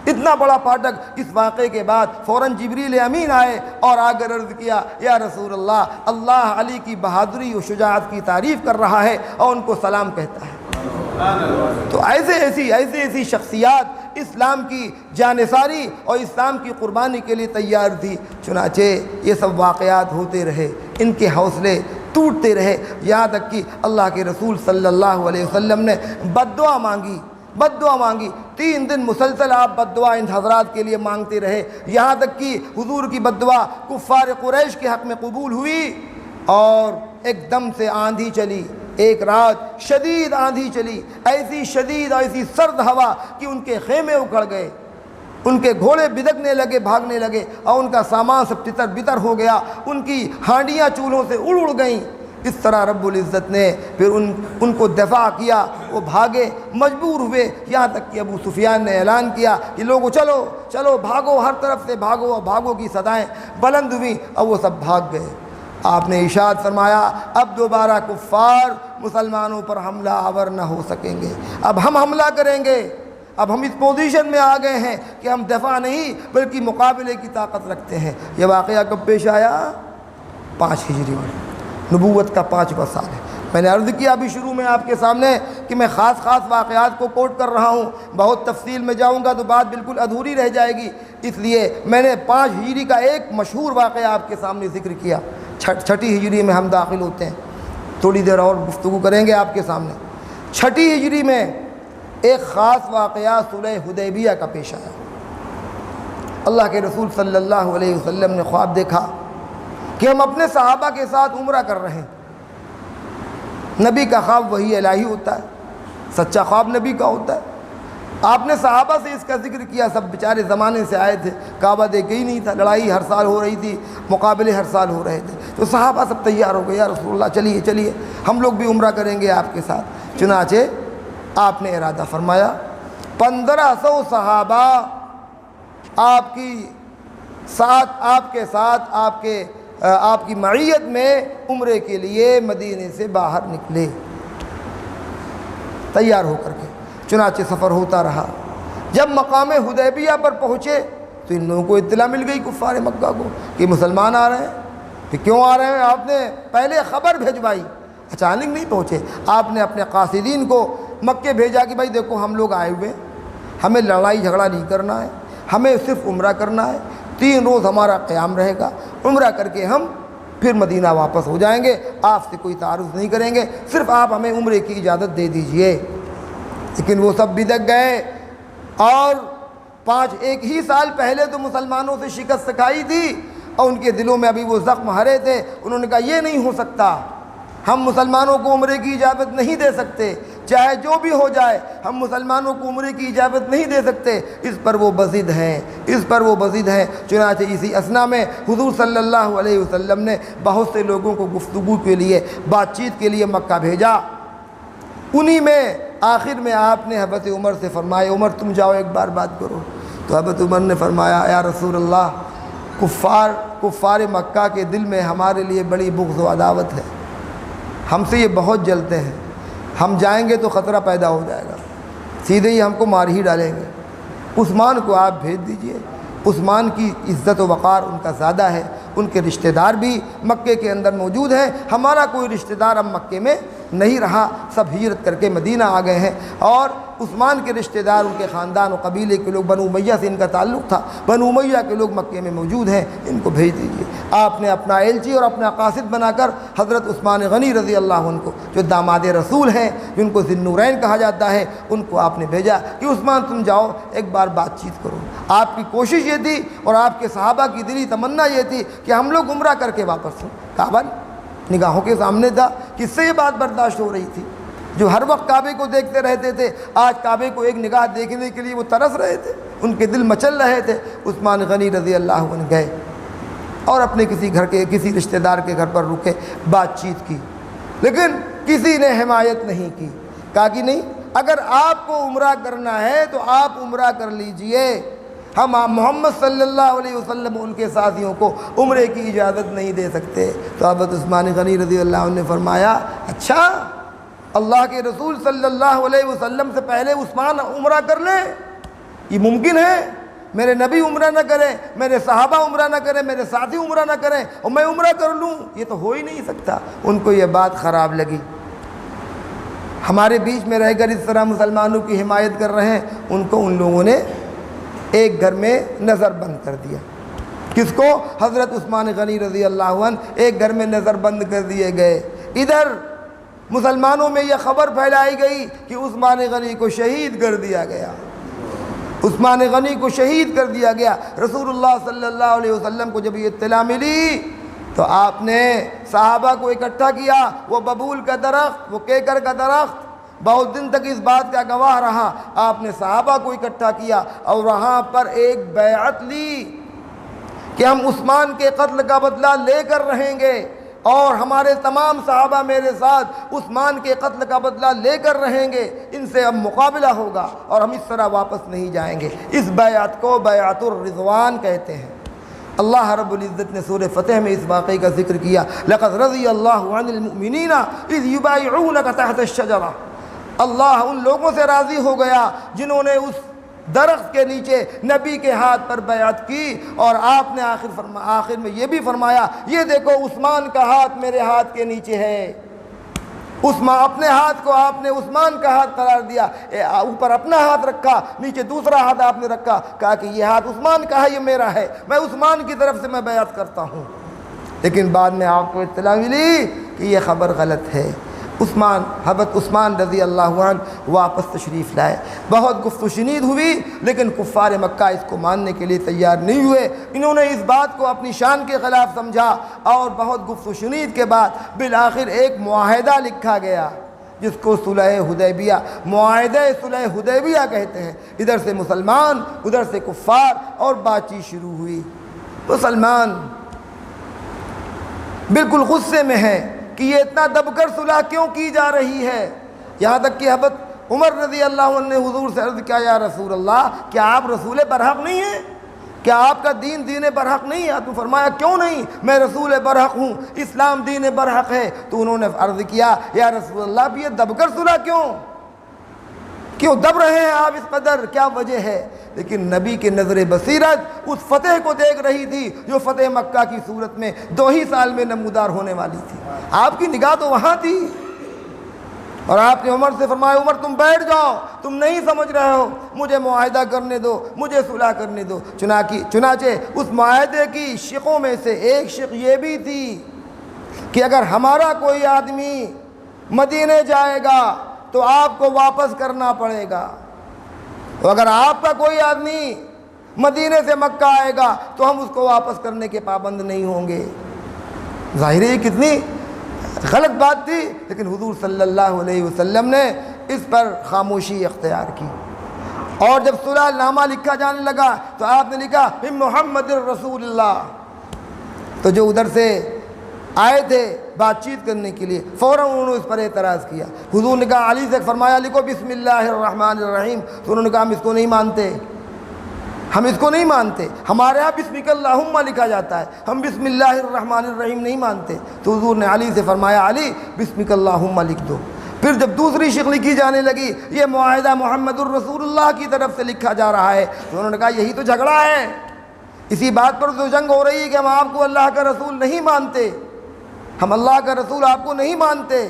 اتنا بڑا پھاٹک۔ اس واقعے کے بعد فوراً جبریل امین آئے اور آ کر عرض کیا یا رسول اللہ، اللہ علی کی بہادری و شجاعت کی تعریف کر رہا ہے اور ان کو سلام کہتا ہے۔ تو ایسی شخصیات اسلام کی جانثاری اور اسلام کی قربانی کے لیے تیار تھی۔ چنانچہ یہ سب واقعات ہوتے رہے، ان کے حوصلے ٹوٹتے رہے، یہاں تک کہ اللہ کے رسول صلی اللہ علیہ وسلم نے بد دعا مانگی 3 دن مسلسل آپ بد دعا ان حضرات کے لیے مانگتے رہے، یہاں تک کہ حضور کی بد دعا کفار قریش کے حق میں قبول ہوئی اور ایک دم سے آندھی چلی۔ ایک رات شدید آندھی چلی، ایسی شدید اور ایسی سرد ہوا کہ ان کے خیمے اکھڑ گئے، ان کے گھوڑے بدکنے لگے، بھاگنے لگے، اور ان کا سامان سب تتر بتر ہو گیا، ان کی ہانڈیاں چولہوں سے اڑ گئیں۔ اس طرح رب العزت نے پھر ان کو دفاع کیا، وہ بھاگے، مجبور ہوئے، یہاں تک کہ ابو سفیان نے اعلان کیا کہ لوگوں چلو بھاگو، ہر طرف سے بھاگو، اور بھاگو کی صدائیں بلند ہوئیں اور وہ سب بھاگ گئے۔ آپ نے ارشاد فرمایا اب دوبارہ کفار مسلمانوں پر حملہ آور نہ ہو سکیں گے، اب ہم حملہ کریں گے، اب ہم اس پوزیشن میں آ گئے ہیں کہ ہم دفاع نہیں بلکہ مقابلے کی طاقت رکھتے ہیں۔ یہ واقعہ کب پیش آیا؟ 5 ہجری میں، نبوت کا 5واں سال ہے۔ میں نے عرض کیا ابھی شروع میں آپ کے سامنے کہ میں خاص واقعات کو کوٹ کر رہا ہوں، بہت تفصیل میں جاؤں گا تو بات بالکل ادھوری رہ جائے گی، اس لیے میں نے 5 ہجری کا ایک مشہور واقعہ آپ کے سامنے ذکر کیا۔ 6 ہجری میں ہم داخل ہوتے ہیں، تھوڑی دیر اور گفتگو کریں گے آپ کے سامنے۔ 6 ہجری میں ایک خاص واقعہ صلح حدیبیہ کا پیش آیا۔ اللہ کے رسول صلی اللہ علیہ وسلم نے خواب دیکھا کہ ہم اپنے صحابہ کے ساتھ عمرہ کر رہے ہیں۔ نبی کا خواب وہی الہی ہوتا ہے، سچا خواب نبی کا ہوتا ہے۔ آپ نے صحابہ سے اس کا ذکر کیا، سب بیچارے زمانے سے آئے تھے، کعبہ دیکھے ہی نہیں تھا، لڑائی ہر سال ہو رہی تھی، مقابلے ہر سال ہو رہے تھے، تو صحابہ سب تیار ہو گئے، یا رسول اللہ چلیے ہم لوگ بھی عمرہ کریں گے آپ کے ساتھ۔ چنانچہ آپ نے ارادہ فرمایا 1500 صحابہ آپ کے ساتھ آپ کی معیت میں عمرے کے لیے مدینے سے باہر نکلے تیار ہو کر کے۔ چنانچہ سفر ہوتا رہا، جب مقام حدیبیہ پر پہنچے تو ان لوگوں کو اطلاع مل گئی کفار مکہ کو کہ مسلمان آ رہے ہیں۔ کہ کیوں آ رہے ہیں؟ آپ نے پہلے خبر بھیجوائی، اچانک نہیں پہنچے، آپ نے اپنے قاصدین کو مکے بھیجا کہ بھائی دیکھو ہم لوگ آئے ہوئے، ہمیں لڑائی جھگڑا نہیں کرنا ہے، ہمیں صرف عمرہ کرنا ہے، 3 روز ہمارا قیام رہے گا، عمرہ کر کے ہم پھر مدینہ واپس ہو جائیں گے، آپ سے کوئی تعارض نہیں کریں گے، صرف آپ ہمیں عمرے کی اجازت دے دیجئے۔ لیکن وہ سب بدک گئے، اور 1 ہی سال پہلے تو مسلمانوں سے شکست کھائی تھی، اور ان کے دلوں میں ابھی وہ زخم ہرے تھے۔ انہوں نے کہا یہ نہیں ہو سکتا، ہم مسلمانوں کو عمرے کی اجازت نہیں دے سکتے، چاہے جو بھی ہو جائے ہم مسلمانوں کو عمرے کی اجازت نہیں دے سکتے، اس پر وہ بضد ہیں۔ چنانچہ اسی اثنا میں حضور صلی اللہ علیہ وسلم نے بہت سے لوگوں کو گفتگو کے لیے، بات چیت کے لیے مکہ بھیجا۔ انہی میں آخر میں آپ نے حضرت عمر سے فرمایا عمر تم جاؤ ایک بار بات کرو۔ تو حضرت عمر نے فرمایا یا رسول اللہ، کفار مکہ کے دل میں ہمارے لیے بڑی بغض و عداوت ہے، ہم سے یہ بہت جلتے ہیں، ہم جائیں گے تو خطرہ پیدا ہو جائے گا، سیدھے ہی ہم کو مار ہی ڈالیں گے، عثمان کو آپ بھیج دیجئے۔ عثمان کی عزت و وقار ان کا زیادہ ہے، ان کے رشتہ دار بھی مکے کے اندر موجود ہیں، ہمارا کوئی رشتہ دار اب مکے میں نہیں رہا، سب ہجرت کر کے مدینہ آ گئے ہیں، اور عثمان کے رشتہ دار، ان کے خاندان و قبیلے کے لوگ، بنو امیہ سے ان کا تعلق تھا، بنو امیہ کے لوگ مکے میں موجود ہیں، ان کو بھیج دیجیے۔ آپ نے اپنا ایلچی اور اپنا قاصد بنا کر حضرت عثمان غنی رضی اللہ عنہ کو، جو داماد رسول ہیں، جن کو ذی النورین کہا جاتا ہے، ان کو آپ نے بھیجا کہ عثمان تم جاؤ ایک بار بات چیت کرو۔ آپ کی کوشش یہ تھی اور آپ کے صحابہ کی دلی تمنا یہ تھی کہ ہم لوگ عمرہ کر کے واپس ہوں۔ کعبہ نگاہوں کے سامنے تھا، کس سے یہ بات برداشت ہو رہی تھی؟ جو ہر وقت کعبے کو دیکھتے رہتے تھے، آج کعبے کو ایک نگاہ دیکھنے کے لیے وہ ترس رہے تھے، ان کے دل مچل رہے تھے۔ عثمان غنی رضی اللہ عنہ گئے اور اپنے کسی رشتہ دار کے گھر پر رکے، بات چیت کی، لیکن کسی نے حمایت نہیں کی۔ کہا کہ نہیں، اگر آپ کو عمرہ کرنا ہے تو آپ عمرہ کر لیجئے، ہم محمد صلی اللہ علیہ وسلم ان کے ساتھیوں کو عمرے کی اجازت نہیں دے سکتے۔ تو حضرت عثمان غنی رضی اللہ عنہ نے فرمایا اچھا، اللہ کے رسول صلی اللہ علیہ وسلم سے پہلے عثمان عمرہ کر لے، یہ ممکن ہے؟ میرے نبی عمرہ نہ کریں، میرے صحابہ عمرہ نہ کریں، میرے ساتھی عمرہ نہ کریں اور میں عمرہ کر لوں، یہ تو ہو ہی نہیں سکتا۔ ان کو یہ بات خراب لگی۔ ہمارے بیچ میں رہ کر اس طرح مسلمانوں کی حمایت کر رہے ہیں، ان کو ان لوگوں نے ایک گھر میں نظر بند کر دیا۔ کس کو؟ حضرت عثمان غنی رضی اللہ عنہ ایک گھر میں نظر بند کر دیے گئے۔ ادھر مسلمانوں میں یہ خبر پھیلائی گئی کہ عثمان غنی کو شہید کر دیا گیا، عثمان غنی کو شہید کر دیا گیا۔ رسول اللہ صلی اللہ علیہ وسلم کو جب یہ اطلاع ملی تو آپ نے صحابہ کو اکٹھا کیا۔ وہ ببول کا درخت، وہ کیکر کا درخت بہت دن تک اس بات کا گواہ رہا۔ آپ نے صحابہ کو اکٹھا کیا اور وہاں پر ایک بیعت لی کہ ہم عثمان کے قتل کا بدلہ لے کر رہیں گے اور ہمارے تمام صحابہ میرے ساتھ عثمان کے قتل کا بدلہ لے کر رہیں گے، ان سے اب مقابلہ ہوگا اور ہم اس طرح واپس نہیں جائیں گے۔ اس بیعت کو بیعت الرضوان کہتے ہیں۔ اللہ رب العزت نے سورہ فتح میں اس واقعے کا ذکر کیا، لَقَدْ رَضِيَ اللَّهُ عَنِ الْمُؤْمِنِينَ إِذْ يُبَايِعُونَكَ تَحْتَ الشَّجَرَةِ۔ اللہ ان لوگوں سے راضی ہو گیا جنہوں نے اس درخت کے نیچے نبی کے ہاتھ پر بیعت کی، اور آپ نے آخر میں یہ بھی فرمایا، یہ دیکھو عثمان کا ہاتھ میرے ہاتھ کے نیچے ہے۔ عثمان اپنے ہاتھ کو آپ نے عثمان کا ہاتھ قرار دیا، اوپر اپنا ہاتھ رکھا، نیچے دوسرا ہاتھ آپ نے رکھا، کہا کہ یہ ہاتھ عثمان کا ہے، یہ میرا ہے، میں عثمان کی طرف سے میں بیعت کرتا ہوں۔ لیکن بعد میں آپ کو اطلاع ملی کہ یہ خبر غلط ہے۔ حضرت عثمان رضی اللہ عنہ واپس تشریف لائے۔ بہت گفت و شنید ہوئی لیکن کفار مکہ اس کو ماننے کے لیے تیار نہیں ہوئے۔ انہوں نے اس بات کو اپنی شان کے خلاف سمجھا اور بہت گفت و شنید کے بعد بالآخر ایک معاہدہ لکھا گیا جس کو صلح حدیبیہ، معاہدہ صلح حدیبیہ کہتے ہیں۔ ادھر سے مسلمان، ادھر سے کفار، اور بات چیت شروع ہوئی۔ تو سلمان بالکل غصے میں ہے کہ یہ اتنا دب کر صلح کیوں کی جا رہی ہے، یہاں تک کہ حضرت عمر رضی اللہ عنہ نے حضور سے عرض کیا، یا رسول اللہ کیا آپ رسول برحق نہیں ہیں؟ کیا آپ کا دین دین برحق نہیں ہے؟ تو فرمایا کیوں نہیں، میں رسول برحق ہوں، اسلام دین برحق ہے۔ تو انہوں نے عرض کیا، یا رسول اللہ اب یہ دب کر صلح کیوں دب رہے ہیں آپ اس قدر، کیا وجہ ہے؟ لیکن نبی کے نظر بصیرت اس فتح کو دیکھ رہی تھی جو فتح مکہ کی صورت میں 2 ہی سال میں نمودار ہونے والی تھی۔ آپ کی نگاہ تو وہاں تھی، اور آپ نے عمر سے فرمایا، عمر تم بیٹھ جاؤ، تم نہیں سمجھ رہے ہو، مجھے معاہدہ کرنے دو، مجھے صلح کرنے دو۔ چنانچہ اس معاہدے کی شقوں میں سے ایک شق یہ بھی تھی کہ اگر ہمارا کوئی آدمی مدینے جائے گا تو آپ کو واپس کرنا پڑے گا، اگر آپ کا کوئی آدمی مدینے سے مکہ آئے گا تو ہم اس کو واپس کرنے کے پابند نہیں ہوں گے۔ ظاہر ہے کتنی غلط بات تھی، لیکن حضور صلی اللہ علیہ وسلم نے اس پر خاموشی اختیار کی۔ اور جب صلح نامہ لکھا جانے لگا تو آپ نے لکھا من محمد رسول اللہ۔ تو جو ادھر سے آئے تھے بات چیت کرنے کے لیے، فوراً انہوں نے اس پر اعتراض کیا۔ حضور نے کہا، علی سے فرمایا لکھو بسم اللہ الرحمن الرحیم۔ تو انہوں نے کہا ہم اس کو نہیں مانتے، ہم اس کو نہیں مانتے، ہمارے ہاں بسمک اللہم لکھا جاتا ہے، ہم بسم اللہ الرحمن الرحیم نہیں مانتے۔ تو حضور نے علی سے فرمایا، علی بسمک اللہم لکھ دو۔ پھر جب دوسری شق لکھی جانے لگی، یہ معاہدہ محمد الرسول اللہ کی طرف سے لکھا جا رہا ہے، تو انہوں نے کہا یہی تو جھگڑا ہے، اسی بات پر تو جنگ ہو رہی ہے کہ ہم آپ کو اللہ کا رسول نہیں مانتے، ہم اللہ کا رسول آپ کو نہیں مانتے۔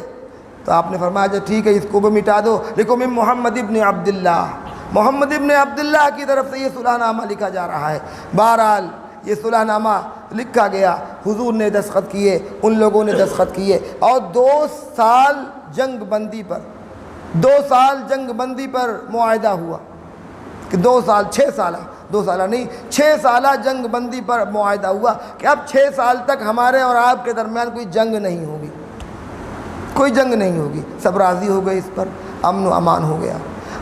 تو آپ نے فرمایا جو ٹھیک ہے اس کو بھی مٹا دو، لکھو من محمد ابن عبداللہ، محمد ابن عبداللہ کی طرف سے یہ صلح نامہ لکھا جا رہا ہے۔ بہرحال یہ صلح نامہ لکھا گیا، حضور نے دستخط کیے، ان لوگوں نے دستخط کیے، اور 2 سال جنگ بندی پر 2 سال جنگ بندی پر معاہدہ ہوا کہ 2 سال 6 سالہ 2 سالہ نہیں 6 سالہ جنگ بندی پر معاہدہ ہوا کہ اب 6 سال تک ہمارے اور آپ کے درمیان کوئی جنگ نہیں ہوگی، کوئی جنگ نہیں ہوگی۔ سب راضی ہو گئے اس پر، امن و امان ہو گیا۔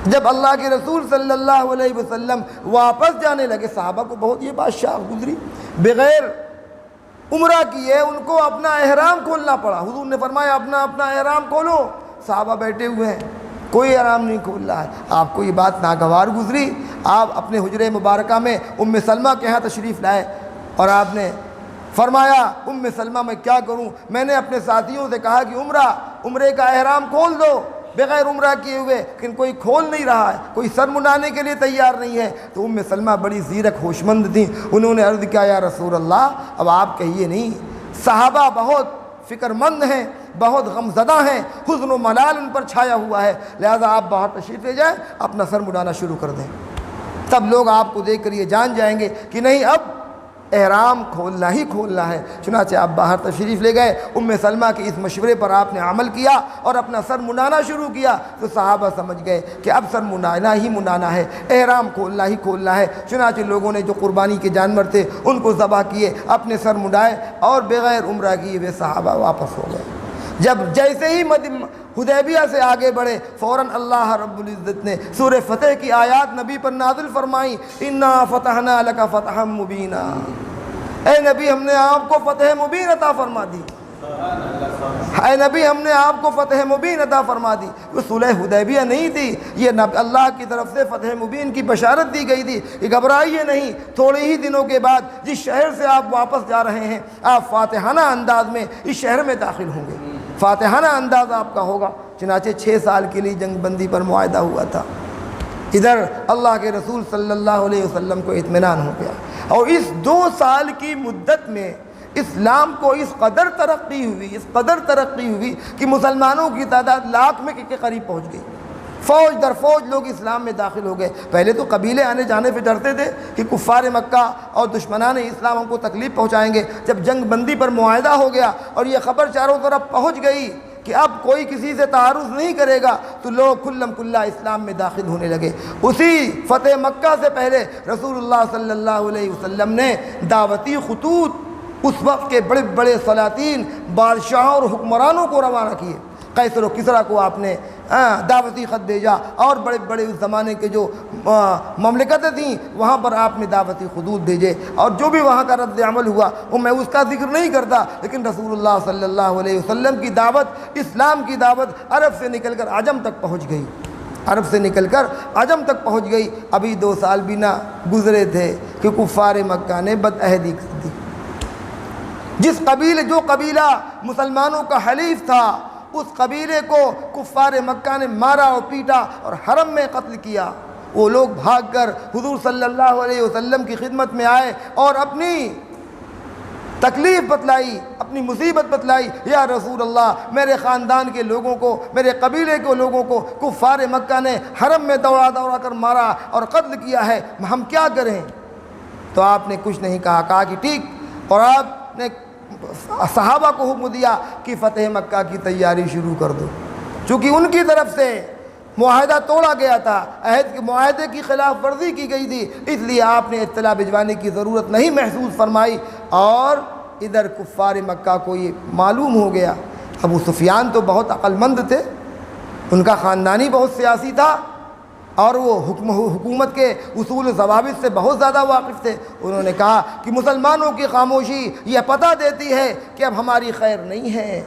جب اللہ کے رسول صلی اللہ علیہ وسلم واپس جانے لگے، صحابہ کو بہت یہ بات شاق گزری، بغیر عمرہ کیے ان کو اپنا احرام کھولنا پڑا۔ حضور نے فرمایا اپنا احرام کھولو، صحابہ بیٹھے ہوئے ہیں، کوئی احرام نہیں کھول رہا ہے۔ آپ کو یہ بات ناگوار گزری، آپ اپنے حجرے مبارکہ میں ام سلمہ کے ہاں تشریف لائے اور آپ نے فرمایا ام سلمہ میں کیا کروں؟ میں نے اپنے ساتھیوں سے کہا کہ عمرے کا احرام کھول دو، بغیر عمرہ کیے ہوئے، لیکن کوئی کھول نہیں رہا ہے، کوئی سر منڈانے کے لیے تیار نہیں ہے۔ تو ام سلمہ بڑی زیرک ہوشمند تھیں، انہوں نے عرض کیا یا رسول اللہ اب آپ کہیے نہیں، صحابہ بہت فکر مند ہیں، بہت غمزدہ ہیں، حزن و ملال ان پر چھایا ہوا ہے، لہذا آپ باہر تشریف لے جائیں، اپنا سر منڈانا شروع کر دیں۔ تب لوگ آپ کو دیکھ کر یہ جان جائیں گے کہ نہیں اب احرام کھولنا ہی کھولنا ہے۔ چنانچہ آپ باہر تشریف لے گئے، ام سلمہ کے اس مشورے پر آپ نے عمل کیا اور اپنا سر منڈانا شروع کیا، تو صحابہ سمجھ گئے کہ اب سر منڈانا ہی منڈانا ہے، احرام کھولنا ہی کھولنا ہے۔ چنانچہ لوگوں نے جو قربانی کے جانور تھے ان کو ذبح کیے، اپنے سر منڈائے اور بغیر عمرہ کیے ہوئے صحابہ واپس ہو گئے۔ جب جیسے ہی حدیبیہ سے آگے بڑھے، فوراً اللہ رب العزت نے سورہ فتح کی آیات نبی پر نازل فرمائیں، انا فتحنا لک فتحا مبینا، اے نبی ہم نے آپ کو فتح مبین عطا فرما دی، اے نبی ہم نے آپ کو فتح مبین عطا فرما دی۔ وہ صلح حدیبیہ نہیں تھی، یہ اللہ کی طرف سے فتح مبین کی بشارت دی گئی تھی کہ گھبرائیے نہیں، تھوڑے ہی دنوں کے بعد جس شہر سے آپ واپس جا رہے ہیں آپ فاتحانہ انداز میں اس شہر میں داخل ہوں گے، فاتحانہ انداز آپ کا ہوگا۔ چنانچہ 6 سال کے لیے جنگ بندی پر معاہدہ ہوا تھا۔ ادھر اللہ کے رسول صلی اللہ علیہ وسلم کو اطمینان ہو گیا، اور اس 2 سال کی مدت میں اسلام کو اس قدر ترقی ہوئی کہ مسلمانوں کی تعداد لاکھ میں کے قریب پہنچ گئی، فوج در فوج لوگ اسلام میں داخل ہو گئے۔ پہلے تو قبیلے آنے جانے پہ ڈرتے تھے کہ کفار مکہ اور دشمنان اسلام ہم کو تکلیف پہنچائیں گے۔ جب جنگ بندی پر معاہدہ ہو گیا اور یہ خبر چاروں طرف پہنچ گئی کہ اب کوئی کسی سے تعارض نہیں کرے گا، تو لوگ کھلم کھلا اسلام میں داخل ہونے لگے۔ اسی فتح مکہ سے پہلے رسول اللہ صلی اللہ علیہ وسلم نے دعوتی خطوط اس وقت کے بڑے بڑے سلاطین، بادشاہوں اور حکمرانوں کو روانہ کیے۔ قیصر و کسریٰ کو آپ نے دعوتی خط بھیجا، اور بڑے بڑے اس زمانے کے جو مملکتیں تھیں وہاں پر آپ نے دعوتی خطوط بھیجے، اور جو بھی وہاں کا رد عمل ہوا وہ میں اس کا ذکر نہیں کرتا، لیکن رسول اللہ صلی اللہ علیہ وسلم کی دعوت، اسلام کی دعوت عرب سے نکل کر عجم تک پہنچ گئی، عرب سے نکل کر عجم تک پہنچ گئی۔ ابھی 2 سال بھی نہ گزرے تھے کہ کفار مکہ نے بدعہدی کر دی۔ جو قبیلہ مسلمانوں کا حلیف تھا، اس قبیلے کو کفار مکہ نے مارا اور پیٹا اور حرم میں قتل کیا۔ وہ لوگ بھاگ کر حضور صلی اللہ علیہ وسلم کی خدمت میں آئے اور اپنی تکلیف بتلائی، اپنی مصیبت بتلائی، یا رسول اللہ میرے خاندان کے لوگوں کو، میرے قبیلے کے لوگوں کو کفار مکہ نے حرم میں دوڑا کر مارا اور قتل کیا ہے، ہم کیا کریں؟ تو آپ نے کچھ نہیں کہا کہ ٹھیک، اور آپ نے صحابہ کو حکم دیا کہ فتح مکہ کی تیاری شروع کر دو، چونکہ ان کی طرف سے معاہدہ توڑا گیا تھا، معاہدے کی خلاف ورزی کی گئی تھی، اس لیے آپ نے اطلاع بھجوانے کی ضرورت نہیں محسوس فرمائی۔ اور ادھر کفار مکہ کو یہ معلوم ہو گیا، ابو سفیان تو بہت عقل مند تھے، ان کا خاندانی بہت سیاسی تھا، اور وہ حکومت کے اصول و ضوابط سے بہت زیادہ واقف تھے۔ انہوں نے کہا کہ مسلمانوں کی خاموشی یہ پتہ دیتی ہے کہ اب ہماری خیر نہیں ہے،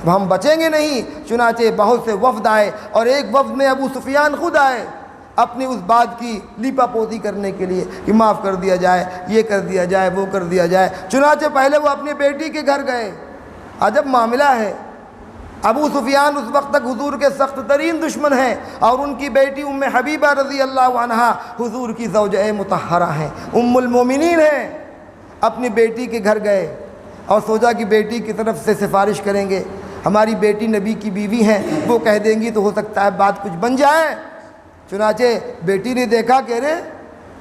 اب ہم بچیں گے نہیں۔ چنانچہ بہت سے وفد آئے، اور ایک وفد میں ابو سفیان خود آئے اپنی اس بات کی لیپا پوتی کرنے کے لیے کہ معاف کر دیا جائے، یہ کر دیا جائے، وہ کر دیا جائے۔ چنانچہ پہلے وہ اپنی بیٹی کے گھر گئے۔ عجب معاملہ ہے، ابو سفیان اس وقت تک حضور کے سخت ترین دشمن ہیں، اور ان کی بیٹی ام حبیبہ رضی اللہ عنہا حضور کی زوجہ مطہرہ ہیں، ام المومنین ہیں۔ اپنی بیٹی کے گھر گئے اور سوچا کہ بیٹی کی طرف سے سفارش کریں گے، ہماری بیٹی نبی کی بیوی ہیں، وہ کہہ دیں گی تو ہو سکتا ہے بات کچھ بن جائے۔ چنانچہ بیٹی نے دیکھا کہ رے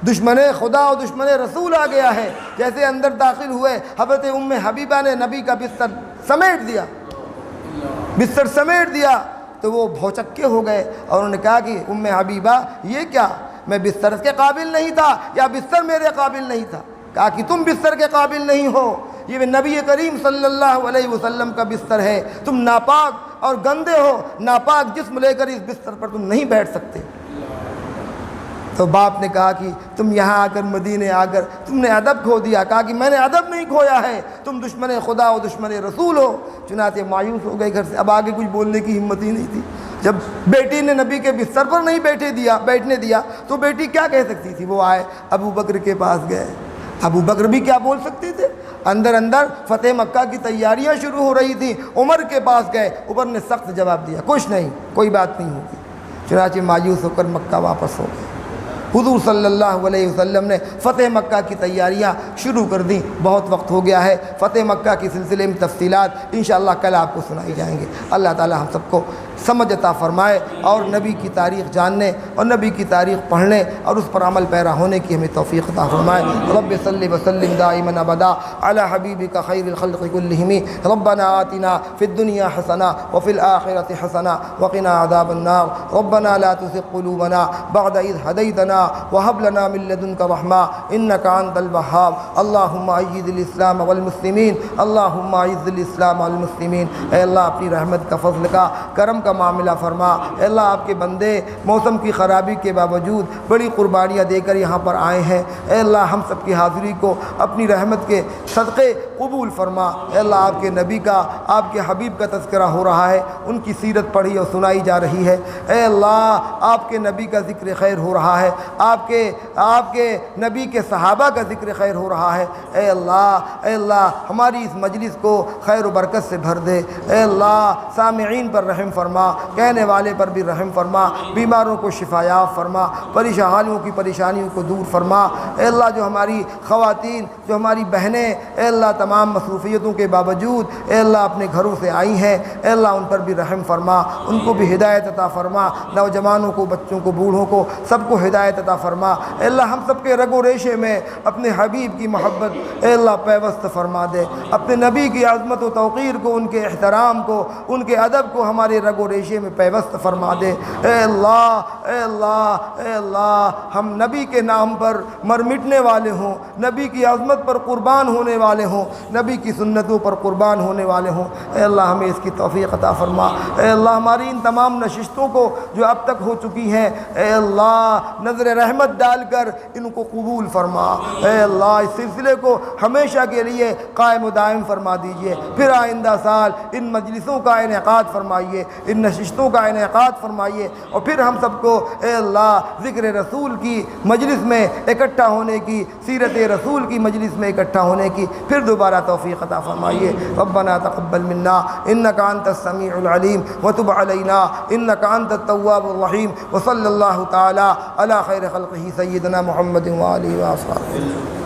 دشمن خدا اور دشمن رسول آ گیا ہے۔ جیسے اندر داخل ہوئے، حضرت ام حبیبہ نے نبی کا بستر سمیٹ دیا تو وہ بھوچکے ہو گئے، اور انہوں نے کہا کہ ام حبیبہ یہ کیا، میں بستر کے قابل نہیں تھا یا بستر میرے قابل نہیں تھا؟ کہا کہ تم بستر کے قابل نہیں ہو، یہ نبی کریم صلی اللہ علیہ وسلم کا بستر ہے، تم ناپاک اور گندے ہو، ناپاک جسم لے کر اس بستر پر تم نہیں بیٹھ سکتے۔ تو باپ نے کہا کہ تم یہاں آ کر مدینے آ کر تم نے ادب کھو دیا۔ کہا کہ میں نے ادب نہیں کھویا ہے، تم دشمن خدا و دشمن رسول ہو۔ چنانچہ مایوس ہو گئے گھر سے، اب آگے کچھ بولنے کی ہمت ہی نہیں تھی۔ جب بیٹی نے نبی کے بستر پر نہیں بیٹھنے دیا تو بیٹی کیا کہہ سکتی تھی؟ وہ آئے ابو بکر کے پاس گئے، ابو بکر بھی کیا بول سکتے تھے؟ اندر اندر فتح مکہ کی تیاریاں شروع ہو رہی تھیں، عمر کے پاس گئے، عمر نے سخت جواب دیا کچھ نہیں، کوئی بات نہیں ہوگی، چنانچہ مایوس ہو کر مکہ واپس ہو گئے۔ حضور صلی اللہ علیہ وسلم نے فتح مکہ کی تیاریاں شروع کر دیں، بہت وقت ہو گیا ہے، فتح مکہ کی سلسلے میں تفصیلات انشاءاللہ کل آپ کو سنائی جائیں گے۔ اللہ تعالی ہم سب کو سمجھ عطا فرمائے اور نبی کی تاریخ جاننے اور نبی کی تاریخ پڑھنے اور اس پر عمل پیرا ہونے کی ہمیں توفیق عطا فرمائے۔ رب صلی وسلم دائما ابدا علی حبیبک خیر الخلق کلہم، ربنا آتنا فی الدنیا حسنہ وفی الآخرۃ حسنہ وقنا عذاب النار، ربنا لا تزغ قلوبنا بعد اذ ہدیتنا وهب لنا من لدنك رحمة إنك أنت الوهاب، اللهم أيد الإسلام والمسلمين، اللهم أعز الإسلام والمسلمين۔ اے اللہ اپنی رحمت کا، فضل کا، کرم کا معاملہ فرما۔ اے اللہ آپ کے بندے موسم کی خرابی کے باوجود بڑی قربانیاں دے کر یہاں پر آئے ہیں، اے اللہ ہم سب کی حاضری کو اپنی رحمت کے صدقے قبول فرما۔ اے اللہ آپ کے نبی کا، آپ کے حبیب کا تذکرہ ہو رہا ہے، ان کی سیرت پڑھی اور سنائی جا رہی ہے۔ اے اللہ آپ کے نبی کا ذکر خیر ہو رہا ہے، آپ کے نبی کے صحابہ کا ذکر خیر ہو رہا ہے۔ اے اللہ ہماری اس مجلس کو خیر و برکت سے بھر دے۔ اے اللہ سامعین پر رحم فرما، کہنے والے پر بھی رحم فرما، بیماروں کو شفا یاب فرما، پریشانیوں کی پریشانیوں کو دور فرما۔ اے اللہ جو ہماری خواتین، جو ہماری بہنیں اے اللہ تمام مصروفیتوں کے باوجود اے اللہ اپنے گھروں سے آئی ہیں، اے اللہ ان پر بھی رحم فرما، ان کو بھی ہدایت عطا فرما، نوجوانوں کو، بچوں کو، بوڑھوں کو، سب کو ہدایت عطا فرما۔ اے اللہ ہم سب کے رگ و ریشے میں اپنے حبیب کی محبت اے اللہ پیوست فرما دے، اپنے نبی کی عظمت و توقیر کو، ان کے احترام کو، ان کے ادب کو ہمارے رگ و ریشے میں پیوست فرما دے۔ اے اللہ اے اللہ اے اللہ ہم نبی کے نام پر مر مٹنے والے ہوں، نبی کی عظمت پر قربان ہونے والے ہوں، نبی کی سنتوں پر قربان ہونے والے ہوں۔ اے اللہ ہمیں اس کی توفیق عطا فرما۔ اے اللہ ہماری ان تمام نشستوں کو جو اب تک ہو چکی ہیں اے اللہ نظر رحمت ڈال کر ان کو قبول فرما۔ اے اللہ اس سلسلے کو ہمیشہ کے لیے قائم و دائم فرما دیجئے، پھر آئندہ سال ان مجلسوں کا انعقاد فرمائیے، ان نشستوں کا انعقاد فرمائیے، اور پھر ہم سب کو اے اللہ ذکر رسول کی مجلس میں اکٹھا ہونے کی، سیرت رسول کی مجلس میں اکٹھا ہونے کی پھر دوبارہ توفیق عطا فرمائیے۔ ربنا تقبل منا انک انت السمیع العلیم وتب علینا انک انت التواب الرحیم، وصلی اللہ تعالی علی خیر خلقہ سیدنا محمد وآلہ وصحبہ۔